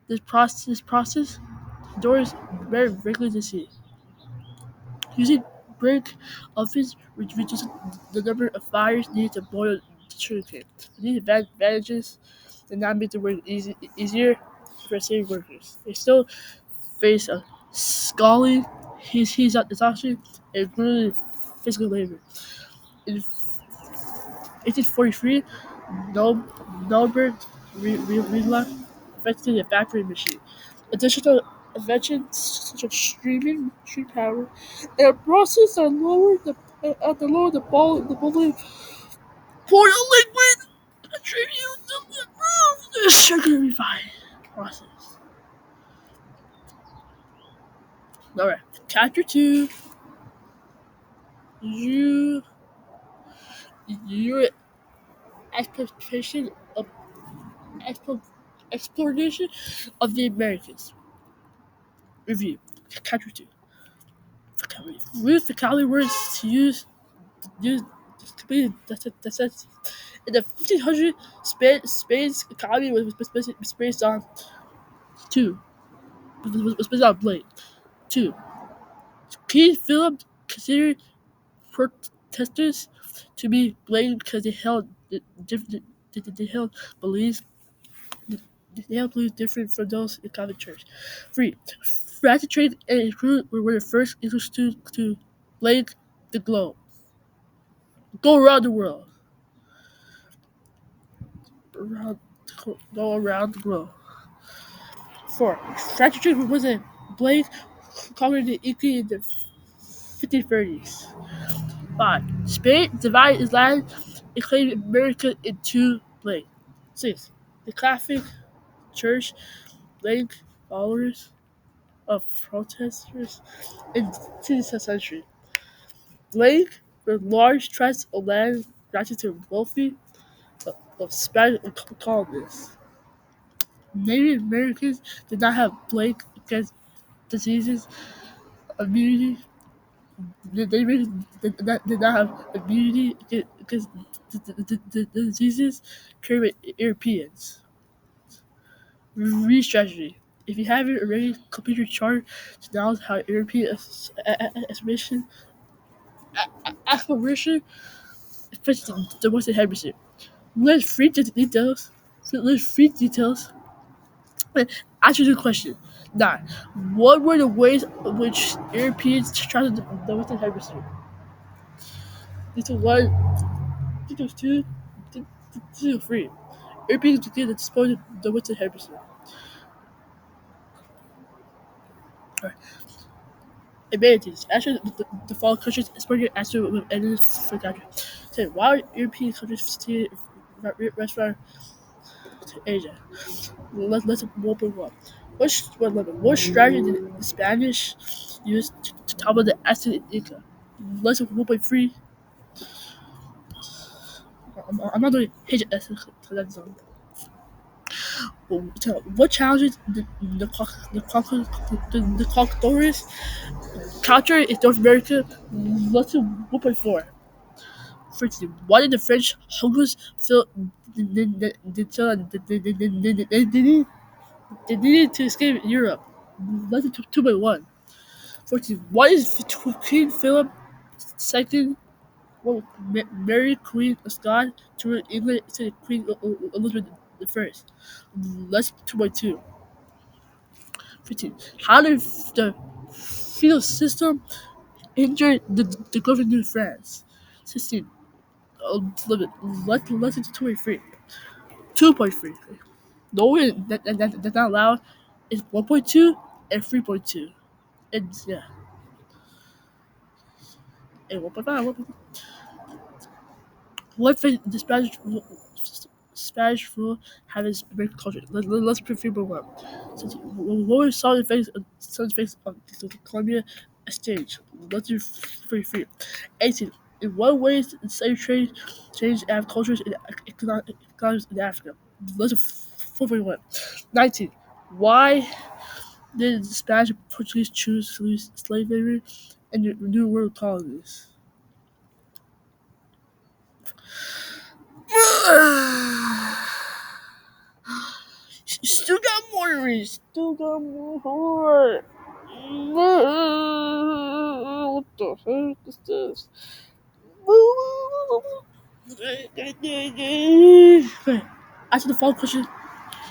this process doors very regularly to see. Using brick ovens reduces the number of fires needed to boil the sugarcane. These advantages did not make the work easier for city workers. They still face a scalding he's exhaustion and grueling physical labor. In 1843, Norbert Relock invented the evaporating machine. Additional inventions such as stream power and a process that lowered the boiling point of liquid contribute to the sugar refining process. Alright, chapter 2. You your exploitation of explo- exploration of the Americas. Review. Chapter 2. Vocabulary. Use vocabulary words to use completely that's in the 1500s, Spain's economy was based on two. Was based on Blake. Two. King Philip considered protesters to be blamed because they held beliefs they held beliefs different from those in Catholic Church. 3. Fractal trade and include were the first English to blank the globe. Go around the world. Around, go around the globe. 4. Fractal trade was a blank conquered the Inca in the 1530s. 5. Spain divided its land and claimed America in two blank. 6. The Catholic Church blank followers of protesters in the 16th century. Blank were large tracts of land granted to wealthy of Spanish colonists. Native Americans did not have plague against diseases immunity. The Native did not have immunity against the diseases carried by Europeans. Read strategy. If you haven't already, complete your chart to now how European expedition exploration affects the Western Hemisphere. Let's read the details. Let's read details. Answer the question. 9. What were the ways in which Europeans traveled the Western Hemisphere? Detail 1, Detail 2, Detail 3. Europeans began to dispose of the Western Hemisphere. Alright. Amenities. Actually, the following countries exported after with ended for country. 10. Why European countries facilitated restaurant to Asia? Let's open one. What strategy did the Spanish use to topple the Aztec Inca? Lesson 1.3. I'm not doing H S that zone. What challenges the Conquistadors capture in North America? Lesson 1.4. 13. Why did the French Hungars feel they needed to escape Europe? Lesson 2.1. 14. Why is King Philip II married Queen of Scotland to England instead of Queen Elizabeth I? Lesson 2.2. 15. How did the feudal system injure the government of France? 16. Lesson 2.3. 2.3. The only that's not allowed is 1.2 and 3.2. And yeah, and 1.5. What fate the Spanish rule have its American culture? Let's preview one. What were some effects of the Columbian Exchange? Let's do 33. 18. In what ways did slave trade change African cultures and economies in Africa? Let's do 4.1. 19. Why did the Spanish and Portuguese choose to use slavery in the New World colonies? Still got more to read. Still got more. What the heck is this? Okay. Answer the follow question.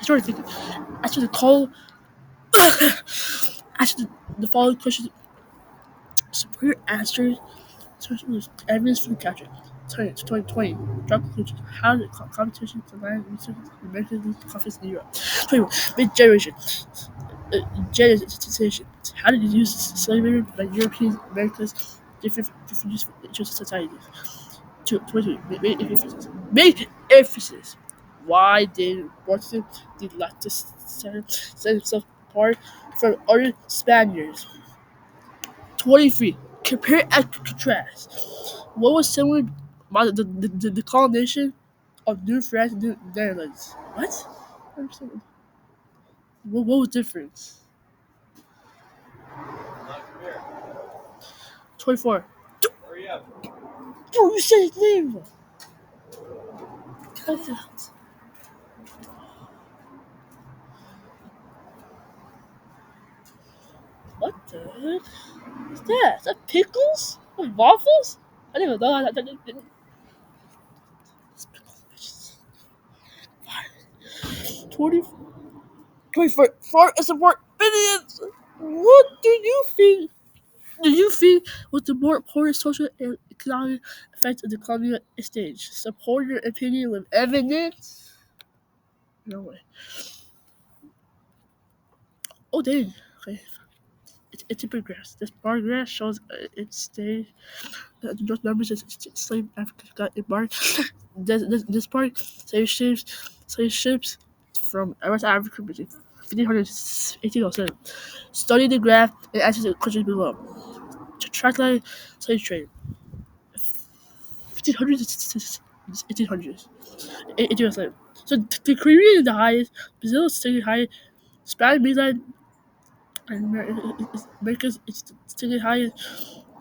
Sorry, thinking. Answer the call. Answer the following question. Superior answers. Evidence for the capture. 2020. Drug conclusions. How did competition combine research and American confidence in Europe? 21. Mid-generation. Generation. How did you use slavery by European Americans different use for interest societies? 22. Make emphasis. Why did Washington did not set himself apart from other Spaniards? 23. Compare and contrast. What was similar about the colonization of New France and New Netherlands? What? What was different? Come here. 24. Hurry up. Bro, you said his name! Cut it out. What the heck is that? Is that pickles? With waffles? I didn't even know that. It's pickles. 20, 24 is support billions. What do you think was the more important social and economic effect of the Colonial Exchange? Support your opinion with evidence? No way. Oh dang. Okay. It's a big graph. This bar graph shows its stage. The numbers of slave Africa got embarked. This part slave ships from West Africa between 1500 and 1807. Study the graph and answer the questions below. To track line slave trade. 1500 1800s. 1807. So the Caribbean is the highest, Brazil is second highest, Spanish mainland and America is second highest,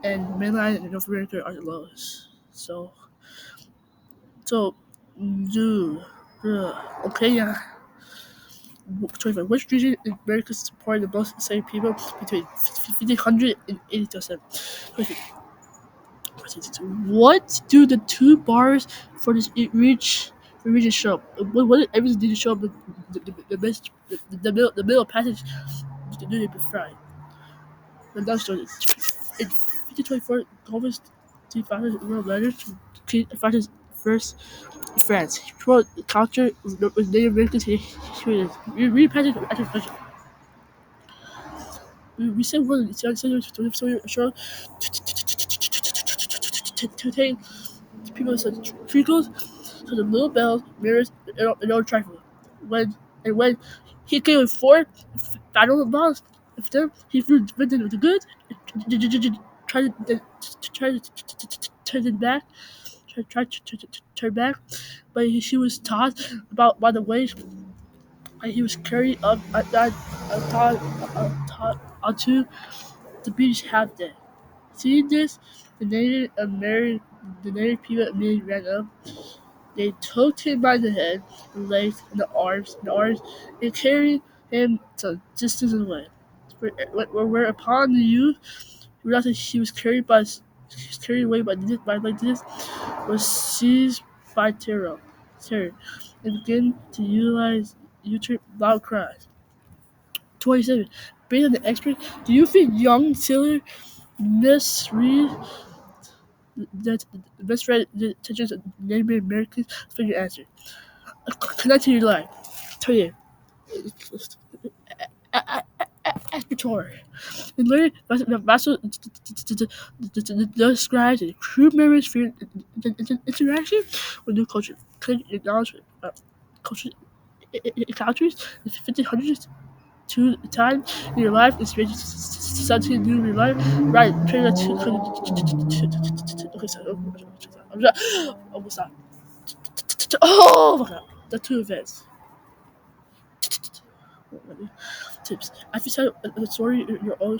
and mainland and North America are the lowest. So, dude, okay, yeah. 25. Which region in America supported the most enslaved people between 1500 and 1807? What do the two bars for this region show? What evidence did it show up the middle passage to do it befriend? The down story. In 1524, Columbus founded a letter to King Francis first France. He wrote a culture with Native Americans. He read passage after passage. We said one it's so sure to take people such treacles to the little bells, mirrors, and all trifle. When he came with four battle balls of them, he threw them with the good, tried to turn it back, tried to turn back, but she was taught about by the way and he was carried up onto the beach half dead. Seeing this, the native people immediately ran up. They took him by the head, the legs, and the arms, and carried him some distance away. Whereupon the youth realized that he was carried away by this, was seized by terror, and began to utilize loud cries. 27. Based on the expert, do you think young sailor misread the intentions of Native Americans? For your answer. Connect to your life. 28. Explorer. In later Vassal describes the crew members' fear interaction with new culture. Connect your knowledge with culture encounters in the 1500s to the time in your life is ready something new in your life. Right, train that to okay, sorry, I'm sorry. Almost stop. Oh my god. The two events. Tips. After you tell the story in your own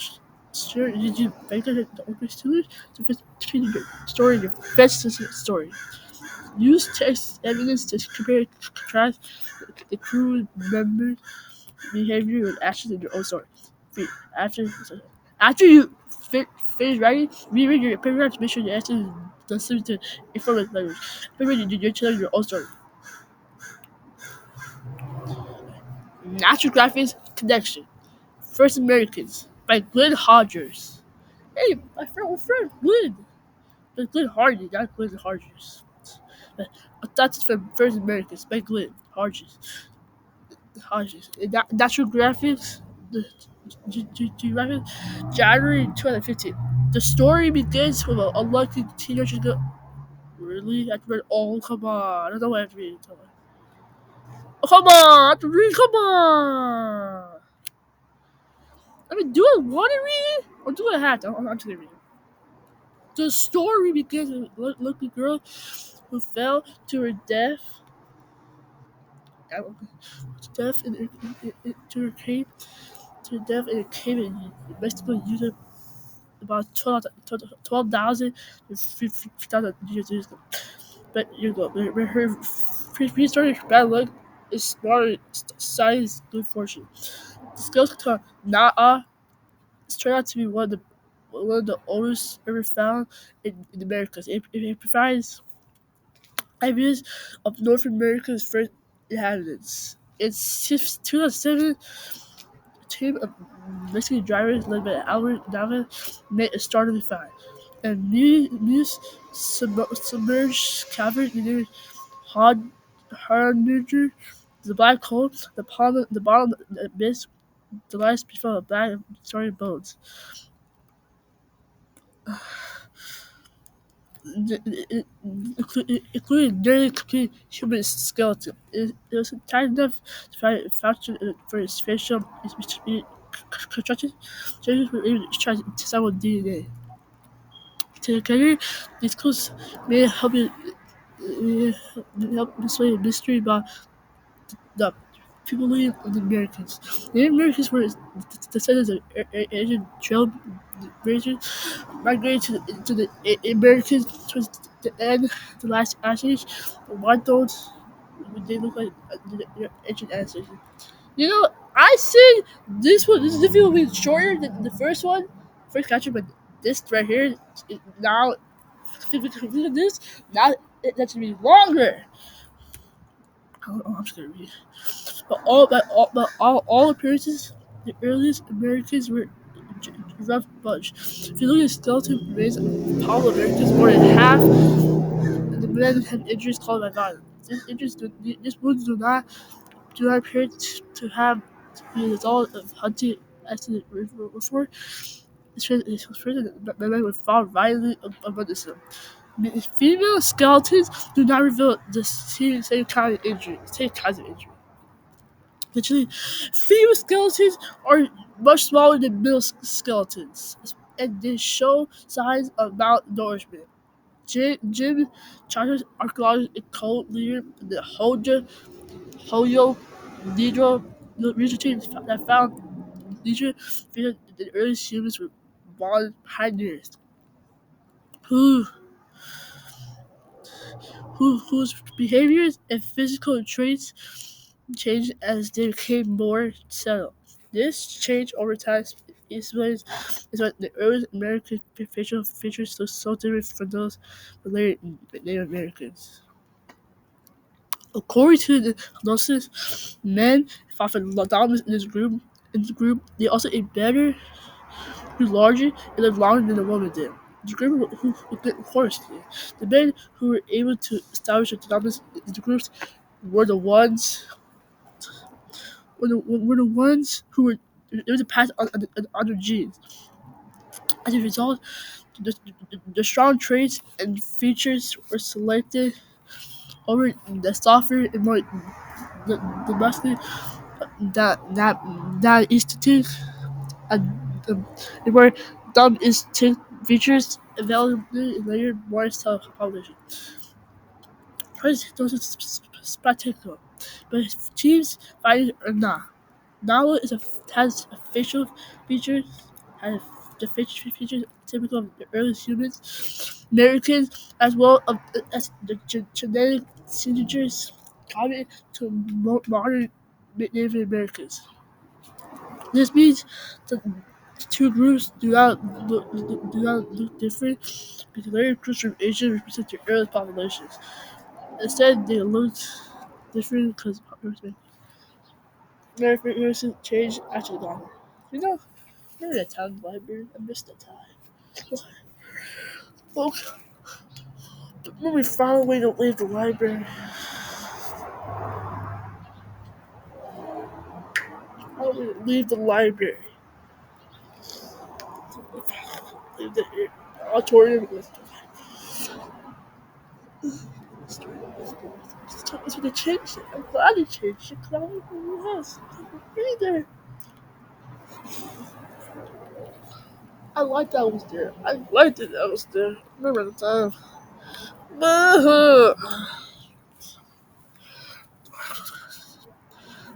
story, did you make the open story to fit between your story and your best story? Use text evidence to compare and contrast the crew members' behavior and actions in your own story. Three. After you finish writing, reread your paragraphs to make sure the answer does seem to informative language. Reread your own story. Natural Graphics Connection. First Americans by Glenn Hodgers. Hey, my friend Glenn. But Glenn Hardy, not Glenn Hodgers. That's from First Americans by Glenn Hodgers. Natural Graphics. January 2015. The story begins with an unlucky teenager girl. Really? I have to read. Oh, come on. I don't know what I have to read. Oh, come on. I have to read. Come on. I mean, do I want to read it? Or do I have to? I'm just going to read it. The story begins with a lucky girl who fell to her death. To her cave. To her death in a cave in Mexico, using about 12,000 to 50,000 years ago. But where her prehistoric bad luck is smarter science good fortune. The skills to Na'a turned out to be one of the oldest ever found in the Americas. It provides ideas of North America's first inhabitants. In 2007, a team of Mexican drivers led by Albert David made a startling find. And Muse submerged cavern near Hardanger, the black hole, the bottom of the abyss, the last before the black starry bones. Including nearly complete human skeleton. It was tight enough to find a function for its facial construction. Scientists were able to try to sample DNA. Together, these clues may help you help display a mystery about the people living of the Americans. The Americans were descendants of Asian trailblazers migrated to the Americas towards the end of the last ice age. Why don't they look like their ancient ancestors? You know, I think this video will be shorter than the first one, first capture, but this right here now, if we complete this, now that should be longer. I'm just gonna read. But all appearances, the earliest Americans were rough bunch. If you look at the skeleton remains of Pablo Americans, more than half of the men had injuries caused by violence. These wounds do not appear to have been the result of hunting as to the before. It's frustrated that the men were found violently abundant. Female skeletons do not reveal the same kind of injury. Same kinds of injury. Literally, female skeletons are much smaller than male skeletons, and they show signs of malnourishment. Jim Charters, archaeologist and co-leader of the Hoyo Nidro research team that found Nidro figured that the earliest humans were born pioneers who whose behaviors and physical traits changed as they became more settled. This change over time is what the early American facial features look so different from those of later Native Americans. According to the hypnosis, men fought for dominance in this group. They also ate better, grew larger, and lived longer than the women did. The group who did horribly. The men who were able to establish a dominance in the groups were the ones were the ones who were able to pass on their genes. As a result, the strong traits and features were selected over the softer and more the muscular that institute and the more dumb institute features available in later more self population. First, those are spectacle, but teams fighting or not. Nala has facial features, has the facial features typical of the earliest humans, Americans, as well as the genetic signatures common to modern Native Americans. This means that the two groups do not look different because later groups from Asia represent the earliest populations. Instead, they looked different because American changed after the gone. You know, remember that town library? I missed that time. Look, when we found a way to leave the library, how do we leave the library? Leave the auditorium. That's what they changed it. I'm glad they changed it because I don't know who else. Either. I liked that was there. I liked it that was there. Remember the time.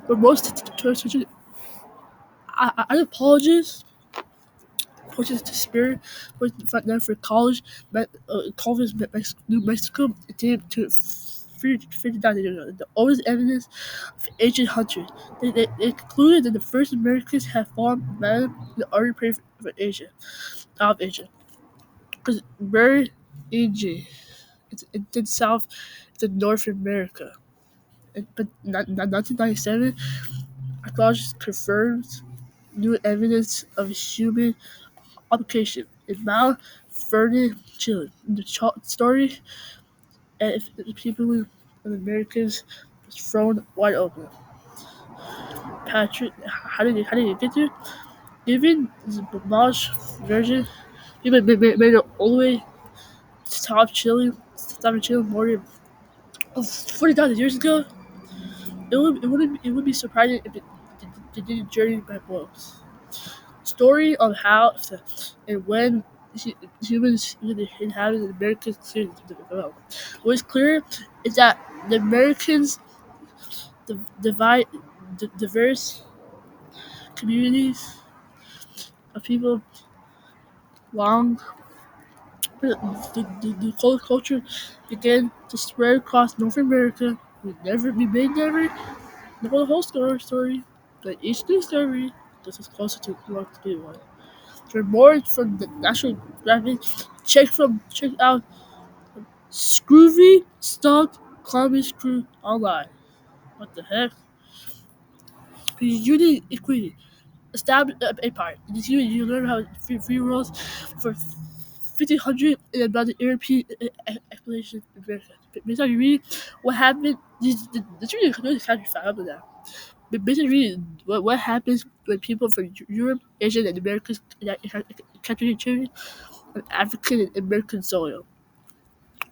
But most churches, I apologize purchased to Spirit was then for college, college New Mexico. It came to 50,000. The oldest evidence of ancient hunters. They concluded that the first Americans had fallen man in the early period of Asia, of Asia, because very Asia, it's south to North America. But 1997, archaeologists confirmed new evidence of human occupation in Mount Vernon, Chile. The story and if the people of the Americans was thrown wide open. Patrick, how did he get there? Given the Welsh version, he made it all the way to stop Chile more than 40,000 years ago. It would be surprising if it didn't journey by boats. Story of how and when humans inhabited the Americas clearly developed. What's clear is that the Americans divide diverse communities of people long the culture began to spread across North America. We may never know the whole story, but each discovery gets us closer to what to be one. For more from the National Geographic, check out Scroovy Stuck Columbus Crew online. What the heck? Unique equity. Established empire. In this unit, you learn how free rolls for 1500 and about the European exploration of America. Basically, you read what happened. This really can't be found with that. But basically, read what happens when people from Europe, Asia, and Americas capture each other on African and American soil.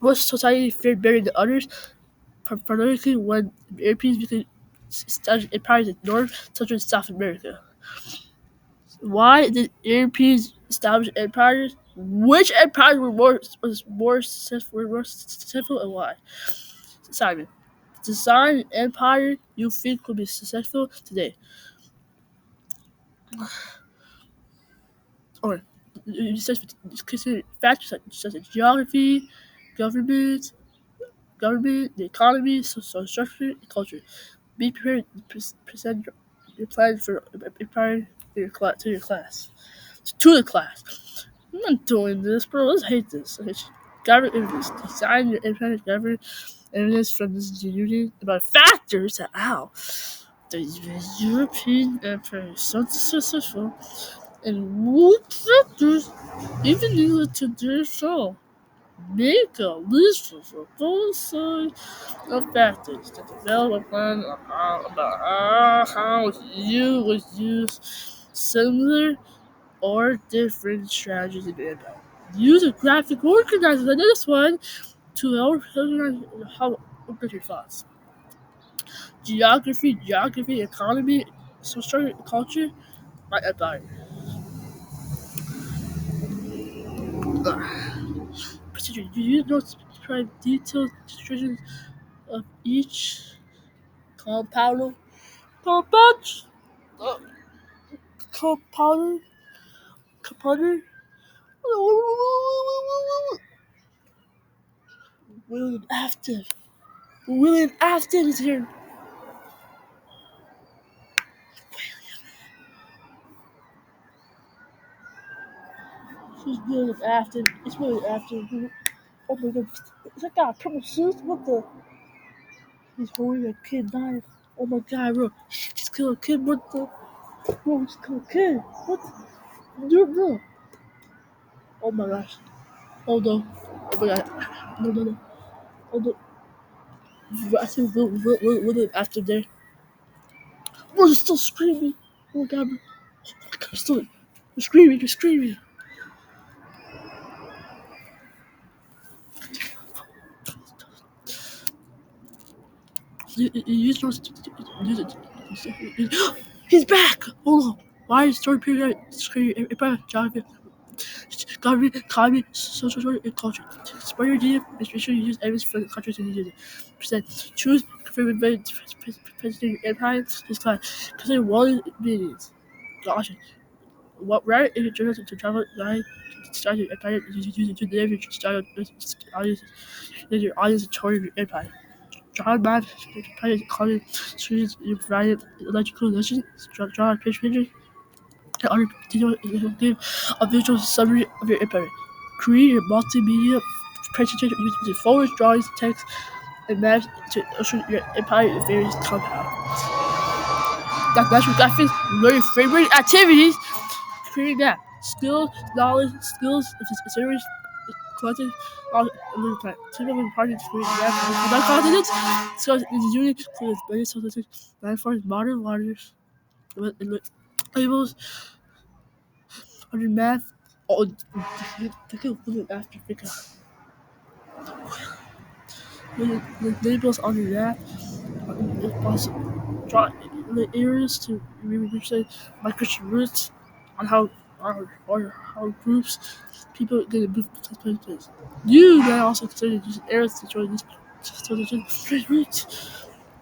Most society fared better than others, particularly when Europeans became established empires in North, Central, and South America. Why did Europeans establish empires? Which empires were more successful and why? Simon, design an empire you think would be successful today, or you just consider factors such as geography, government, the economy, social structure, and culture. Be prepared to present your plan for empire to your class. To the class. I'm not doing this, bro. Let's hate this. Gather evidence. Design your independent government evidence from this union about factors that how the European Empire is so successful and what factors even needed to do so. Make a list for both sides of factors to develop a plan about how you would use similar or different strategies in Empire. Use a graphic organizer like this one to help organize how organize your thoughts. Geography, economy, social culture, my empire. Procedure. You use notes to describe detailed descriptions of each compound. Compound. Uh, compound. Compound. William Afton. William Afton is here. Who's William Afton? It's William Afton. Oh my god. Is that guy a purple suit? What the? He's holding a kid knife. Oh my god, bro. Just killed a kid. What the? Bro, just killed a kid. What? Dude, bro. Oh my gosh. Oh no. Oh my god. No. Oh no. I see William Afton there. Bro, he's still screaming. Oh my god, bro. Oh my god, still. You're screaming. You just use it. He's back! Hold on. Why is story period screaming? Jonathan. Economy, social and culture. Spell your data. Make sure you use evidence for the countries and use it. Percent. Choose confirm president empire. This class. Consider one meanings. Gotcha. What right if you journal to travel line start your empire use it to deliver your style audience your audience tour your empire. Draw map, private color, students you provided electrical legend, draw a picture, and other detail give a visual summary of your empire. Create a multimedia presentation using photos, drawings, text, and maps to illustrate your empire in various compounds. Natural graphics, learn your favorite activities, creating that. Skills, series, collected all the time. Typical party to create that. About continents, skills in the unit, including many substances, landforms, modern waters, labels, under math, oh, take a look after because the labels under that, if possible, draw the areas to represent migration routes on how our groups, people get a move to place. You may also consider using arrows to join these routes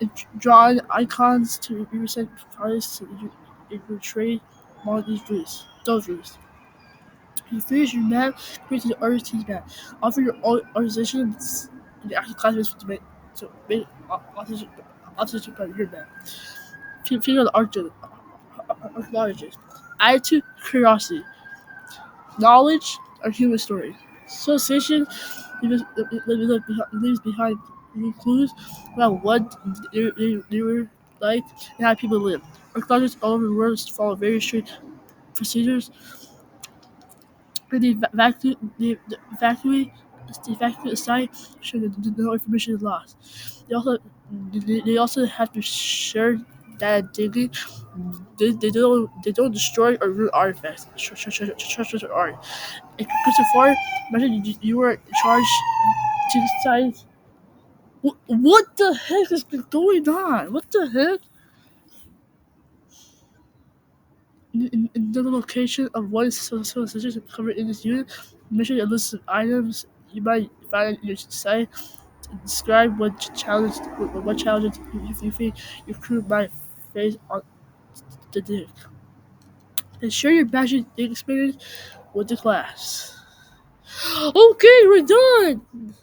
and drawing icons to represent price to your trade among these routes. Those routes. You finish your map, create the artist's map. Offer your organization the actual classmates to make authorization by your map. Figure the archaeologists. Add to curiosity, knowledge, or human story. Association leaves behind clues about what they were like and how people live. Archaeologists all over the world follow very strict procedures. The evacuate site so that no information is lost. They also they also have to share that digging. They don't destroy or ruin artifacts. Structures or art. And Christopher, imagine you were in charge to decide what the heck is going on? What the heck? In the location of one civilization covered in this unit, mention a list of items you might find in your site. Describe what challenges you think your crew might face on the dig. And share your magic dig experience with the class. Okay, we're done.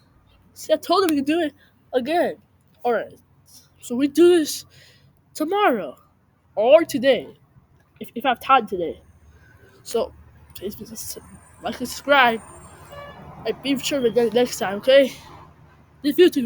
See, I told them we could do it again. All right, so we do this tomorrow or today if I have time today. So please like and subscribe and be sure to get it next time. Okay, this YouTube